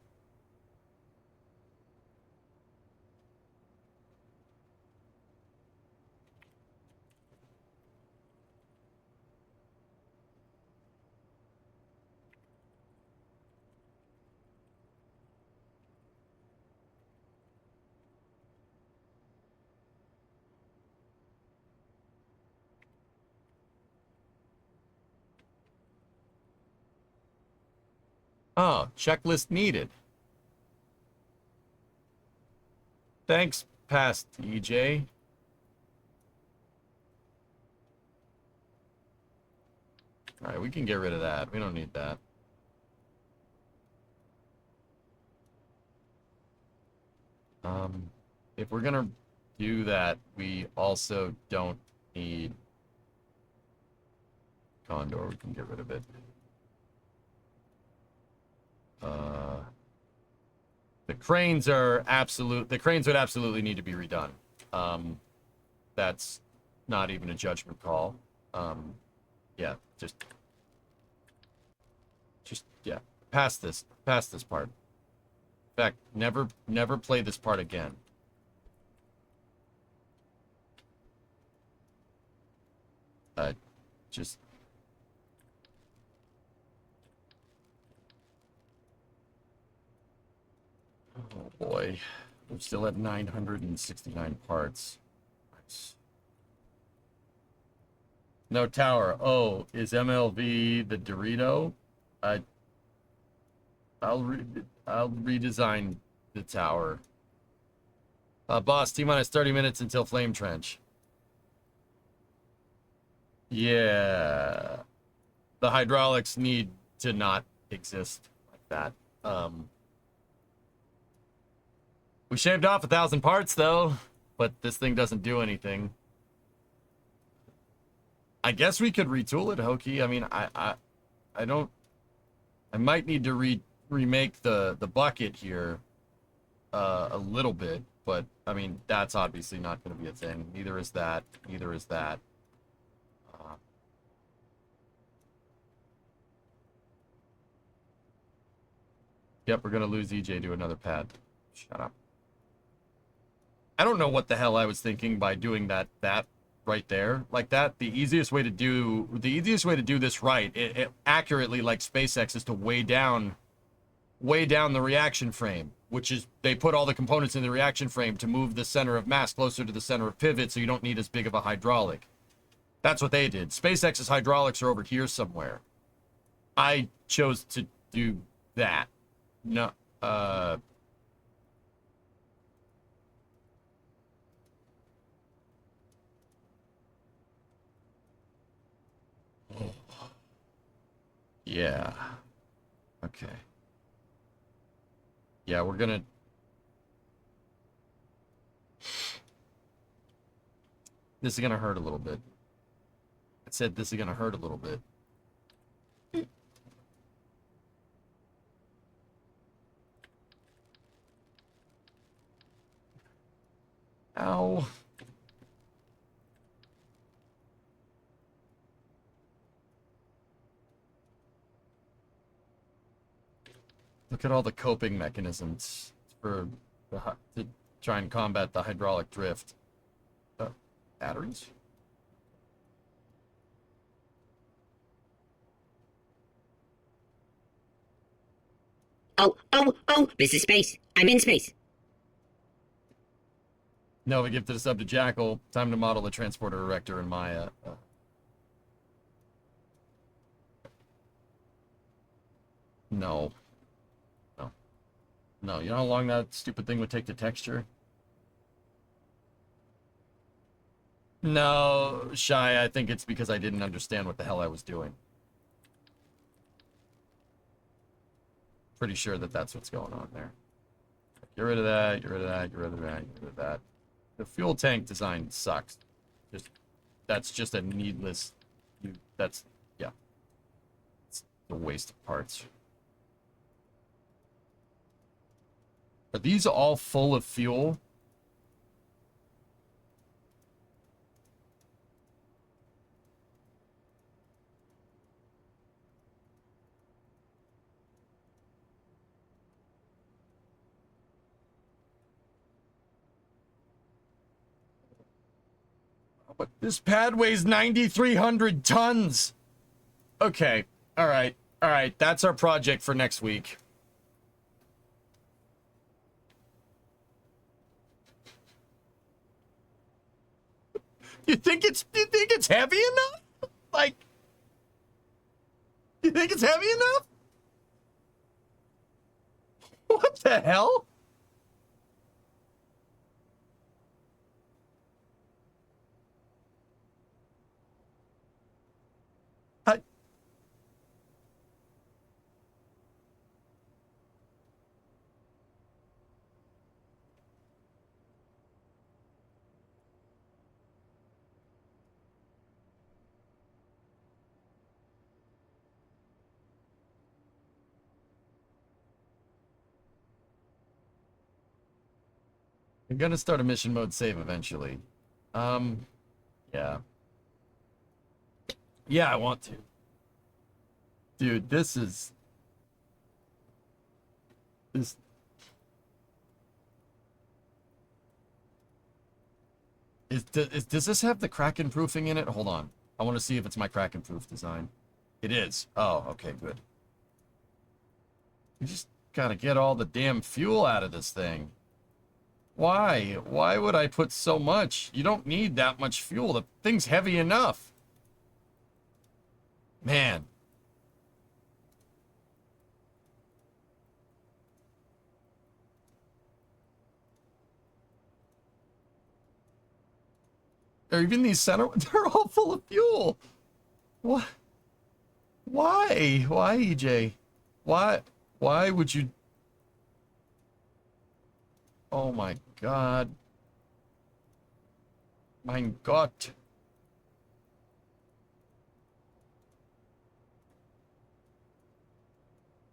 Oh, checklist needed. Thanks, past EJ. All right, we can get rid of that. We don't need that. If we're gonna do that, we also don't need Condor. We can get rid of it. The cranes are absolute. The cranes would absolutely need to be redone. That's not even a judgment call. Yeah, just yeah. Past this part. In fact, never play this part again. Just oh boy, we're still at 969 parts. Nice. No tower. Oh, is MLV the Dorito? I'll redesign the tower. Boss, T-minus 30 minutes until Flame Trench. Yeah. The hydraulics need to not exist like that. We shaved off 1,000 parts, though, but this thing doesn't do anything. I guess we could retool it, Hokie. I mean, I don't... I might need to remake the bucket here a little bit, but, I mean, that's obviously not going to be a thing. Neither is that. Neither is that. Yep, we're going to lose EJ to another pad. Shut up. I don't know what the hell I was thinking by doing that right there like that. The easiest way to do this right, it accurately like SpaceX, is to weigh down the reaction frame, which is they put all the components in the reaction frame to move the center of mass closer to the center of pivot, so you don't need as big of a hydraulic. That's what they did. SpaceX's hydraulics are over here somewhere. I chose to do that. No, yeah. Okay. Yeah, we're gonna... This is gonna hurt a little bit. I said this is gonna hurt a little bit. Look at all the coping mechanisms for to try and combat the hydraulic drift. Batteries?
Oh, this is space. I'm in space.
Nova gifted a sub to Jackal. Time to model the transporter erector in Maya. No. No. No, you know how long that stupid thing would take to texture? No, Shy, I think it's because I didn't understand what the hell I was doing. Pretty sure that that's what's going on there. Get rid of that, get rid of that, get rid of that, get rid of that. The fuel tank design sucks. That's just a needless... yeah. It's a waste of parts. Are these all full of fuel? But this pad weighs 9,300 tons. Okay. All right. All right. That's our project for next week. You think it's heavy enough? Like, you think it's heavy enough? What the hell? I'm gonna start a mission mode save eventually. Yeah. Yeah, I want to. Dude, this is... This... Does this have the Kraken proofing in it? Hold on. I want to see if it's my Kraken proof design. It is. Oh, okay, good. You just gotta get all the damn fuel out of this thing. Why? Why would I put so much? You don't need that much fuel. The thing's heavy enough. Man. Or even these center... They're all full of fuel. What? Why? Why, EJ? Why? Why would you... Oh my God. Mein Gott.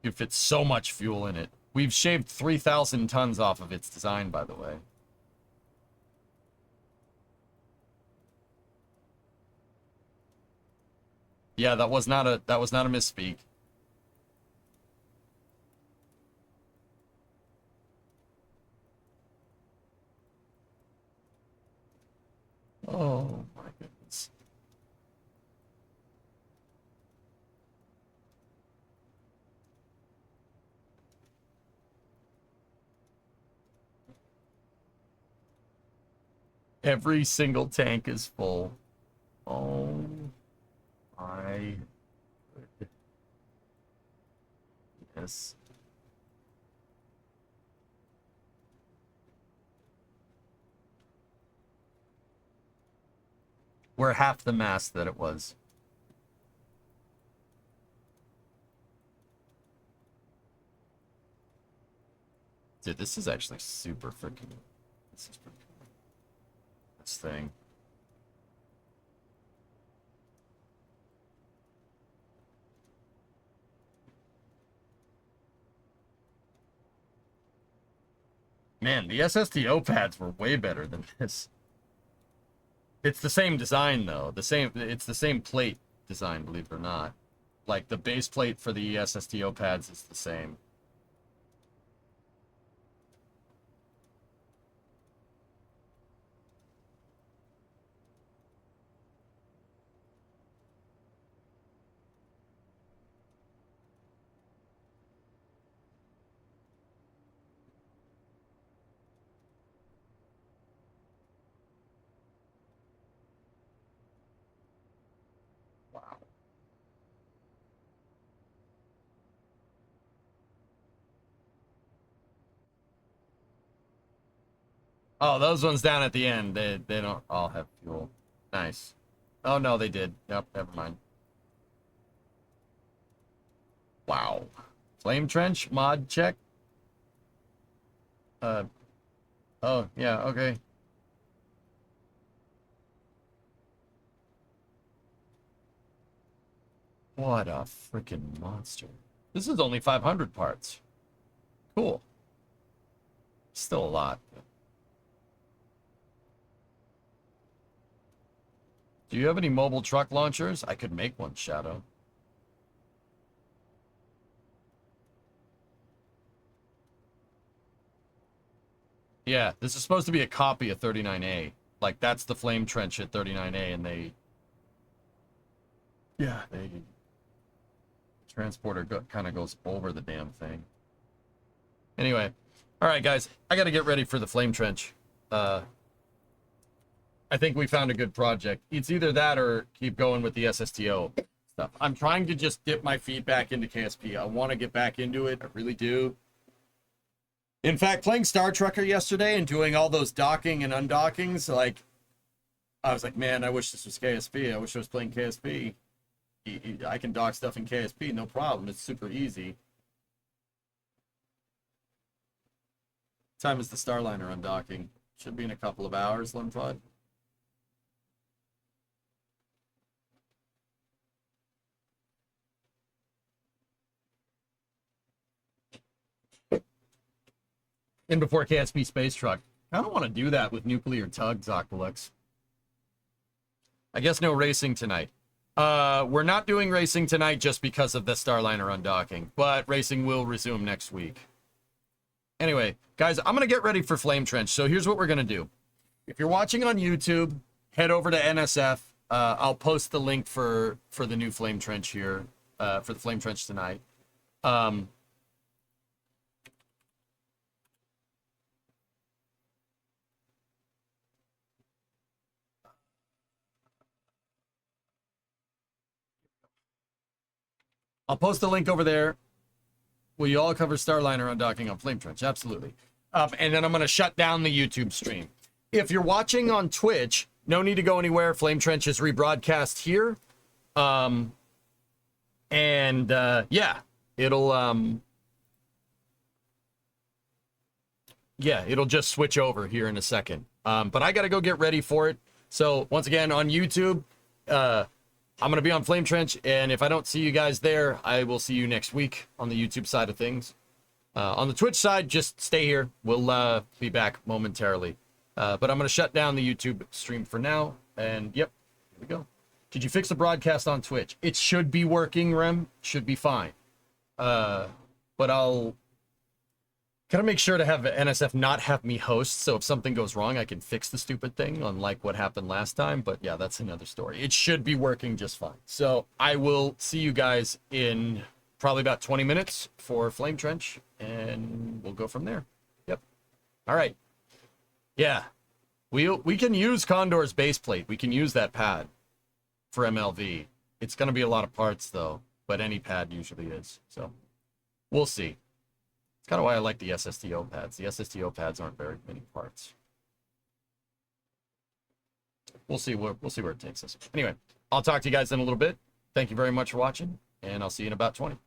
You fit so much fuel in it. We've shaved 3,000 tons off of its design, by the way. Yeah, that was not a misspeak. Oh my goodness. Every single tank is full. Oh my goodness. We're half the mass that it was. Dude, this is actually super freaking... This is pretty cool. This thing. Man, the SSTO pads were way better than this. It's the same design though. It's the same plate design, believe it or not. Like the base plate for the SSTO pads is the same. Oh, those ones down at the end, they don't all have fuel. Nice. Oh, no, they did. Yep, never mind. Wow. Flame trench, mod check. Oh, yeah, okay. What a freaking monster. This is only 500 parts. Cool. Still a lot. Do you have any mobile truck launchers? I could make one, Shadow. Yeah, this is supposed to be a copy of 39A. Like, that's the flame trench at 39A, and they... Yeah, they... Transporter kind of goes over the damn thing. Anyway. Alright, guys. I gotta get ready for the flame trench. I think we found a good project. It's either that or keep going with the SSTO stuff. I'm trying to just dip my feet back into KSP. I want to get back into it. I really do. In fact, playing Star Trekker yesterday and doing all those docking and undockings, like, I was like, man, I wish this was KSP. I wish I was playing KSP. I can dock stuff in KSP, no problem. It's super easy. Time is the Starliner undocking? Should be in a couple of hours, Limfod. And before KSP Space Truck. I don't want to do that with nuclear tugs, Aqualux. I guess no racing tonight. We're not doing racing tonight just because of the Starliner undocking, but racing will resume next week. Anyway, guys, I'm going to get ready for Flame Trench. So here's what we're going to do. If you're watching on YouTube, head over to NSF. I'll post the link for the new Flame Trench here, for the Flame Trench tonight. I'll post the link over there. Will you all cover Starliner undocking on Flame Trench? Absolutely. And then I'm going to shut down the YouTube stream. If you're watching on Twitch, no need to go anywhere. Flame Trench is rebroadcast here. Yeah, it'll just switch over here in a second. But I got to go get ready for it. So once again, on YouTube, I'm going to be on Flame Trench, and if I don't see you guys there, I will see you next week on the YouTube side of things. On the Twitch side, just stay here. We'll be back momentarily. But I'm going to shut down the YouTube stream for now, and yep, here we go. Did you fix the broadcast on Twitch? It should be working, Rem. Should be fine. But I'll kind of make sure to have NSF not have me host, so if something goes wrong, I can fix the stupid thing, unlike what happened last time. But yeah, that's another story. It should be working just fine. So I will see you guys in probably about 20 minutes for Flame Trench, and we'll go from there. Yep. All right. Yeah. We can use Condor's base plate. We can use that pad for MLV. It's going to be a lot of parts, though, but any pad usually is. So we'll see. It's kind of why I like the SSTO pads. The SSTO pads aren't very many parts. We'll see where it takes us. Anyway, I'll talk to you guys in a little bit. Thank you very much for watching, and I'll see you in about 20.